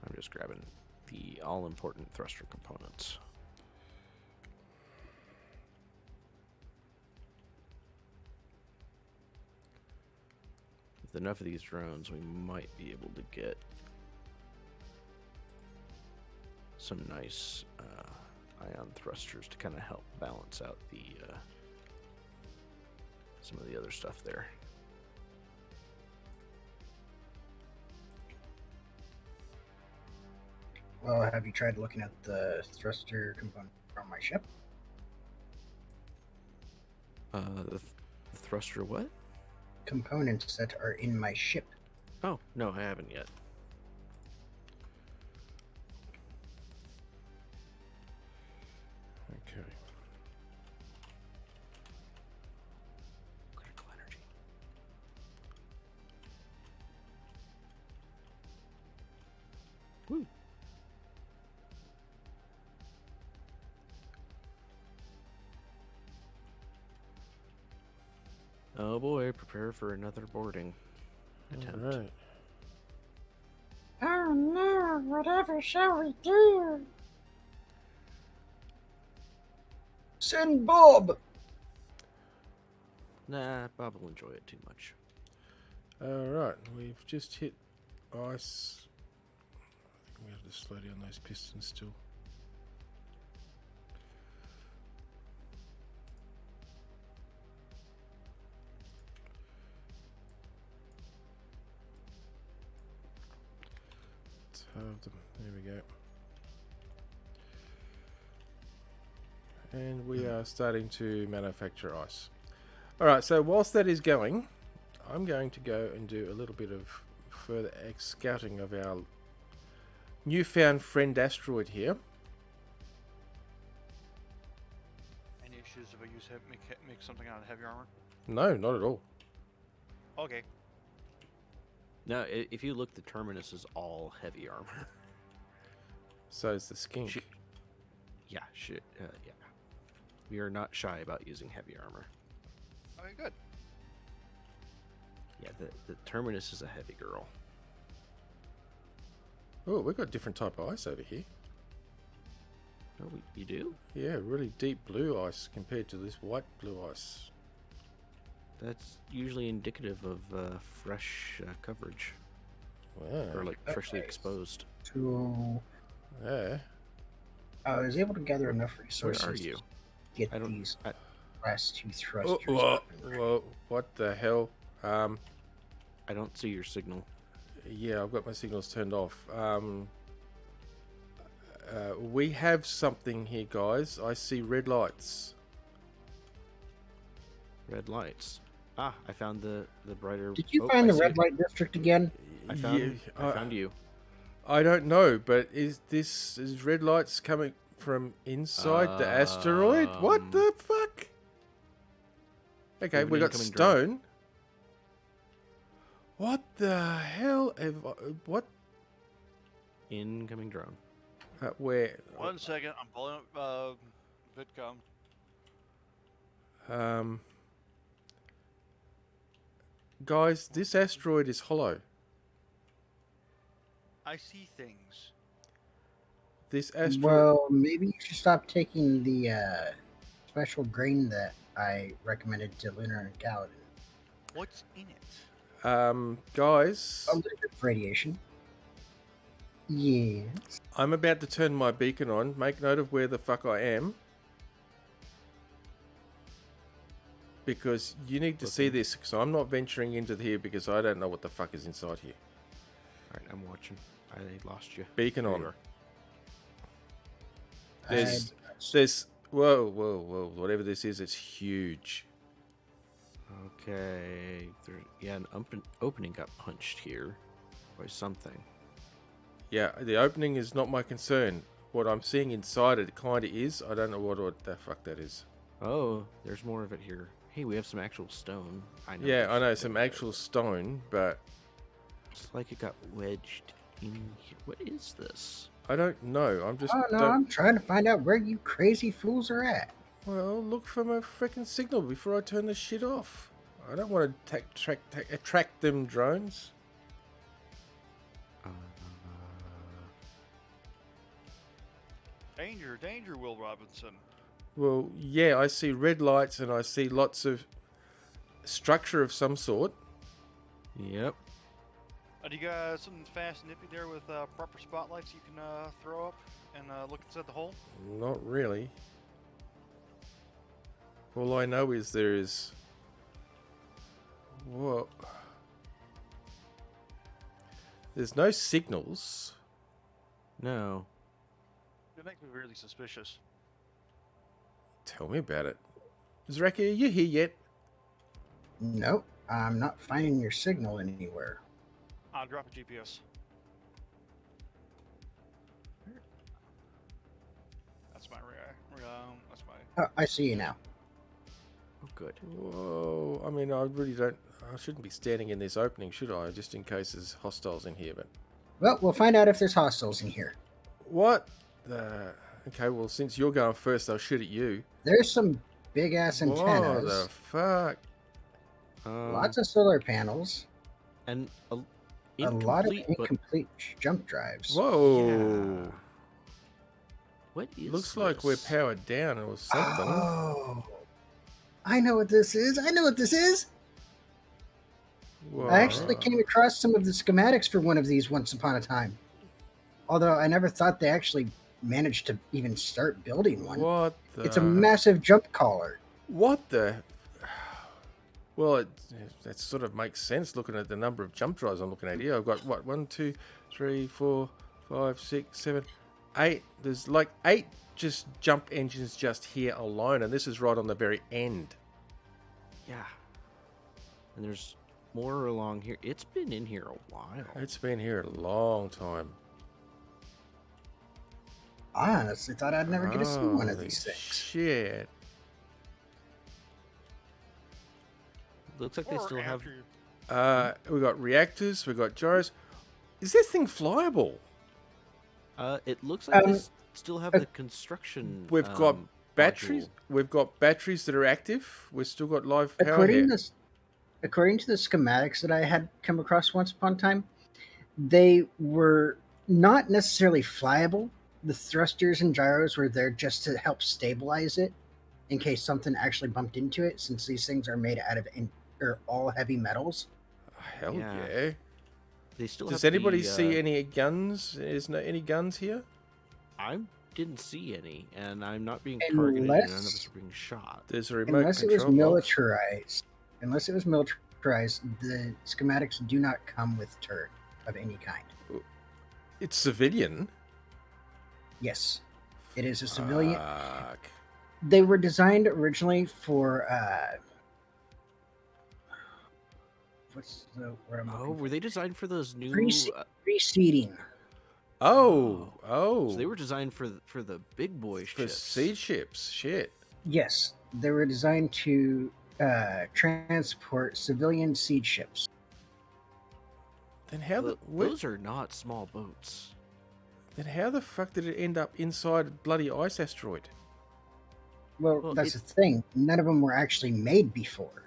S2: I'm just grabbing the all-important thruster components. With enough of these drones, we might be able to get some nice ion thrusters to kind of help balance out the some of the other stuff there.
S1: Well, have you tried looking at the thruster component from my ship?
S2: The thruster what?
S1: Components that are in my ship.
S2: Oh, no, I haven't yet.
S3: Okay.
S2: Critical energy. Woo. Oh boy, prepare for another boarding attempt.
S3: All right.
S1: Oh no, whatever shall we do? Send Bob!
S2: Nah, Bob will enjoy it too much.
S3: All right. We've just hit ice. I think we have to slow down those pistons still. Let's have them. There we go. and we are starting to manufacture ice. Alright, so whilst that is going, I'm going to go and do a little bit of further scouting of our newfound friend asteroid here.
S4: Any issues if I make something out of heavy armor?
S3: No, not at all.
S4: Okay.
S2: No, if you look, the terminus is all heavy armor.
S3: So is the skink.
S2: Yeah, shit. Yeah. We are not shy about using heavy armor.
S4: Okay, good.
S2: Yeah, the terminus is a heavy girl.
S3: Oh, we've got different type of ice over here.
S2: Oh, you do?
S3: Yeah, really deep blue ice compared to this white blue ice.
S2: That's usually indicative of fresh coverage,
S3: Wow.
S2: or like freshly
S1: Okay.
S2: exposed.
S1: So
S3: Yeah.
S1: I was able to gather enough
S2: Where
S1: resources
S2: are you?
S1: to get
S2: I don't.
S1: these
S2: I,
S1: last two
S3: Oh,
S1: thrusters.
S3: whoa,
S1: up and running.
S3: whoa, what the hell?
S2: I don't see your signal.
S3: Yeah, I've got my signals turned off. We have something here, guys. I see red lights.
S2: Red lights. Ah, I found the brighter.
S1: Did you
S2: oh,
S1: find
S2: I
S1: the
S2: see
S1: red
S2: it.
S1: light district again?
S2: I found.
S3: Yeah,
S2: I found you.
S3: I don't know, but is red lights coming from inside the asteroid? What the fuck? Okay,
S2: We
S3: we
S2: have
S3: got
S2: an incoming drone.
S3: stone. What the hell? What?
S2: Incoming drone.
S3: Where?
S4: 1 second, I'm pulling up VidCom.
S3: Guys, this asteroid is hollow.
S4: I see things.
S3: This asteroid.
S1: Well, maybe you should stop taking the special grain that I recommended to Lunar and Kaladin.
S4: What's in it?
S3: Guys,
S1: A little bit of radiation. Yes.
S3: I'm about to turn my beacon on. Make note of where the fuck I am. Because you need to see this. So I'm not venturing into here because I don't know what the fuck is inside here.
S2: All right, I'm watching. I lost you.
S3: Beacon
S2: There
S3: on.
S2: you are.
S3: There's whoa. Whatever this is, it's huge.
S2: Okay. Yeah, an opening got punched here by something.
S3: Yeah, the opening is not my concern. What I'm seeing inside it kind of is. I don't know what the fuck that is.
S2: Oh, there's more of it here. Hey, we have some actual stone. I know.
S3: Yeah, I
S2: there's
S3: know
S2: something
S3: some
S2: there.
S3: actual stone, but
S2: It's like it got wedged in here. What is this?
S3: I don't know. I'm just
S1: Oh no,
S3: don't-
S1: I'm trying to find out where you crazy fools are at.
S3: Well, look for my freaking signal before I turn this shit off. I don't want to attract them drones.
S4: Danger, danger, Will Robinson.
S3: Well, yeah, I see red lights and I see lots of structure of some sort.
S2: Yep.
S4: Do you got something fast and nippy there with proper spotlights you can throw up and look inside the hole?
S3: Not really. All I know is there is... Whoa. There's no signals.
S2: No.
S4: It makes me really suspicious.
S3: Tell me about it. Zraki, are you here yet?
S1: Nope, I'm not finding your signal anywhere.
S4: I'll drop a GPS. That's my that's my.
S1: Oh, I see you now.
S2: Oh, good.
S3: Whoa. I mean, I really don't... I shouldn't be standing in this opening, should I? Just in case there's hostiles in here, but...
S1: Well, we'll find out if there's hostiles in here.
S3: What the... Okay, well, since you're going first, I'll shoot at you.
S1: There's some big ass
S3: What
S1: antennas,
S3: the fuck?
S1: lots of solar panels,
S2: And
S1: a lot of
S2: incomplete, but
S1: incomplete jump drives.
S3: Whoa.
S2: Yeah. What is
S3: Looks like we're
S2: this?
S3: powered down or something.
S1: Oh, I know what this is. I know what this is.
S3: Whoa.
S1: I actually came across some of the schematics for one of these once upon a time. Although I never thought they actually managed to even start building one.
S3: What the...
S1: It's a massive jump collar.
S3: What the... Well, that sort of makes sense looking at the number of jump drives I'm looking at here. I've got, what, 1, 2, 3, 4, 5, 6, 7, 8. There's like 8 just jump engines just here alone, and this is right on the very end.
S2: Yeah. And there's more along here. It's been in here a while.
S3: It's been here a long time.
S1: I honestly thought I'd never get to see one of
S3: Holy
S1: these things.
S3: Shit.
S2: Looks like they
S4: Or
S2: still have.
S4: after you-
S3: We got reactors. We got gyros. Is this thing flyable?
S2: It looks like they
S1: Um,
S2: still have
S1: uh,
S2: the construction.
S3: We've got batteries.
S2: module.
S3: We've got batteries that are active. We've still got live power
S1: According
S3: here.
S1: to according to the schematics that I had come across once upon a time, they were not necessarily flyable. The thrusters and gyros were there just to help stabilize it in case something actually bumped into it, since these things are made out of all heavy metals.
S3: Hell
S2: Yeah.
S3: yeah.
S2: They still
S3: Does
S2: have
S3: anybody
S2: the,
S3: see any guns? Is no any guns here?
S2: I didn't see any, and I'm not being targeted, and none of us
S1: Unless-
S2: are being shot.
S3: There's a remote
S1: Unless it was
S3: control box.
S1: militarized. Unless it was militarized, the schematics do not come with turret of any kind.
S3: It's civilian.
S1: Yes. It is a civilian.
S3: Fuck.
S1: They were designed originally for what's the word I'm
S2: Oh,
S1: looking
S2: were they designed for those new?
S1: Reseeding.
S3: Oh.
S2: So they were designed for the big boy
S3: for
S2: ships.
S3: seed ships. Shit.
S1: Yes, they were designed to transport civilian seed ships.
S3: Then how the
S2: Those are not small boats.
S3: then how the fuck did it end up inside a bloody ice asteroid?
S1: Well, that's the thing. None of them were actually made before.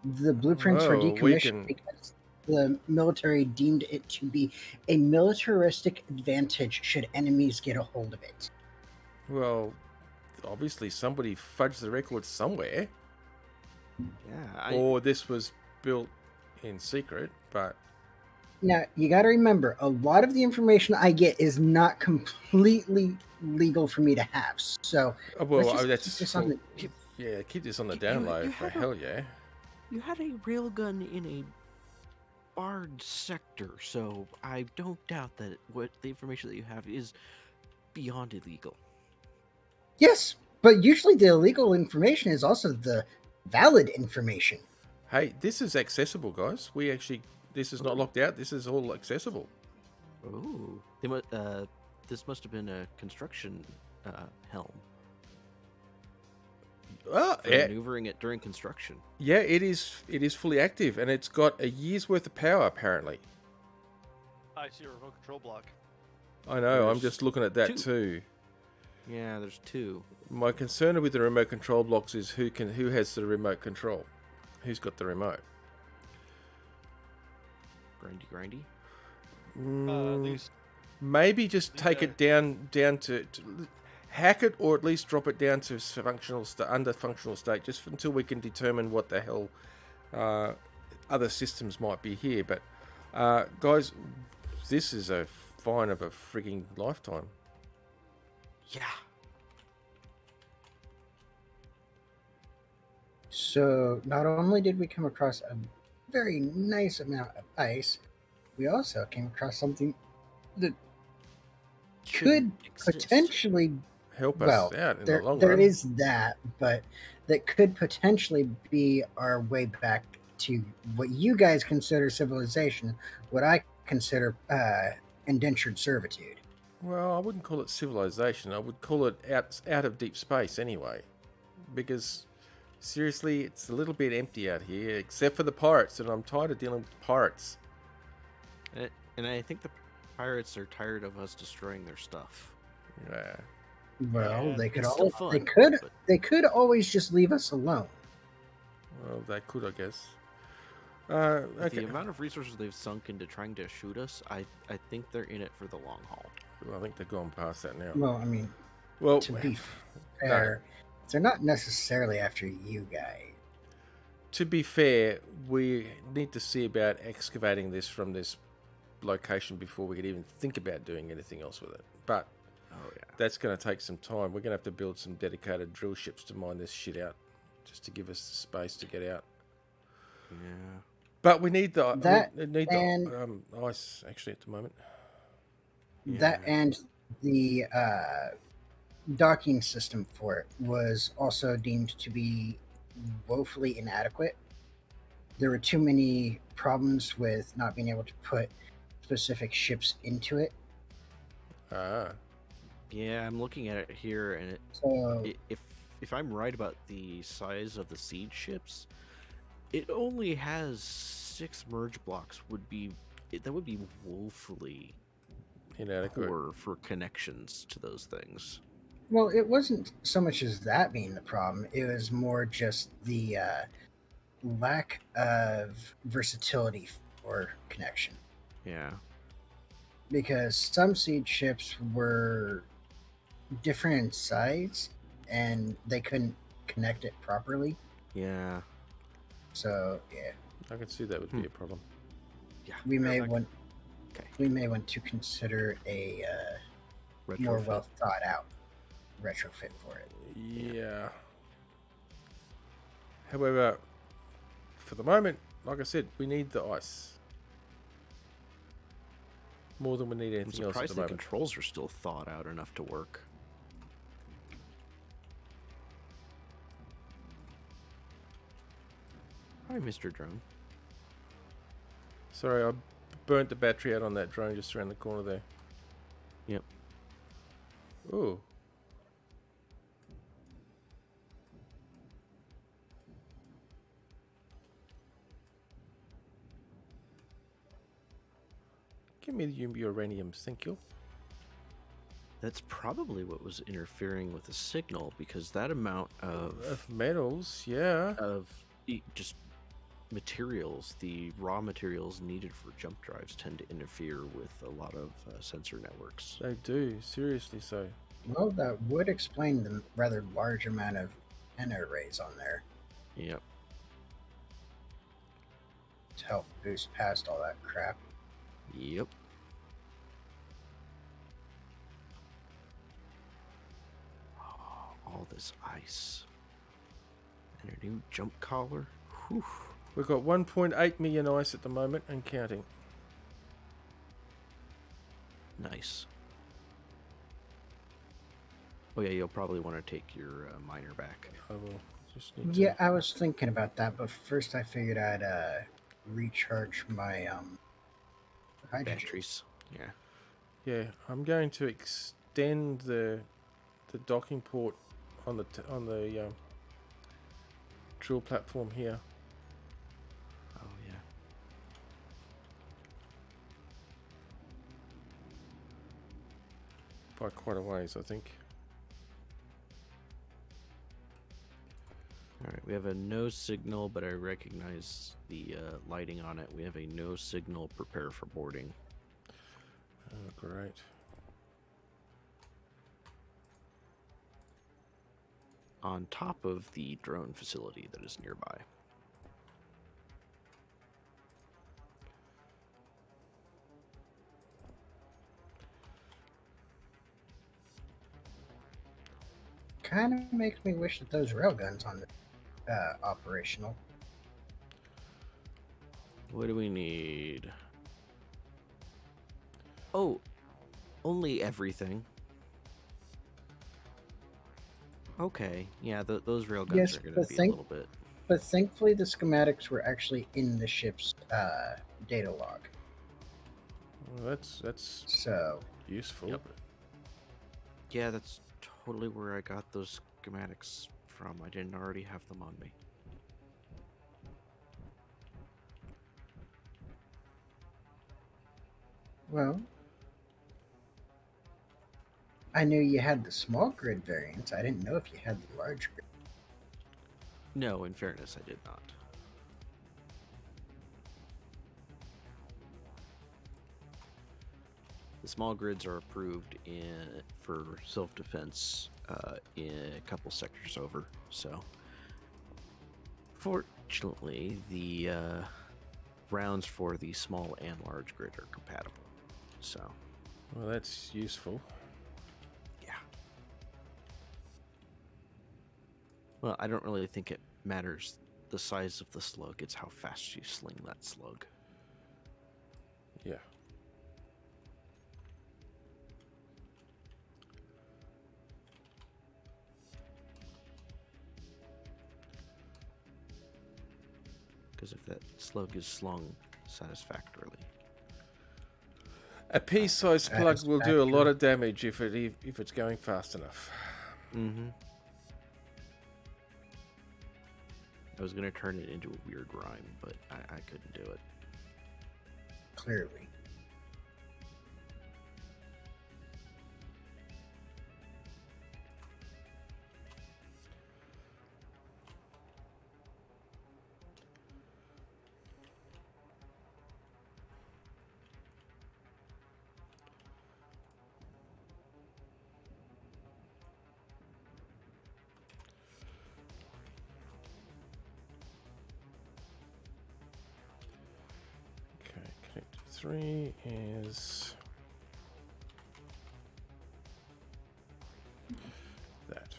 S1: The blueprints were
S3: Well, we
S1: decommissioned
S3: can-
S1: because the military deemed it to be a militaristic advantage should enemies get a hold of it.
S3: Well, obviously somebody fudged the record somewhere,
S2: Yeah,
S3: or this was built in secret. But
S1: Now, you got to remember, a lot of the information I get is not completely legal for me to have. So,
S3: well,
S1: let's just
S3: that's
S1: keep this on the-
S3: yeah, keep this on the
S2: You-
S3: down
S2: you
S3: low for
S2: had a-
S3: hell yeah.
S2: you had a railgun in a barred sector, so I don't doubt that what the information that you have is beyond illegal.
S1: yes, but usually the illegal information is also the valid information.
S3: Hey, this is accessible, guys. This is not locked out. This is all accessible.
S2: Oh, this must have been a construction helm
S3: Oh,
S2: for
S3: yeah,
S2: maneuvering it during construction.
S3: yeah, it is. It is fully active, and it's got a year's worth of power. Apparently,
S4: I see a remote control block.
S3: I know. I'm
S2: There's
S3: just looking at that
S2: two.
S3: too.
S2: Yeah, there's two.
S3: My concern with the remote control blocks is who has the remote control, who's got the remote.
S2: Grindy.
S4: These
S3: Maybe just
S4: these
S3: take
S4: are-
S3: it down to hack it, or at least drop it down to under functional state, just until we can determine what the hell other systems might be here. But guys, this is a find of a frigging lifetime.
S2: Yeah.
S1: So, not only did we come across a very nice amount of ice, we also came across something that could
S2: Shouldn't exist.
S1: potentially,
S3: Help
S1: well,
S3: us out in
S1: there
S3: the long run.
S1: is that, but that could potentially be our way back to what you guys consider civilization, what I consider indentured servitude.
S3: Well, I wouldn't call it civilization. I would call it out of deep space anyway, because seriously, it's a little bit empty out here, except for the pirates, and I'm tired of dealing with pirates.
S2: And I think the pirates are tired of us destroying their stuff.
S3: Yeah.
S1: Well,
S4: Yeah,
S1: they could
S2: It's still
S1: always,
S2: fun. but
S1: they could always just leave us alone.
S3: Well, they could, I guess.
S2: with
S3: Okay.
S2: the amount of resources they've sunk into trying to shoot us, I think they're in it for the long haul.
S3: Well, I think they've gone past that now.
S1: Well, I mean,
S3: Well,
S1: to be fair, they're not necessarily after you guys.
S3: to be fair, we need to see about excavating this from this location before we could even think about doing anything else with it. But
S2: Oh yeah.
S3: that's going to take some time. We're going to have to build some dedicated drill ships to mine this shit out, just to give us the space to get out.
S2: Yeah.
S3: But we need the
S1: That
S3: we need
S1: and-
S3: the ice actually at the moment.
S1: That
S2: Yeah.
S1: and the docking system for it was also deemed to be woefully inadequate. There were too many problems with not being able to put specific ships into it.
S3: Ah,
S2: Yeah, I'm looking at it here, and
S1: So
S2: if I'm right about the size of the siege ships, it only has 6 merge blocks. That would be woefully
S3: inadequate.
S2: poor for connections to those things.
S1: well, it wasn't so much as that being the problem. It was more just the lack of versatility for connection.
S2: Yeah.
S1: Because some siege ships were different in size and they couldn't connect it properly.
S2: Yeah.
S1: So yeah,
S3: I could see that would be a problem.
S2: Yeah.
S1: we may
S4: Yeah,
S1: want
S2: Okay.
S1: we may want to consider a more
S2: Retrofit.
S1: well thought out retrofit for it.
S3: Yeah. However, for the moment, like I said, we need the ice more than we need
S2: I'm
S3: anything else at
S2: surprised
S3: the
S2: the
S3: moment.
S2: controls are still thought out enough to work. Hi, Mr. Drone.
S3: Sorry, I burnt the battery out on that drone just around the corner there.
S2: Yep.
S3: Ooh. Give me the uraniums, thank you.
S2: That's probably what was interfering with the signal, because that amount
S3: Of metals, yeah.
S2: just materials, the raw materials needed for jump drives, tend to interfere with a lot of sensor networks.
S3: They do, seriously so.
S1: Well, that would explain the rather large amount of antenna arrays on there
S2: Yep.
S1: to help boost past all that crap.
S2: Yep. All this ice. And a new jump collar. Whew.
S3: We've got 1.8 million ice at the moment and counting.
S2: Nice. Oh yeah, you'll probably want to take your miner back.
S3: I will just need
S1: Yeah, I was thinking about that, but first I figured I'd recharge my hydrogen.
S2: Batteries. Yeah.
S3: Yeah, I'm going to extend the docking port on the drill platform here.
S2: Oh yeah.
S3: By quite a ways, I think.
S2: All right, we have a no signal, but I recognize the lighting on it. We have a no signal. Prepare for boarding.
S3: Oh, great.
S2: On top of the drone facility that is nearby.
S1: Kind of makes me wish that those railguns on the operational.
S2: What do we need? Oh, only everything. Okay, yeah, those railguns
S1: Yes,
S2: are going
S1: but
S2: to be a little bit.
S1: But thankfully, the schematics were actually in the ship's data log.
S3: Well, that's
S1: So
S3: useful.
S2: Yep. Yeah, that's totally where I got those schematics from. I didn't already have them on me.
S1: well, I knew you had the small grid variants. I didn't know if you had the large grid.
S2: No, in fairness, I did not. The small grids are approved for self-defense in a couple sectors over. So, fortunately, the rounds for the small and large grid are compatible. So,
S3: Well, that's useful.
S2: yeah. Well, I don't really think it matters the size of the slug. It's how fast you sling that slug.
S3: Yeah.
S2: Because if that slug is slung satisfactorily.
S3: A pea-sized plug will do a lot
S1: Satisfactory.
S3: of damage if it's going fast enough.
S2: Mm-hmm. I was gonna turn it into a weird rhyme, but I couldn't do it.
S1: Clearly.
S3: Okay, connector 3 is that.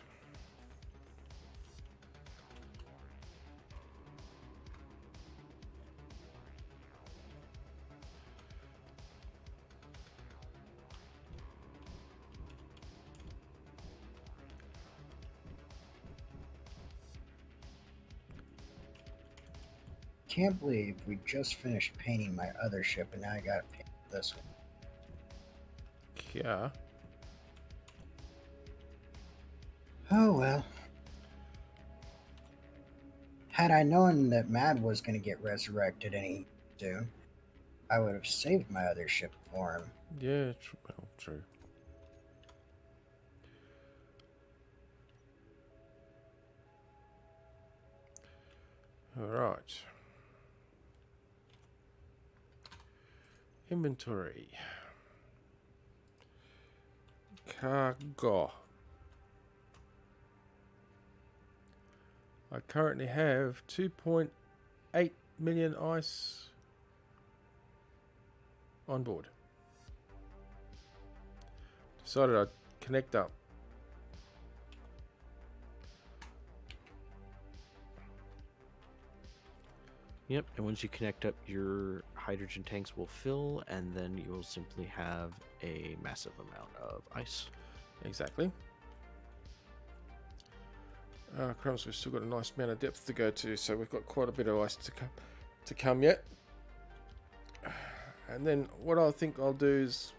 S1: Can't believe we just finished painting my other ship and now I gotta paint this one.
S3: Yeah.
S1: Oh well. Had I known that Mad was gonna get resurrected any soon, I would have saved my other ship for him.
S3: Yeah, well, true. All right. Inventory. Cargo. I currently have 2.8 million ice on board. Decided I'd connect up.
S2: Yep, and once you connect up, your hydrogen tanks will fill, and then you'll simply have a massive amount of ice.
S3: Exactly. Crumbs, we've still got a nice amount of depth to go to, so we've got quite a bit of ice to come yet. And then what I think I'll do is...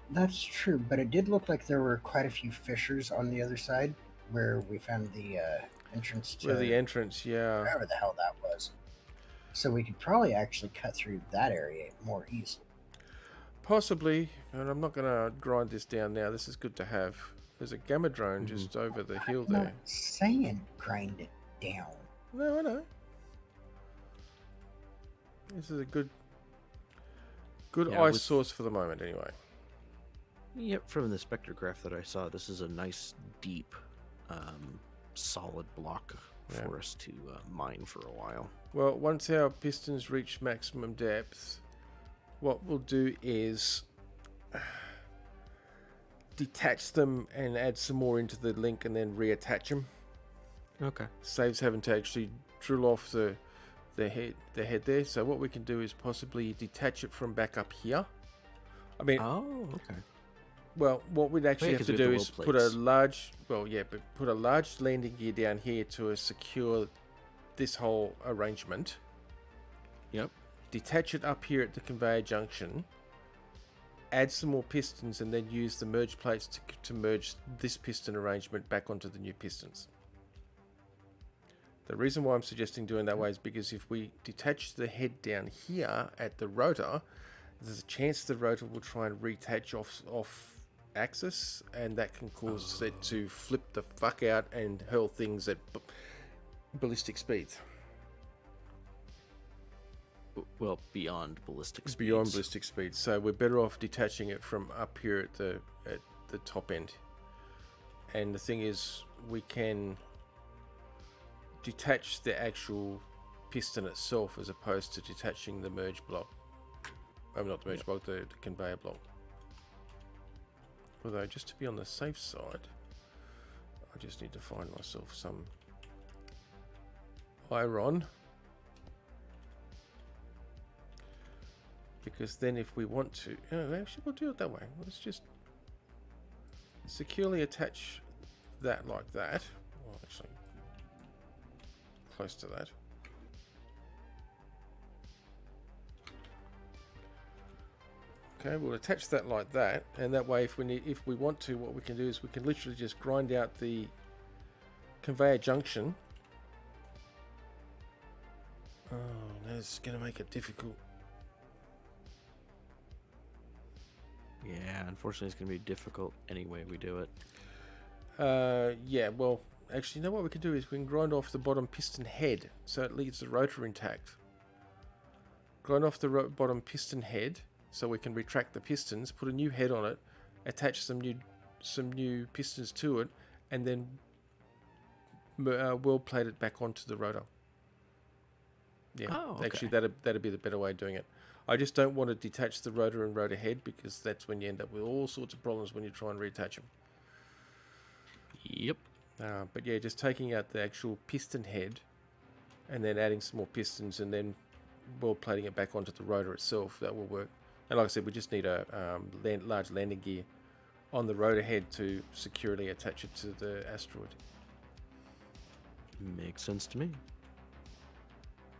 S1: That's true, but it did look like there were quite a few fissures on the other side where we found the entrance to
S3: Where the entrance, yeah.
S1: wherever the hell that was. So we could probably actually cut through that area more easily.
S3: Possibly, and I'm not going to grind this down now. This is good to have. There's a gamma drone just over the hill
S1: I'm
S3: there.
S1: not saying grind it down.
S3: No, I know. This is a good
S2: Yeah,
S3: ice
S2: with-
S3: source for the moment, anyway.
S2: Yep, from the spectrograph that I saw, this is a nice, deep, solid block
S3: Yeah.
S2: for us to mine for a while.
S3: Well, once our pistons reach maximum depth, what we'll do is detach them and add some more into the link and then reattach them.
S2: Okay.
S3: Saves having to actually drill off the head there. So what we can do is possibly detach it from back up here. I mean,
S2: Oh, okay.
S3: well, what we'd actually
S2: Yeah,
S3: have
S2: 'cause
S3: to
S2: we have
S3: do
S2: the
S3: is
S2: low
S3: put a
S2: plates.
S3: large, put a large landing gear down here to secure this whole arrangement.
S2: Yep.
S3: Detach it up here at the conveyor junction. Add some more pistons and then use the merge plates to merge this piston arrangement back onto the new pistons. The reason why I'm suggesting doing that way is because if we detach the head down here at the rotor, there's a chance the rotor will try and retach off axis, and that can cause it to flip the fuck out and hurl things at ballistic speeds.
S2: Well, beyond ballistic speeds.
S3: Beyond ballistic speeds. So we're better off detaching it from up here at the top end. And the thing is, we can detach the actual piston itself as opposed to detaching the merge block. Not the merge block, the conveyor block. Although, just to be on the safe side, I just need to find myself some iron. Because then if we want to... actually, we'll do it that way. Let's just securely attach that like that. Well, actually, close to that. Okay, we'll attach that like that, and that way, if we want to, what we can do is we can literally just grind out the conveyor junction. Oh, that's going to make it difficult.
S2: Yeah, unfortunately, it's going to be difficult any way we do it.
S3: Yeah, well, actually, you know what we can do is we can grind off the bottom piston head, so it leaves the rotor intact. Grind off the bottom piston head, so we can retract the pistons, put a new head on it, attach some new pistons to it, and then weld plate it back onto the rotor. Yeah,
S2: okay.
S3: Actually, that'd be the better way of doing it. I just don't want to detach the rotor and rotor head, because that's when you end up with all sorts of problems when you try and reattach them.
S2: Yep.
S3: But yeah, just taking out the actual piston head and then adding some more pistons and then weld plating it back onto the rotor itself, that will work. And like I said, we just need a large landing gear on the rotor head to securely attach it to the asteroid.
S2: Makes sense to me.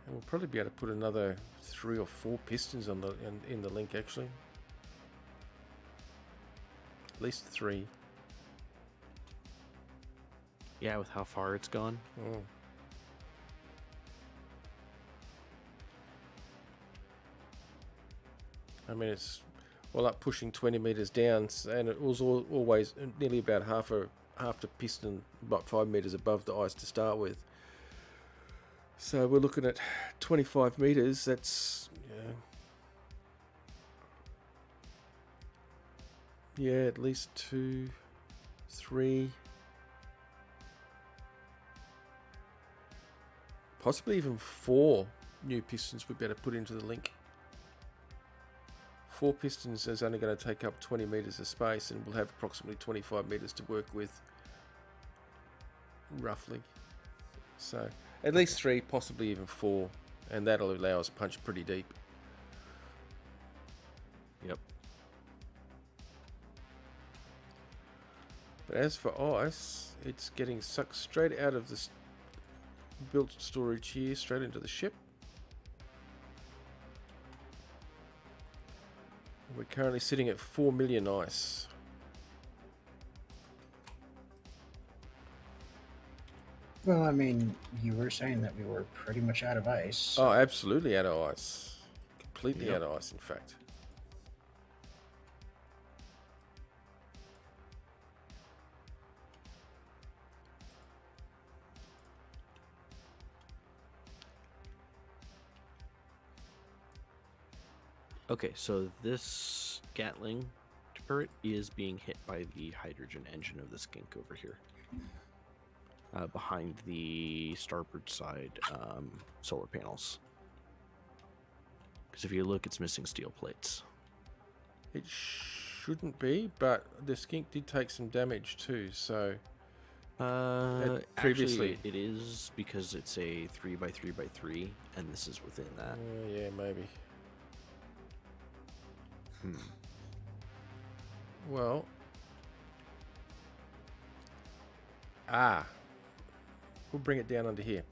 S3: And we'll probably be able to put another 3 or 4 pistons on in the link, actually. At least 3.
S2: Yeah, with how far it's gone.
S3: Oh. I mean, it's up pushing 20 meters down, and it was always nearly about half the piston, about 5 meters above the ice to start with. So we're looking at 25 meters. That's at least 2, 3, possibly even 4 new pistons we better put into the link. 4 pistons is only going to take up 20 meters of space, and we'll have approximately 25 meters to work with, roughly. So at least 3, possibly even 4, and that'll allow us to punch pretty deep.
S2: Yep.
S3: But as for ice, it's getting sucked straight out of this built storage here, straight into the ship. We're currently sitting at 4 million ice.
S1: Well, I mean, you were saying that we were pretty much out of ice.
S3: Oh, absolutely out of ice. Completely
S2: Yep.
S3: out of ice, in fact.
S2: Okay, so this Gatling turret is being hit by the hydrogen engine of the Skink over here. Behind the starboard side solar panels. Because if you look, it's missing steel plates.
S3: It shouldn't be, but the Skink did take some damage too, so... previously-
S2: Actually, it is because it's a 3x3x3, and this is within that.
S3: yeah, maybe. Well... We'll bring it down under here.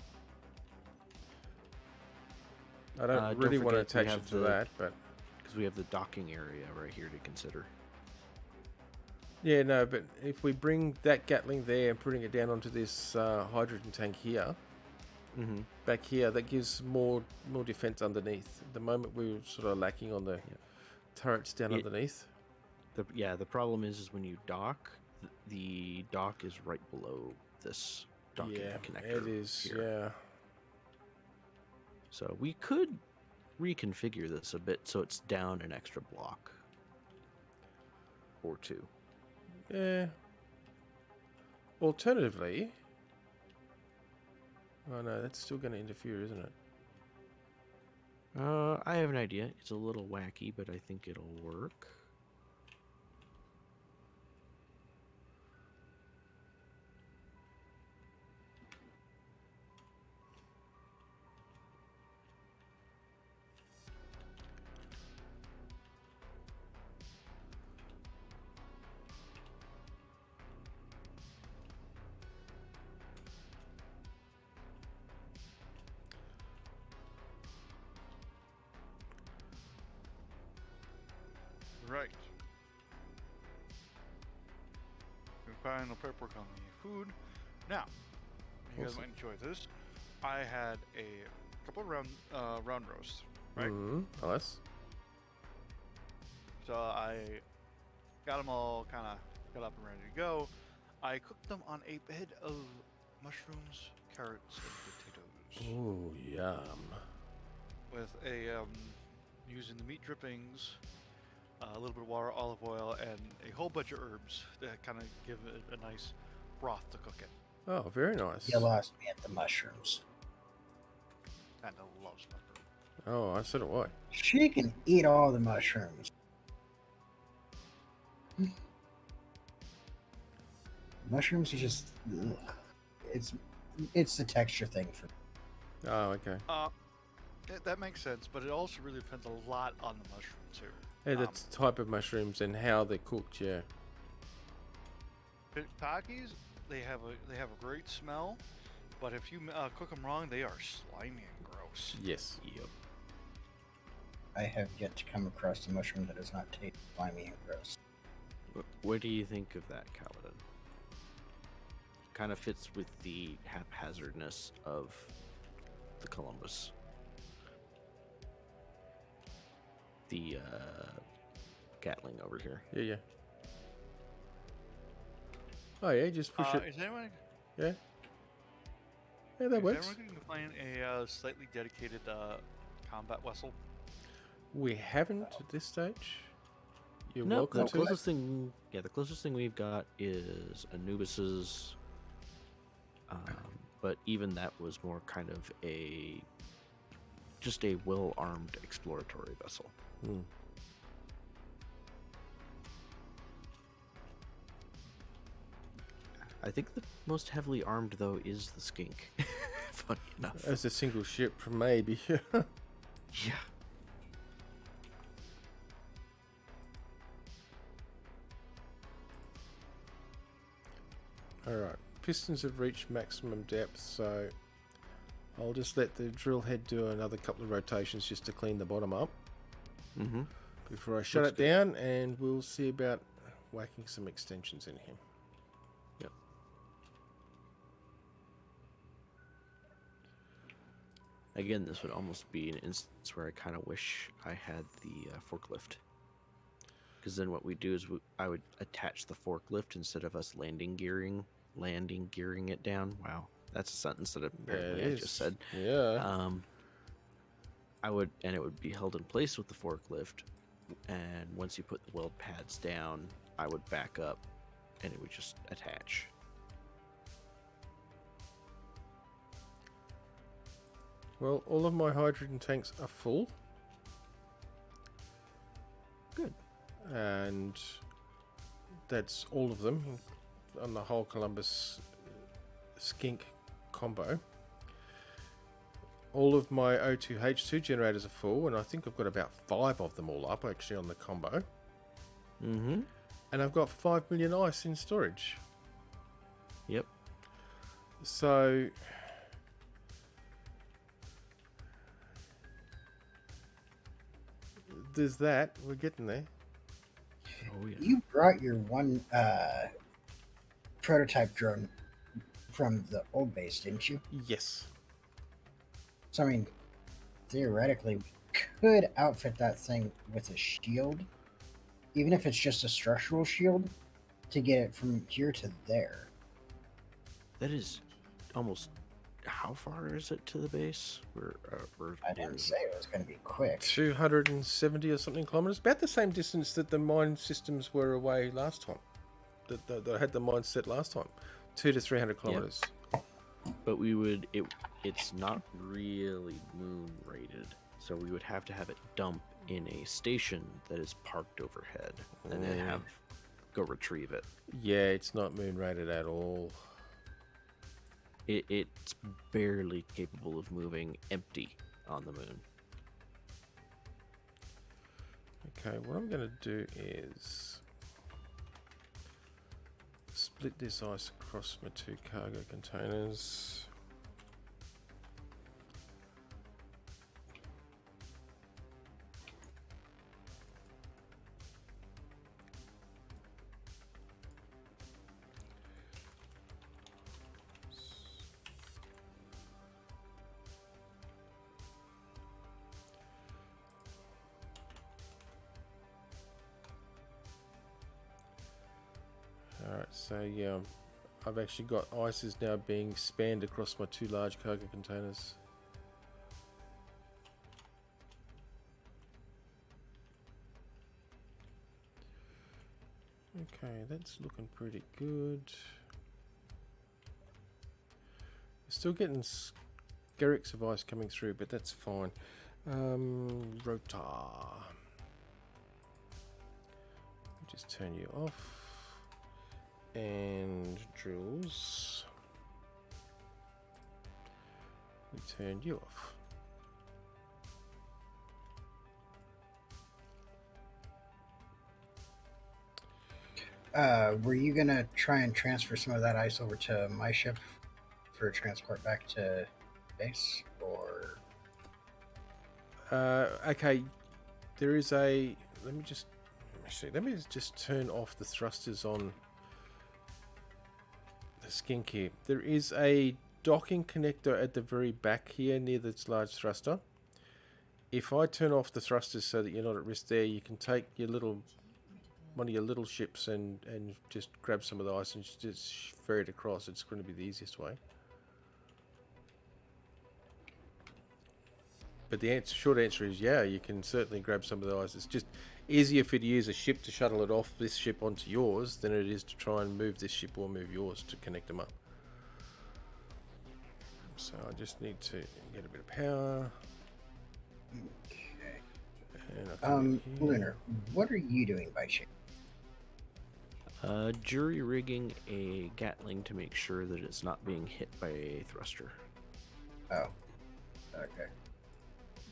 S3: I don't really want to
S2: forget we
S3: attach
S2: have
S3: it to that, but...
S2: Because we have the docking area right here to consider.
S3: Yeah, no, but if we bring that Gatling there and putting it down onto this hydrogen tank here, back here, that gives more defense underneath. At the moment, we're sort of lacking on the turrets down underneath.
S2: The problem is when you dock, the dock is right below this docking connector.
S3: It is,
S2: here.
S3: yeah.
S2: So we could reconfigure this a bit so it's down an extra block or 2.
S3: Yeah. Alternatively... Oh no, that's still going to interfere, isn't it?
S2: I have an idea. It's a little wacky, but I think it'll work.
S4: Right. Final prep work on the food. Now, you guys
S3: Awesome.
S4: might enjoy this. I had a couple of round roasts, right?
S3: Nice.
S4: So I got them all kind of got up and ready to go. I cooked them on a bed of mushrooms, carrots, and potatoes
S3: Ooh, yum.
S4: with a using the meat drippings, a little bit of water, olive oil, and a whole bunch of herbs that kind of give it a nice broth to cook it.
S3: Oh, very nice.
S1: You lost me at the mushrooms.
S4: And I love mushroom.
S3: Oh, I said it why.
S1: She can eat all the mushrooms. Mushrooms, you just ugh. It's the texture thing for me.
S3: Oh, okay.
S4: That makes sense, but it also really depends a lot on the mushroom too.
S3: Yeah, the type of mushrooms and how they're cooked. Yeah.
S4: Takis, they have a great smell, but if you cook them wrong, they are slimy and gross.
S3: Yes.
S2: Yep.
S1: I have yet to come across a mushroom that does not taste slimy and gross.
S2: What do you think of that, Kaladin? Kind of fits with the haphazardness of the Columbus. The Gatling over here.
S3: Yeah, yeah. Oh, yeah, just push it.
S4: Is anyone?
S3: Yeah. Yeah, that
S4: Is
S3: works.
S4: everyone going to find a slightly dedicated combat vessel?
S3: We haven't at this stage. You're
S2: No,
S3: welcome
S2: the
S3: to.
S2: closest thing, the closest thing we've got is Anubis's. But even that was more kind of just a well-armed exploratory vessel.
S3: Hmm.
S2: I think the most heavily armed though is the Skink. Funny enough.
S3: As a single ship, maybe.
S2: Yeah.
S3: Alright, pistons have reached maximum depth, so I'll just let the drill head do another couple of rotations just to clean the bottom up
S2: Mm-hmm.
S3: before I shut
S2: Looks
S3: it down, and we'll see about whacking some extensions in him.
S2: Yep. Again, this would almost be an instance where I kind of wish I had the forklift. Because then what we do is I would attach the forklift instead of us landing gearing it down. Wow, that's a sentence that apparently I just said.
S3: Yeah.
S2: It would be held in place with the forklift, and once you put the weld pads down, I would back up, and it would just attach.
S3: Well, all of my hydrogen tanks are full.
S2: Good.
S3: And that's all of them on the whole Columbus Skink combo. All of my O2H2 generators are full, and I think I've got about 5 of them all up actually on the combo.
S2: Mm-hmm.
S3: And I've got 5 million ice in storage.
S2: Yep.
S3: So there's that. We're getting there.
S2: Oh yeah.
S1: You brought your one prototype drone from the old base, didn't you?
S3: Yes.
S1: So, I mean, theoretically, we could outfit that thing with a shield, even if it's just a structural shield, to get it from here to there.
S2: That is almost. How far is it to the base?
S1: I didn't say it was going to be quick.
S3: 270 or something kilometers. About the same distance that the mine systems were away last time. That I had the mine set last time. 200 to 300 kilometers.
S2: But it's not really moon rated, so we would have to have it dump in a station that is parked overhead, and then go retrieve it.
S3: Yeah, it's not moon rated at all.
S2: It's barely capable of moving empty on the moon.
S3: Okay, what I'm going to do is split this ice across my 2 cargo containers. Alright, so yeah, I've actually got ices now being spanned across my 2 large cargo containers. Okay, that's looking pretty good. Still getting skerricks of ice coming through, but that's fine. Rotor. Just turn you off. And drills. We turn you off.
S1: Were you gonna try and transfer some of that ice over to my ship for transport back to base, or?
S3: Okay, there is a. Let me just turn off the thrusters on the skink here. There is a docking connector at the very back here near this large thruster. If I turn off the thrusters so that you're not at risk there, you can take your one of your little ships and just grab some of the ice and just ferry it across. It's going to be the easiest way. But the short answer is yeah, you can certainly grab some of the ice. It's just easier for you to use a ship to shuttle it off this ship onto yours than it is to try and move this ship or move yours to connect them up. So I just need to get a bit of power.
S1: Okay.
S3: And
S1: Lunar, what are you doing by chance?
S2: Jury rigging a Gatling to make sure that it's not being hit by a thruster.
S1: Oh, okay.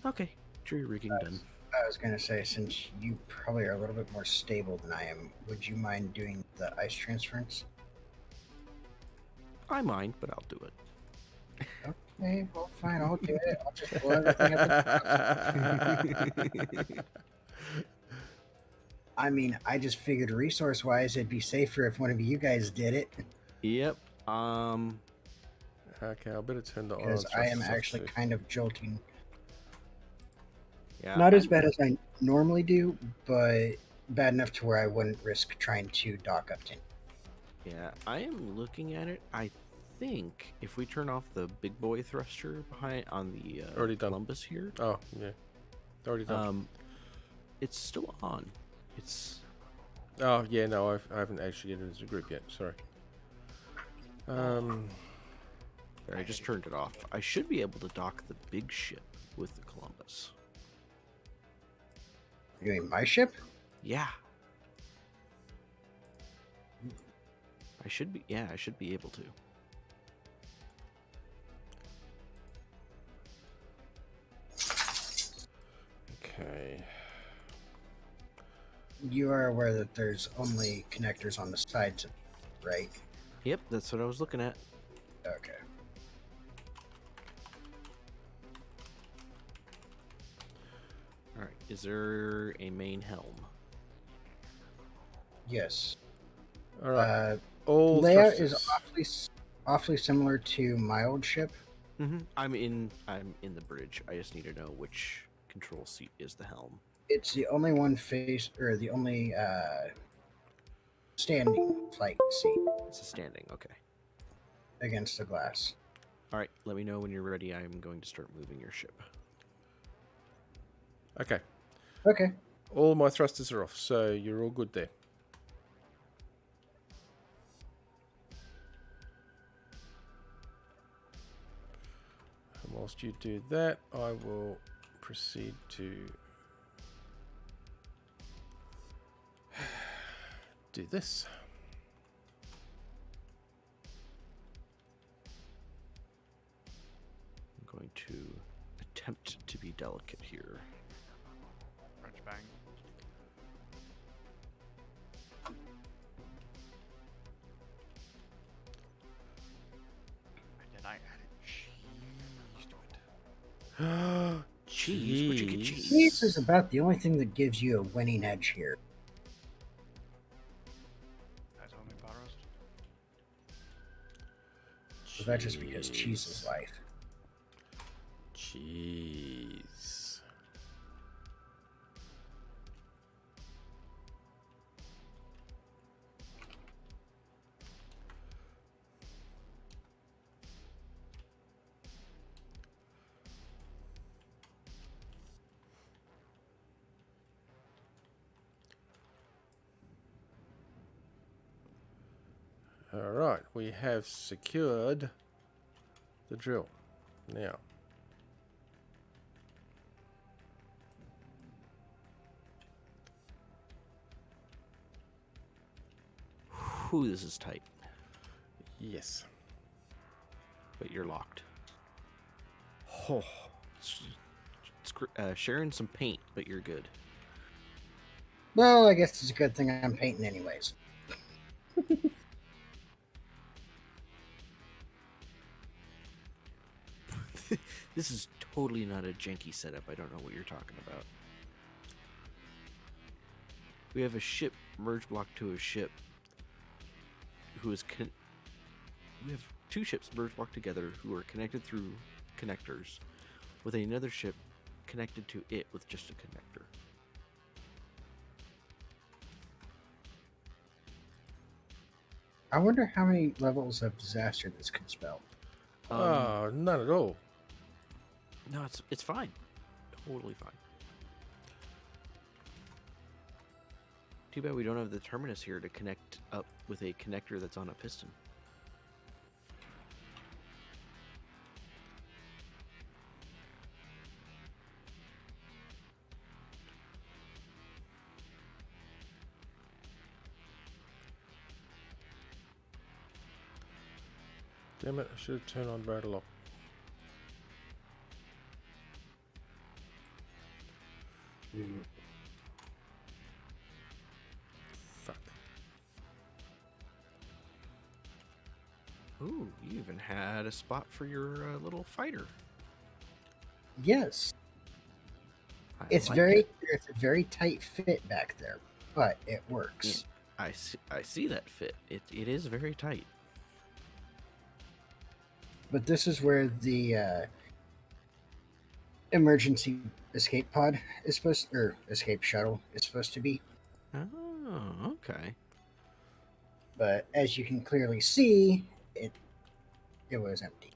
S2: Okay, jury rigging done.
S1: I was gonna say, since you probably are a little bit more stable than I am, would you mind doing the ice transference?
S2: I mind, but I'll do it.
S1: Okay, well, fine, I'll do it. I'll just blow everything up. I mean, I just figured resource-wise, it'd be safer if one of you guys did it.
S2: Yep.
S3: Okay, I better turn the
S1: Because
S3: iron
S1: I am
S3: thrusters off
S1: actually
S3: too.
S1: kind of jolting.
S2: Yeah.
S1: Not as bad as I normally do, but bad enough to where I wouldn't risk trying to dock up to.
S2: Yeah, I am looking at it. I think if we turn off the big boy thruster behind on the
S3: Already done.
S2: Columbus here,
S3: Oh, yeah. Already done.
S2: it's still on. It's
S3: Oh, yeah, no, I haven't actually entered as a group yet. Sorry.
S2: I just turned it off. I should be able to dock the big ship with the Columbus.
S1: You mean my ship?
S2: Yeah. I should be. Yeah, I should be able to.
S3: Okay.
S1: You are aware that there's only connectors on the sides, right?
S2: Yep, that's what I was looking at.
S1: Okay.
S2: All right. Is there a main helm?
S1: Yes.
S3: All right.
S1: All
S3: All
S1: layout
S3: thrusters.
S1: is awfully similar to my old ship.
S2: Mm-hmm. I'm in the bridge. I just need to know which control seat is the helm.
S1: It's the only one the only standing flight seat
S2: It's a standing. Okay.
S1: against the glass.
S2: All right. Let me know when you're ready. I'm going to start moving your ship.
S3: Okay.
S1: Okay.
S3: All my thrusters are off, so you're all good there. And whilst you do that, I will proceed to do this.
S2: I'm going to attempt to be delicate here.
S4: French bang. And then I added cheese to it.
S2: Cheese? Where'd you get cheese?
S1: Cheese is about the only thing that gives you a winning edge here.
S4: That's only pot roast.
S1: But that's just because cheese is life.
S3: Cheese. All right, we have secured the drill. Now,
S2: Whew, this is tight,
S3: yes.
S2: but you're locked. Oh, sharing some paint, but you're good.
S1: Well, I guess it's a good thing I'm painting anyways.
S2: This is totally not a janky setup. I don't know what you're talking about. We have a ship merge block to a ship who is we have two ships merge block together who are connected through connectors with another ship connected to it with just a connector.
S1: I wonder how many levels of disaster this could spell.
S3: Oh, none at all.
S2: No, it's fine. Totally fine. Too bad we don't have the terminus here to connect up with a connector that's on a piston.
S3: Damn it, I should have turned on radar lock. Fuck.
S2: Ooh, you even had a spot for your little fighter.
S1: Yes,
S2: I
S1: it's
S2: like
S1: very
S2: it.
S1: it's a very tight fit back there, but it works.
S2: I see that fit. It is very tight.
S1: But this is where the emergency escape pod is supposed, or escape shuttle is supposed to be.
S2: Oh, okay.
S1: But as you can clearly see, it was empty.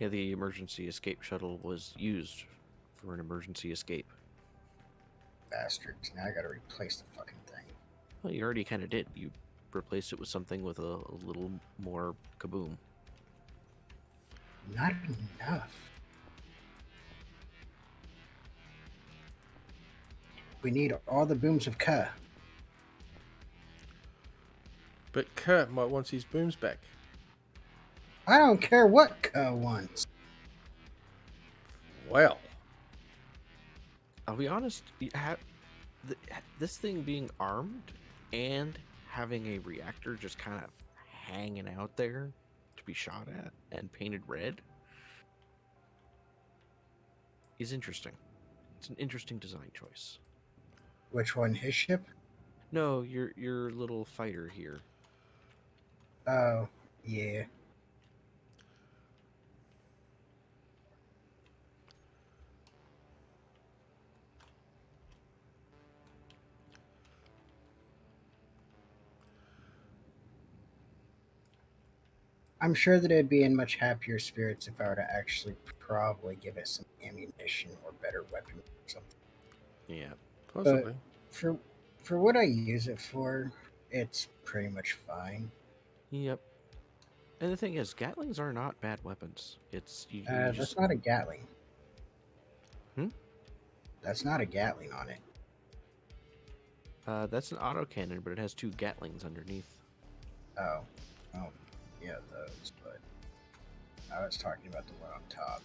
S2: Yeah, the emergency escape shuttle was used for an emergency escape.
S1: Bastards! Now I got to replace the fucking thing.
S2: Well, you already kind of did. You replaced it with something with a little more kaboom.
S1: Not enough. We need all the booms of Ka.
S3: But Kurt might want his booms back.
S1: I don't care what Ka wants.
S3: Well,
S2: I'll be honest. This thing being armed and having a reactor just kind of hanging out there to be shot at and painted red is interesting. It's an interesting design choice.
S1: Which one? His ship?
S2: No, your little fighter here.
S1: Oh, yeah. I'm sure that I'd be in much happier spirits if I were to actually probably give it some ammunition or better weapon or something.
S2: Yeah.
S3: possibly.
S1: For what I use it for, it's pretty much fine.
S2: Yep. And the thing is, Gatlings are not bad weapons. It's you
S1: That's
S2: just
S1: not a Gatling.
S2: Hmm?
S1: That's not a Gatling on it.
S2: that's an autocannon, but it has two Gatlings underneath.
S1: Oh, yeah, those. But I was talking about the one on top.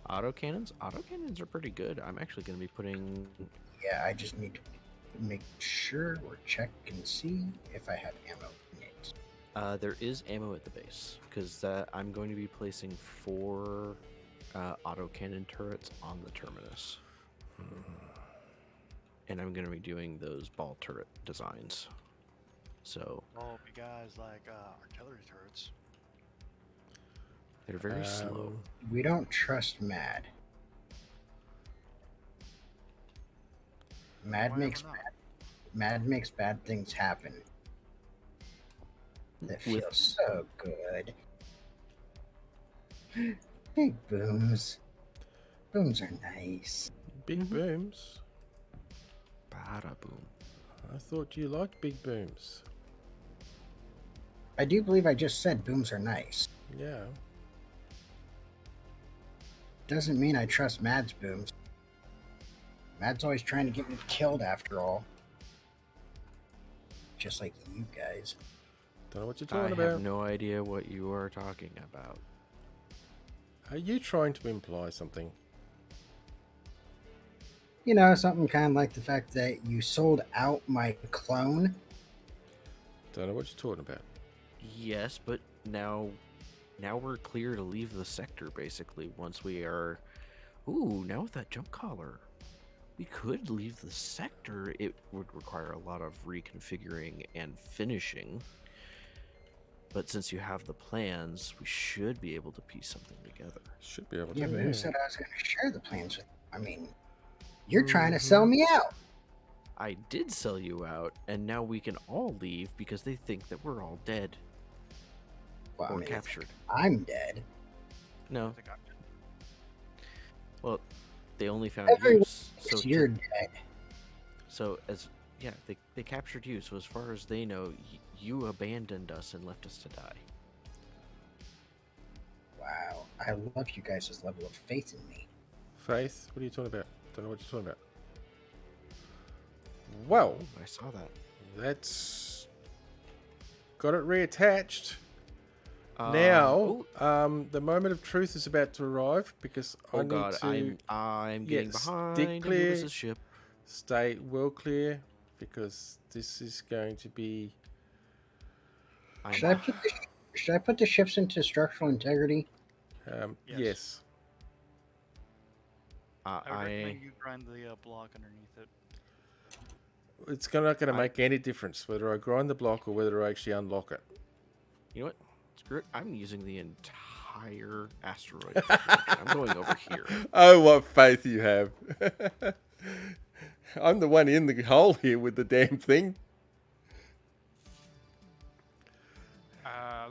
S2: Autocannons? Autocannons are pretty good. I'm actually going to be putting.
S1: Yeah, I just need to make sure or check and see if I have ammo in it.
S2: There is ammo at the base because I'm going to be placing 4 autocannon turrets on the terminus, and I'm going to be doing those ball turret designs. So
S4: Oh, you guys like artillery turrets.
S2: they're very slow.
S1: We don't trust Mad.
S4: Why ever not?
S1: Mad makes bad things happen. That feels
S2: With
S1: so good. Big booms. Booms are nice.
S3: Big booms.
S2: bada boom.
S3: I thought you liked big booms.
S1: I do believe I just said booms are nice.
S3: Yeah.
S1: Doesn't mean I trust Mad's booms. Mad's always trying to get me killed after all. Just like you guys.
S3: Don't know what you're
S2: I
S3: talking
S2: have
S3: about.
S2: no idea what you are talking about.
S3: Are you trying to imply something?
S1: You know, something kind of like the fact that you sold out my clone.
S3: Don't know what you're talking about.
S2: Yes, but now we're clear to leave the sector, basically, once we are... Ooh, now with that jump collar, we could leave the sector. It would require a lot of reconfiguring and finishing. But since you have the plans, we should be able to piece something together.
S3: Should be able to.
S1: Yeah, but who said I was going to share the plans with you? I mean, you're trying to sell me out.
S2: I did sell you out, and now we can all leave because they think that we're all dead
S1: Well, I
S2: or
S1: mean,
S2: captured.
S1: I'm dead.
S2: No,
S4: I think I'm
S2: well, they only found
S1: Everyone
S2: use.
S1: thinks you're dead.
S2: They captured you. So as far as they know, you abandoned us and left us to die.
S1: Wow, I love you guys' level of faith in me.
S3: Faith? What are you talking about? Don't know what you're talking about. Well,
S2: I saw that.
S3: that's got it reattached. Now, the moment of truth is about to arrive because I need to
S2: I'm getting
S3: Yes,
S2: behind
S3: stick clear.
S2: Anubis' ship.
S3: stay well clear because this is going to be.
S1: Should I put the ships into structural integrity?
S4: Yes.
S3: Yes.
S4: I would recommend you grind the block underneath it.
S3: It's not going to make any difference whether I grind the block or whether I actually unlock it.
S2: You know what? Screw it. I'm using the entire asteroid. I'm going over here.
S3: Oh, what faith you have. I'm the one in the hole here with the damn thing.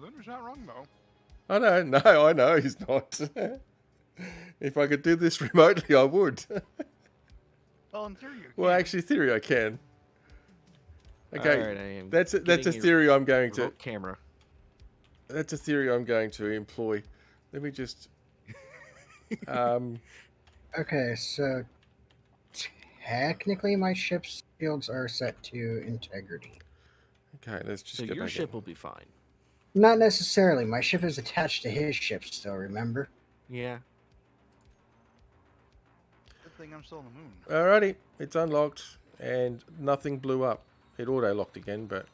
S4: Lunar's not wrong though.
S3: I know he's not. If I could do this remotely, I would.
S4: Well, in theory, you
S3: Well,
S4: can.
S3: actually, theory I can. Okay,
S2: All right, I am
S3: that's a
S2: getting
S3: theory I'm going to.
S2: remote camera.
S3: That's a theory I'm going to employ. Let me just.
S1: Okay, so technically my ship's shields are set to integrity.
S3: Okay, let's just
S2: So
S3: go
S2: your
S3: back
S2: ship
S3: in.
S2: will be fine.
S1: Not necessarily. My ship is attached to his ship still, remember?
S2: Yeah.
S4: Good thing I'm still on the moon.
S3: Alrighty, it's unlocked and nothing blew up. It auto locked again, but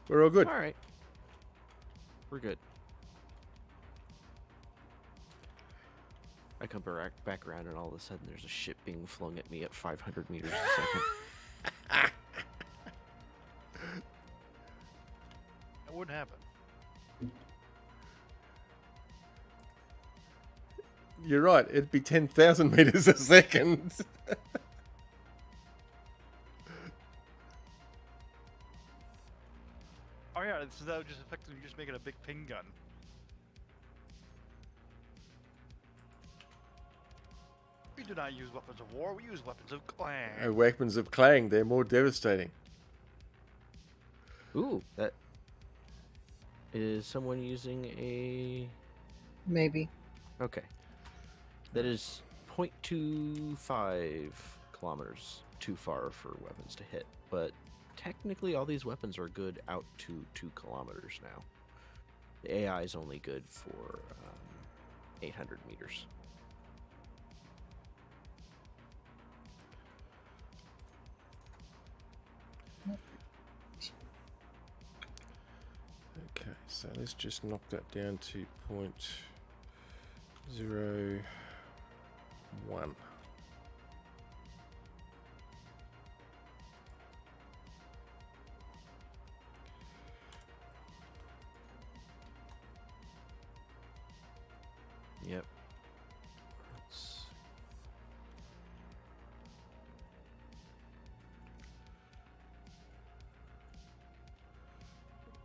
S3: we're all good.
S2: All right. We're good. I come back around, and all of a sudden, there's a ship being flung at me at 500 meters a second.
S4: That would happen.
S3: You're right. It'd be 10,000 meters a second.
S4: Oh yeah, so that would just effectively just make it a big ping gun. We do not use weapons of war, we use weapons of clan.
S3: Weapons of Clang, they're more devastating.
S2: Ooh, that is someone using a.
S1: Maybe.
S2: Okay. That is 0.25 kilometers too far for weapons to hit, but technically all these weapons are good out to 2 kilometers now. The AI is only good for 800 meters.
S3: Okay, so let's just knock that down to 0.01.
S2: Yep. Let's-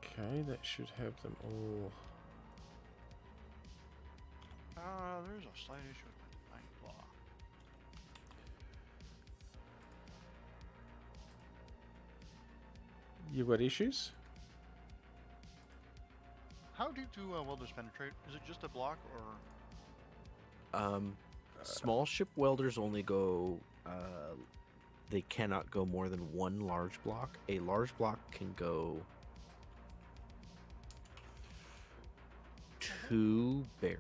S3: Okay, that should have them all.
S4: There's a slight issue with my flying claw.
S3: You've got issues?
S4: How deep do welders penetrate? Is it just a block or?
S2: Small ship welders only go. They cannot go more than one large block. A large block can go two barely.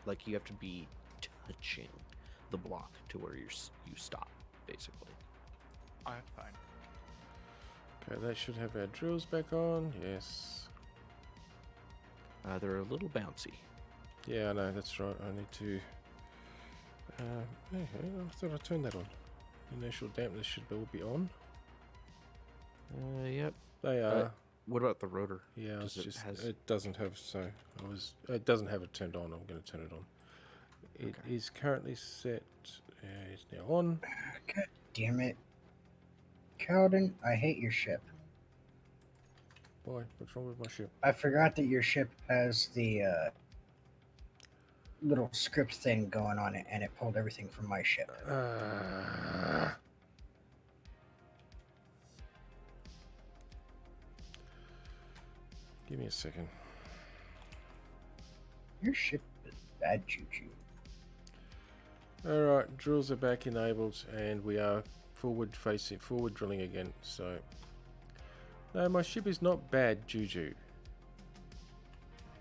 S2: Like you have to be touching the block to where you stop, basically.
S4: Alright, fine.
S3: Okay, that should have our drills back on. Yes.
S2: They're a little bouncy.
S3: Yeah, I know, that's right. I need to... okay, I thought I turned that on. Inertial dampness should all be on.
S2: Yep.
S3: They are.
S2: What about the rotor?
S3: Yeah,
S2: Does
S3: it's
S2: it
S3: just
S2: has-
S3: it doesn't have it doesn't have it turned on. I'm going to turn it on. It
S2: Okay.
S3: is currently set. It's now on.
S1: God damn it. Cowden, I hate your ship.
S3: Why? What's wrong with my ship?
S1: I forgot that your ship has the little script thing going on it, and it pulled everything from my ship.
S3: Give me a second.
S1: Your ship is bad juju.
S3: All right, drills are back enabled, and we are forward drilling again. So, no, my ship is not bad juju.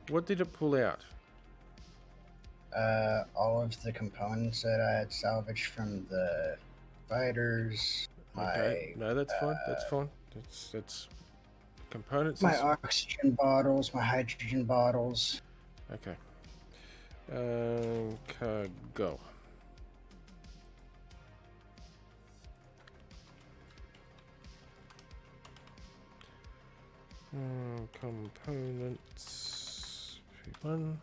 S3: What did it pull out?
S1: All of the components that I had salvaged from the fighters,
S3: Okay, no, that's fine. That's fine. That's components.
S1: my
S3: is-
S1: oxygen bottles, my hydrogen bottles.
S3: Okay. Cargo. Components. P1.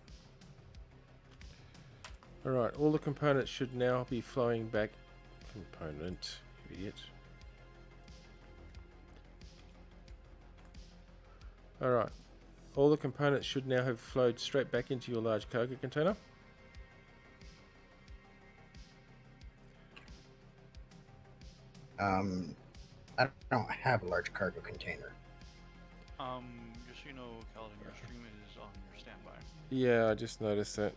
S3: Alright, all the components should now be flowing back. Component, you idiot. Alright, all the components should now have flowed straight back into your large cargo container.
S1: I don't have a large cargo container.
S4: Just so you know, Kaladin, your stream is on your standby.
S3: Yeah, I just noticed that.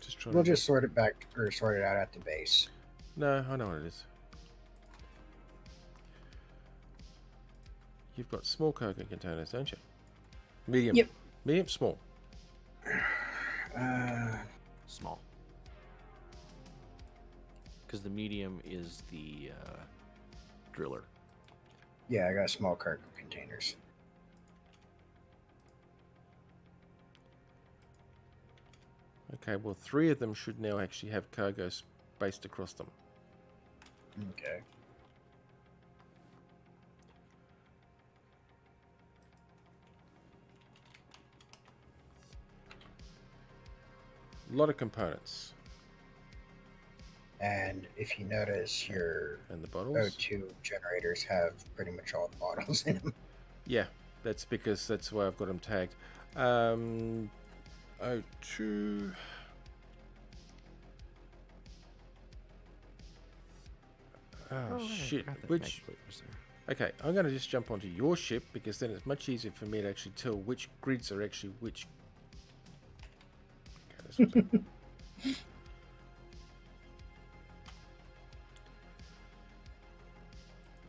S3: Just trying
S1: We'll
S3: to...
S1: just sort it back or sort it out at the base.
S3: No, I know what it is. You've got small cargo containers, don't you? Medium.
S1: Yep.
S3: Medium, small.
S2: Small. Because the medium is the driller.
S1: Yeah, I got small cargo containers.
S3: Okay, well, 3 of them should now actually have cargo spaced across them.
S1: Okay.
S3: A lot of components.
S1: And if you notice, your
S3: And the bottles.
S1: O2 generators have pretty much all the bottles in them.
S3: Yeah, that's because that's why I've got them tagged. O2. Oh,
S2: I
S3: shit.
S2: forgot that
S3: Which...
S2: backplate was there.
S3: Okay, I'm going to just jump onto your ship because then it's much easier for me to actually tell which grids are actually which. Okay, this was it.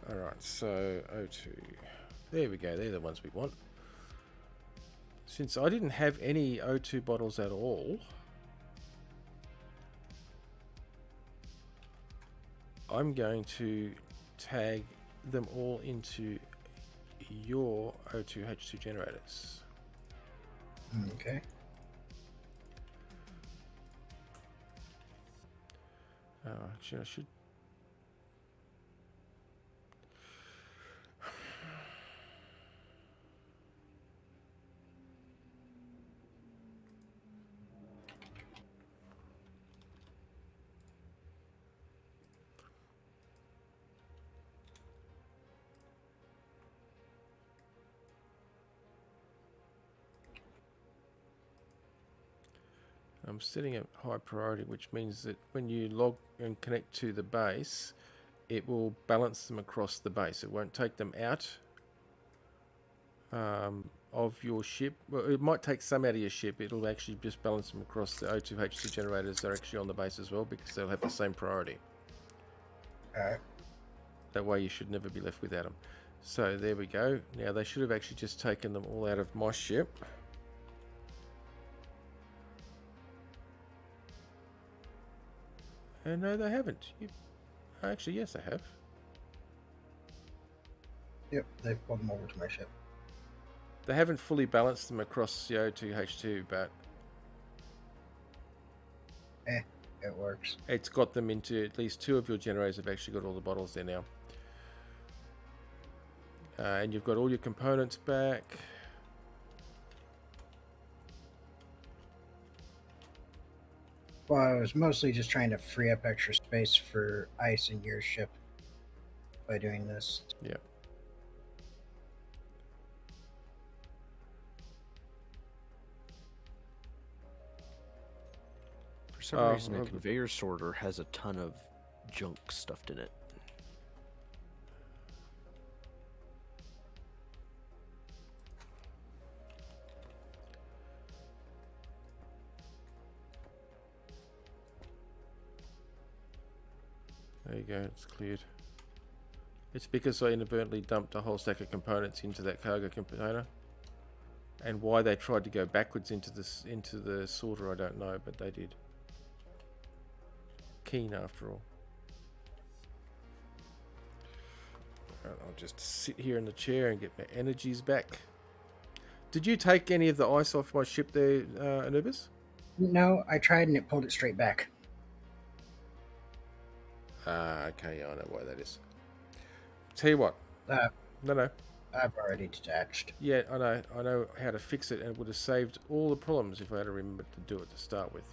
S3: Alright, so O2. There we go, they're the ones we want. Since I didn't have any O2 bottles at all, I'm going to tag them all into your O2H2 generators.
S1: Okay.
S3: Actually, I should. I'm setting a high priority, which means that when you log and connect to the base, it will balance them across the base. It won't take them out of your ship. Well, it might take some out of your ship. It'll actually just balance them across the O2H2 generators that are actually on the base as well, because they'll have the same priority.
S1: Alright.
S3: That way you should never be left without them. So there we go. Now they should have actually just taken them all out of my ship. And no, they haven't. Actually, yes, they have.
S1: Yep, they've pulled them over to my ship.
S3: They haven't fully balanced them across the O2H2, but
S1: It works.
S3: it's got them into at least 2 of your generators have actually got all the bottles there now. And you've got all your components back.
S1: Well, I was mostly just trying to free up extra space for ice in your ship by doing this.
S3: Yeah.
S2: For some reason, a conveyor sorter has a ton of junk stuffed in it.
S3: There you go, it's cleared. It's because I inadvertently dumped a whole stack of components into that cargo container. And why they tried to go backwards into the sorter, I don't know, but they did. Keen after all. Right, I'll just sit here in the chair and get my energies back. Did you take any of the ice off my ship there, Anubis?
S1: No, I tried and it pulled it straight back.
S3: Okay, yeah, I know why that is. Tell you what. No.
S1: I've already detached.
S3: Yeah, I know how to fix it, and it would have saved all the problems if I had remembered to do it to start with.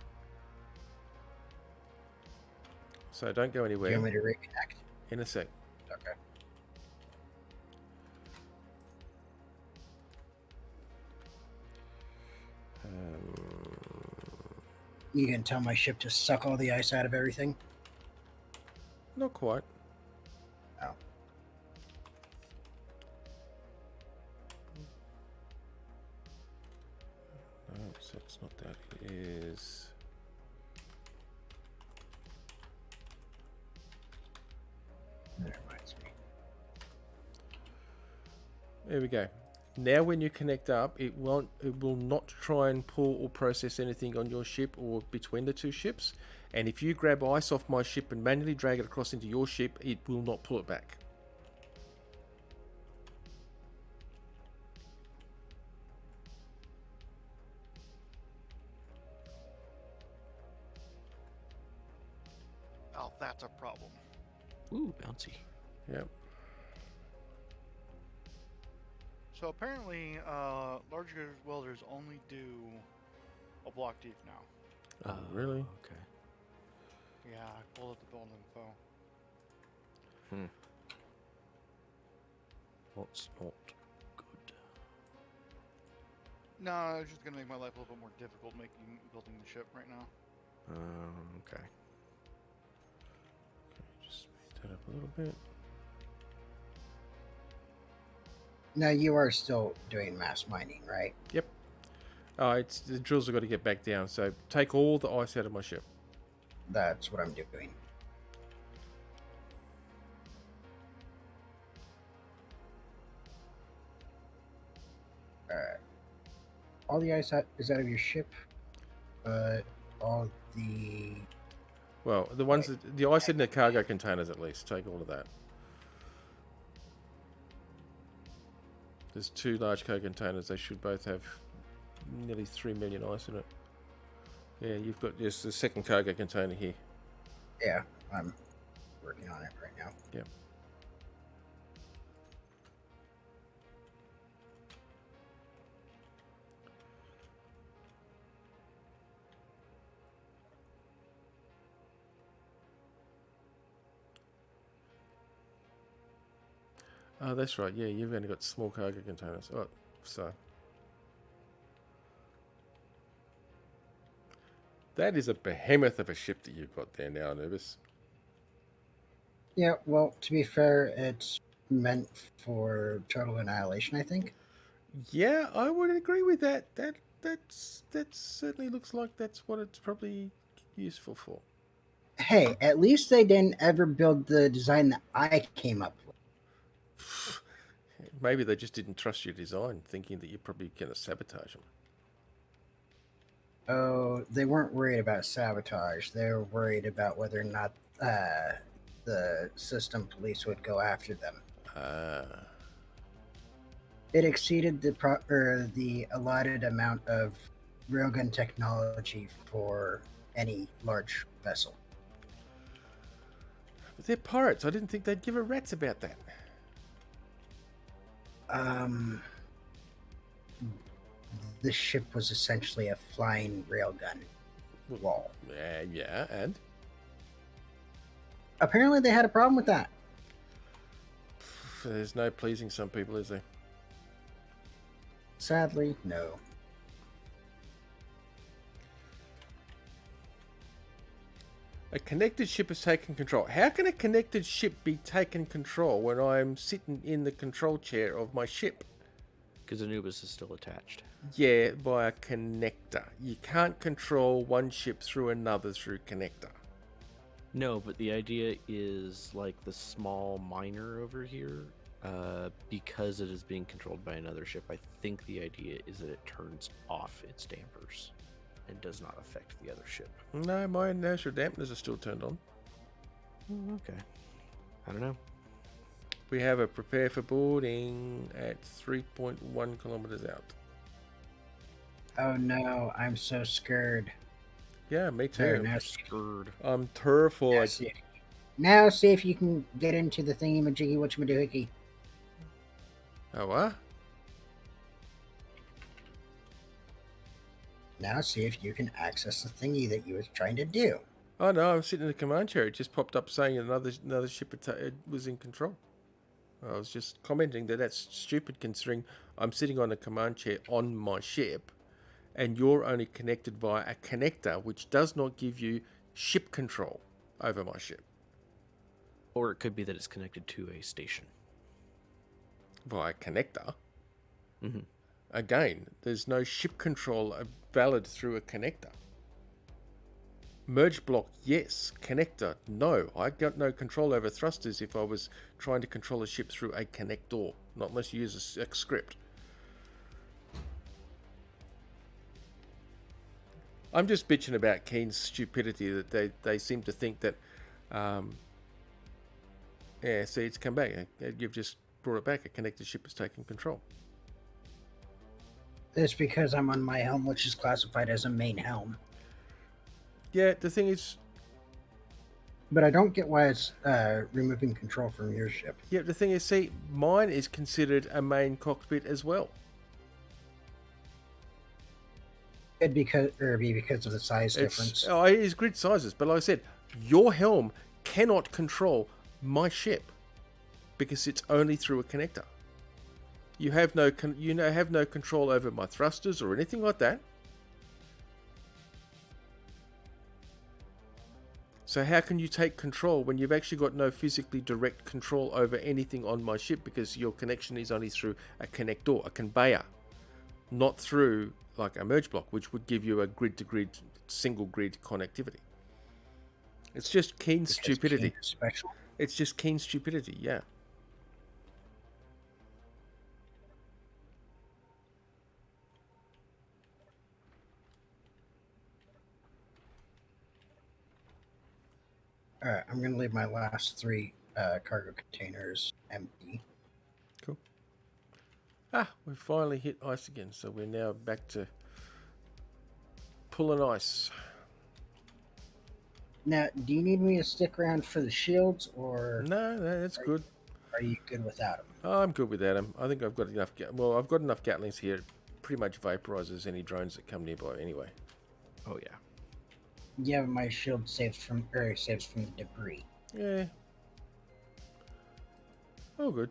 S3: So don't go
S1: Do
S3: anywhere.
S1: you want me to reconnect?
S3: In a sec.
S1: Okay. You can tell my ship to suck all the ice out of everything?
S3: Not quite.
S1: Oh.
S3: No, so it's not that. It is.
S1: That reminds me.
S3: There we go. Now when you connect up, it will not try and pull or process anything on your ship or between the two ships. And if you grab ice off my ship and manually drag it across into your ship, it will not pull it back.
S4: Oh, that's a problem.
S2: Ooh, bouncy.
S3: Yep.
S4: So apparently, larger welders only do a block deep now.
S3: Oh, really?
S2: Okay.
S4: Yeah, I pulled up the build info.
S2: That's not good.
S4: No, it's just gonna make my life a little bit more difficult building the ship right now.
S2: Okay.
S3: Just speed that up a little bit.
S1: Now you are still doing mass mining, right?
S3: Yep. Oh, it's the drills have got to get back down. So take all the ice out of my ship.
S1: That's what I'm doing. Alright. All the ice is out of your ship, but all the...
S3: Well, the ones that, the ice in the cargo containers at least. Take all of that. There's 2 large cargo containers. They should both have nearly 3 million ice in it. Yeah, you've got just the second cargo container here.
S1: Yeah, I'm working on it right now.
S3: Yep. Oh, that's right. Yeah, you've only got small cargo containers. Oh, so That is a behemoth of a ship that you've got there now, Anubis.
S1: Yeah, well, to be fair, it's meant for total annihilation, I think.
S3: Yeah, I would agree with that. That certainly looks like that's what it's probably useful for.
S1: Hey, at least they didn't ever build the design that I came up with.
S3: Maybe they just didn't trust your design, thinking that you're probably going to sabotage them.
S1: Oh, they weren't worried about sabotage. They were worried about whether or not the system police would go after them. It exceeded the allotted amount of railgun technology for any large vessel.
S3: But they're pirates. I didn't think they'd give a rat's about that.
S1: The ship was essentially a flying railgun wall.
S3: Yeah, and?
S1: Apparently they had a problem with that.
S3: There's no pleasing some people, is there?
S1: Sadly, no.
S3: A connected ship has taken control. How can a connected ship be taken control when I'm sitting in the control chair of my ship?
S2: Because Anubis is still attached.
S3: Yeah, by a connector. You can't control one ship through another through connector.
S2: No, but the idea is like the small miner over here, because it is being controlled by another ship. I think the idea is that it turns off its dampers and does not affect the other ship.
S3: No, my inertial dampeners are still turned on.
S2: Okay. I don't know.
S3: We have a prepare for boarding at 3.1 kilometers out.
S1: Oh no, I'm so scared.
S3: Yeah, me too.
S1: There, now,
S2: Scared.
S3: I'm terrified.
S1: now see if you can get into the thingy-majiggy whatchamadoohickey.
S3: Oh, what?
S1: Now see if you can access the thingy that you were trying to do.
S3: Oh no, I'm sitting in the command chair. It just popped up saying another ship was in control. I was just commenting that that's stupid considering I'm sitting on a command chair on my ship and you're only connected via a connector which does not give you ship control over my ship.
S2: Or it could be that it's connected to a station.
S3: Via connector?
S2: Mm-hmm.
S3: Again, there's no ship control valid through a connector. Merge block, yes. Connector, no. I got no control over thrusters if I was trying to control a ship through a connector. Not unless you use a script. I'm just bitching about Keen's stupidity that they seem to think that... yeah, see, it's come back. You've just brought it back. A connected ship is taking control.
S1: It's because I'm on my helm, which is classified as a main helm.
S3: Yeah, the thing is...
S1: But I don't get why it's removing control from your ship.
S3: Yeah, the thing is, see, mine is considered a main cockpit as well.
S1: It'd be because of the size difference.
S3: Oh, it is grid sizes, but like I said, your helm cannot control my ship because it's only through a connector. You have no control over my thrusters or anything like that. So how can you take control when you've actually got no physically direct control over anything on my ship because your connection is only through a connector, a conveyor, not through like a merge block, which would give you a grid-to-grid, single-grid connectivity. It's just Keen stupidity.
S1: Special.
S3: It's just Keen stupidity, yeah.
S1: Alright, I'm going to leave my last 3 cargo containers empty.
S3: Cool. Ah, we finally hit ice again, so we're now back to pulling ice.
S1: Now, do you need me to stick around for the shields, or
S3: No, that's good.
S1: are you good without them?
S3: Oh, I'm good without them. I think I've got enough. Well, I've got enough Gatlings here. It pretty much vaporizes any drones that come nearby anyway.
S2: Oh yeah.
S1: Yeah, but my shield saves from the debris.
S3: Yeah. Oh, good.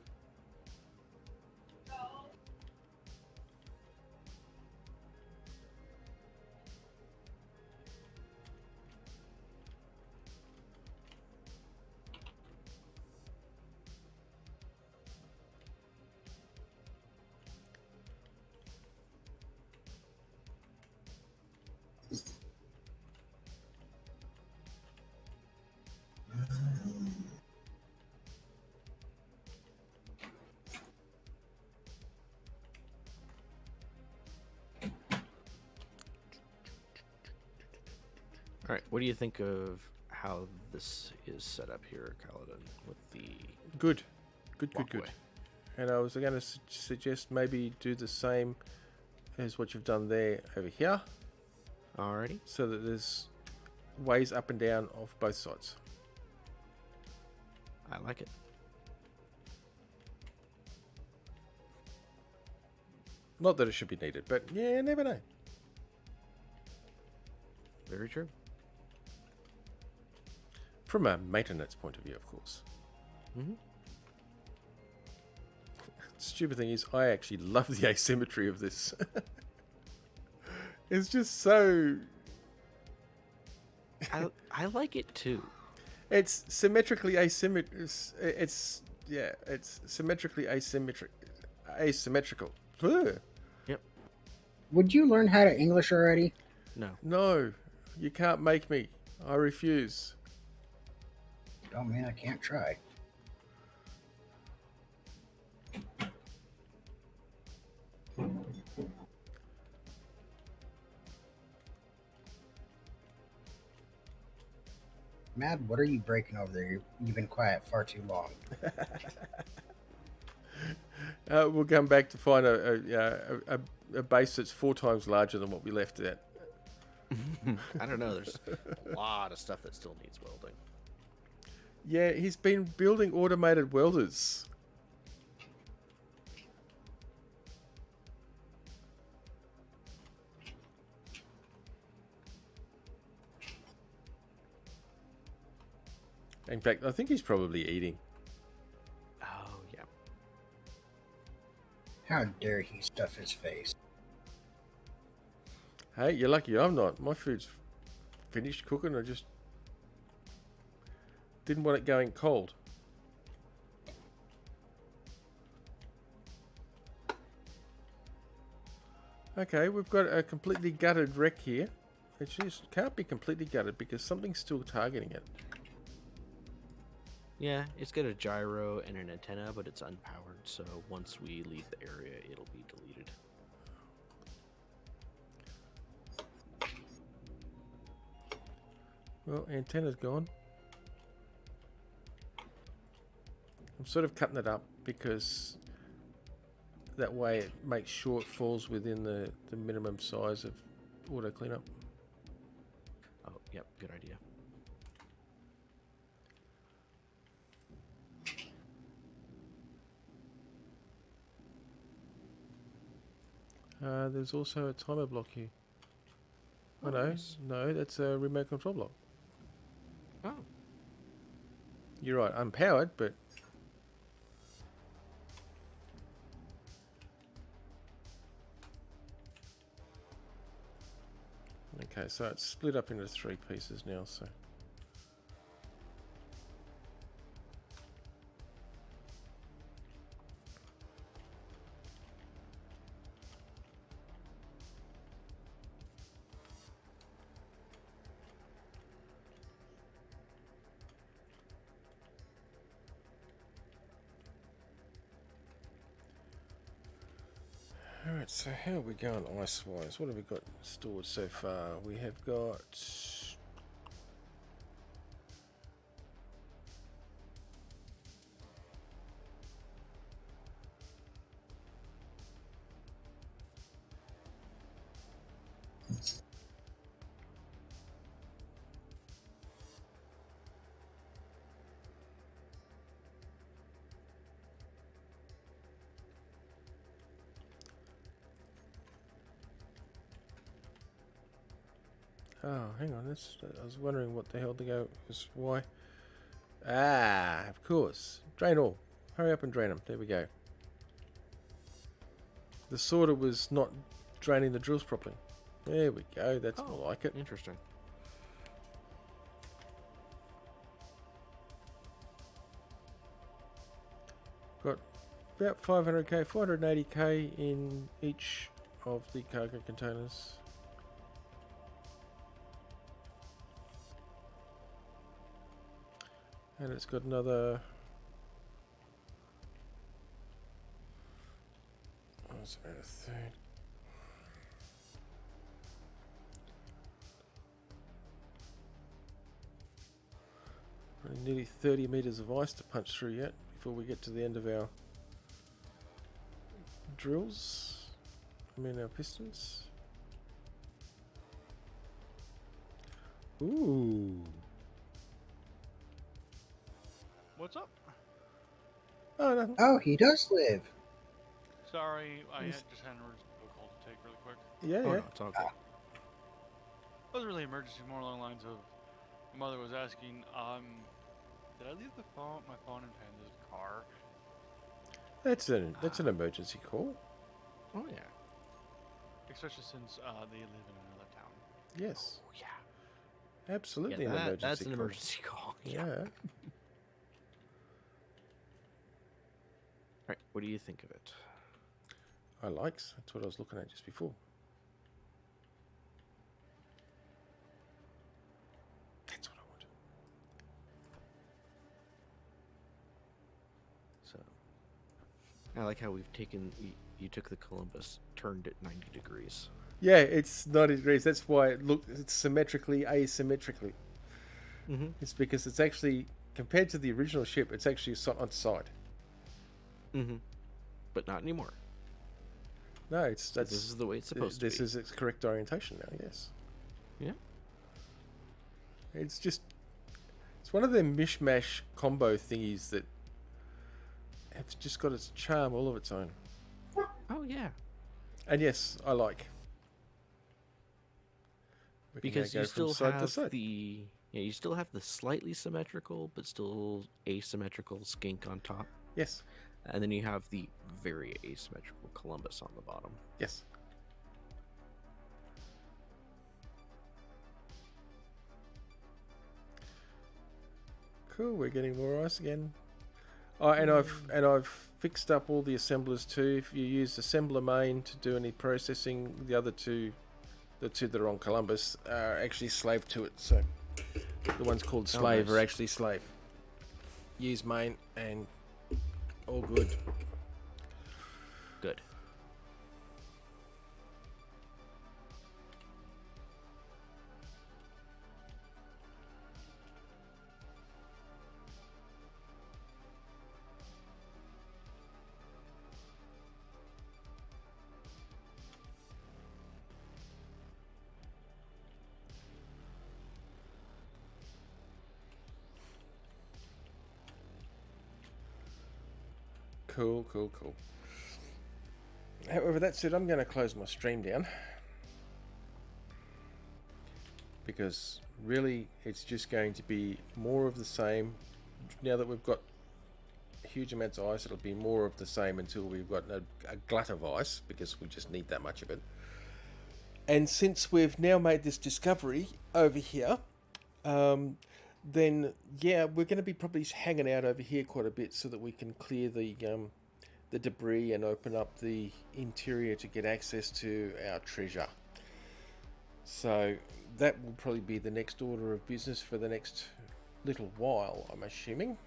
S2: All right. What do you think of how this is set up here, Kaladin, with the
S3: Good. Good.
S2: walkway?
S3: And I was going to suggest maybe do the same as what you've done there over here,
S2: Alrighty.
S3: so that there's ways up and down of both sides.
S2: I like it.
S3: Not that it should be needed, but yeah, never know.
S2: Very true.
S3: From a maintenance point of view, of course.
S2: Mm-hmm.
S3: Stupid thing is, I actually love the asymmetry of this. It's just so...
S2: I like it too.
S3: It's symmetrically asymmetrical. It's symmetrically asymmetrical. Ugh.
S1: Would you learn how to English already?
S2: No.
S3: No, you can't make me. I refuse.
S1: Don't mean I can't try. Mad, what are you breaking over there? You've been quiet far too long.
S3: We'll come back to find a base that's 4 times larger than what we left it at.
S2: I don't know. There's a lot of stuff that still needs welding.
S3: Yeah, he's been building automated welders. In fact, I think he's probably eating.
S2: Oh, yeah.
S1: How dare he stuff his face?
S3: Hey, you're lucky I'm not. My food's finished cooking. I just didn't want it going cold. Okay, we've got a completely gutted wreck here. It just can't be completely gutted because something's still targeting it.
S2: Yeah, it's got a gyro and an antenna, but it's unpowered, so once we leave the area, it'll be deleted.
S3: Well, antenna's gone. I'm sort of cutting it up because that way it makes sure it falls within the minimum size of auto cleanup.
S2: Oh, yep, good idea.
S3: There's also a timer block here. Oh,
S2: Oh,
S3: no,
S2: nice.
S3: no, that's a remote control block.
S2: Oh,
S3: You're right, unpowered, but okay, so it's split up into 3 pieces now, so alright, so how are we going ice-wise? What have we got stored so far? We have got... Oh, hang on, I was wondering what the hell to go was why. Ah, of course. Drain all. Hurry up and drain them. There we go. The sorter was not draining the drills properly. There we go. That's
S2: Oh.
S3: more like it.
S2: interesting.
S3: Got about 500k, 480k in each of the cargo containers. And it's got another... Oh, it's about a third. Nearly 30 meters of ice to punch through yet before we get to the end of our drills. I mean our pistons. Ooh.
S4: What's up?
S3: Oh, nothing.
S1: Oh, he does live.
S4: Sorry, I
S3: Yes.
S4: just had an emergency phone call to take really quick.
S3: Yeah,
S2: Oh
S3: yeah.
S2: no, it's all good.
S4: It wasn't really emergency, more along the lines of my mother was asking, did I leave my phone in Panda's car?
S3: That's an emergency call.
S2: Oh yeah.
S4: Especially since they live in another town.
S3: Yes,
S2: Oh yeah.
S3: absolutely
S2: Yeah,
S3: an emergency
S2: that's an
S3: call.
S2: emergency call.
S3: Yeah.
S2: Right. What do you think of it?
S3: I likes. That's what I was looking at just before. That's what I want.
S2: So, I like how we've taken. You took the Columbus, turned it 90 degrees.
S3: Yeah, it's 90 degrees. That's why it's symmetrically asymmetrically.
S2: Mm-hmm.
S3: It's because it's actually, compared to the original ship, it's actually on side.
S2: Mm-hmm. But not anymore.
S3: No,
S2: This is the way it's supposed
S3: this
S2: to be.
S3: is its correct orientation now. Yes.
S2: Yeah.
S3: It's one of them mishmash combo thingies that have just got its charm all of its own.
S2: Oh yeah.
S3: And yes, I like. We can now
S2: Because
S3: go
S2: you
S3: from
S2: still
S3: side to
S2: have
S3: side.
S2: you still have the slightly symmetrical but still asymmetrical skink on top,
S3: Yes,
S2: and then you have the very asymmetrical Columbus on the bottom.
S3: yes. Cool. We're getting more ice again. Oh, and I've fixed up all the assemblers too. If you use assembler main to do any processing, the other two, the two that are on Columbus, are actually slave to it. So the ones called slave are
S2: nice.
S3: actually slave. Use main and all good.
S2: Good.
S3: Cool. However, that said, I'm going to close my stream down because really it's just going to be more of the same. Now that we've got huge amounts of ice, it'll be more of the same until we've got a glut of ice, because we just need that much of it. And since we've now made this discovery over here, then yeah, we're going to be probably hanging out over here quite a bit so that we can clear the debris and open up the interior to get access to our treasure. So that will probably be the next order of business for the next little while, I'm assuming.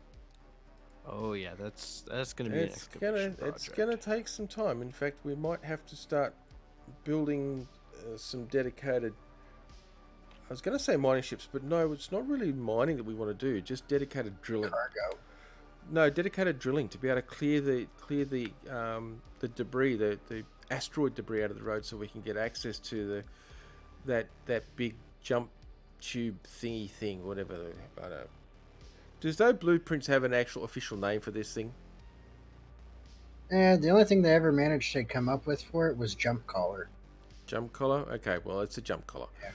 S2: Oh yeah, that's going to be an excavation project.
S3: It's gonna take some time. In fact, we might have to start building some dedicated. I was going to say mining ships, but no, it's not really mining that we want to do. Just dedicated drilling.
S1: Cargo.
S3: No, dedicated drilling to be able to clear the debris, the asteroid debris out of the road, so we can get access to that big jump tube thingy thing, whatever. I don't know. Does those blueprints have an actual official name for this thing?
S1: And the only thing they ever managed to come up with for it was jump collar.
S3: Jump collar? Okay, well, it's a jump collar.
S1: Yeah.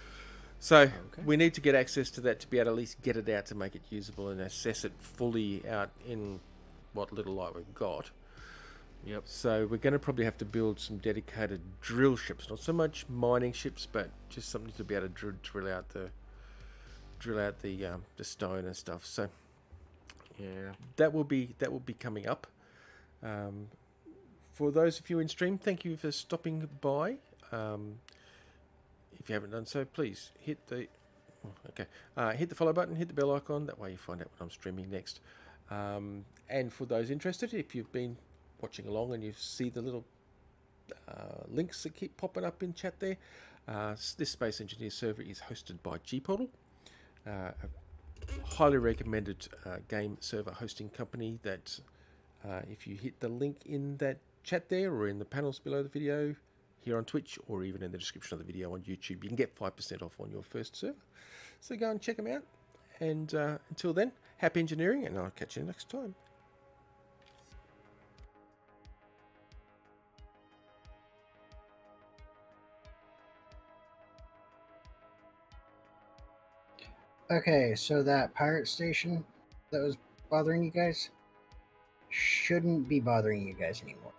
S3: So
S2: Okay.
S3: we need to get access to that to be able to at least get it out to make it usable and assess it fully out in what little light we've got.
S2: Yep.
S3: So we're going to probably have to build some dedicated drill ships, not so much mining ships, but just something to be able to drill out the stone and stuff. So
S2: Yeah.
S3: that will be coming up. For those of you in stream, thank you for stopping by. If you haven't done so, please hit the follow button, hit the bell icon. That way you find out when I'm streaming next. And for those interested, if you've been watching along and you see the little links that keep popping up in chat there, this Space Engineer server is hosted by gPortal, a highly recommended game server hosting company that if you hit the link in that chat there or in the panels below the video here on Twitch or even in the description of the video on YouTube, you can get 5% off on your first server. So go and check them out. And until then, happy engineering, and I'll catch you next time.
S1: Okay, so that pirate station that was bothering you guys shouldn't be bothering you guys anymore.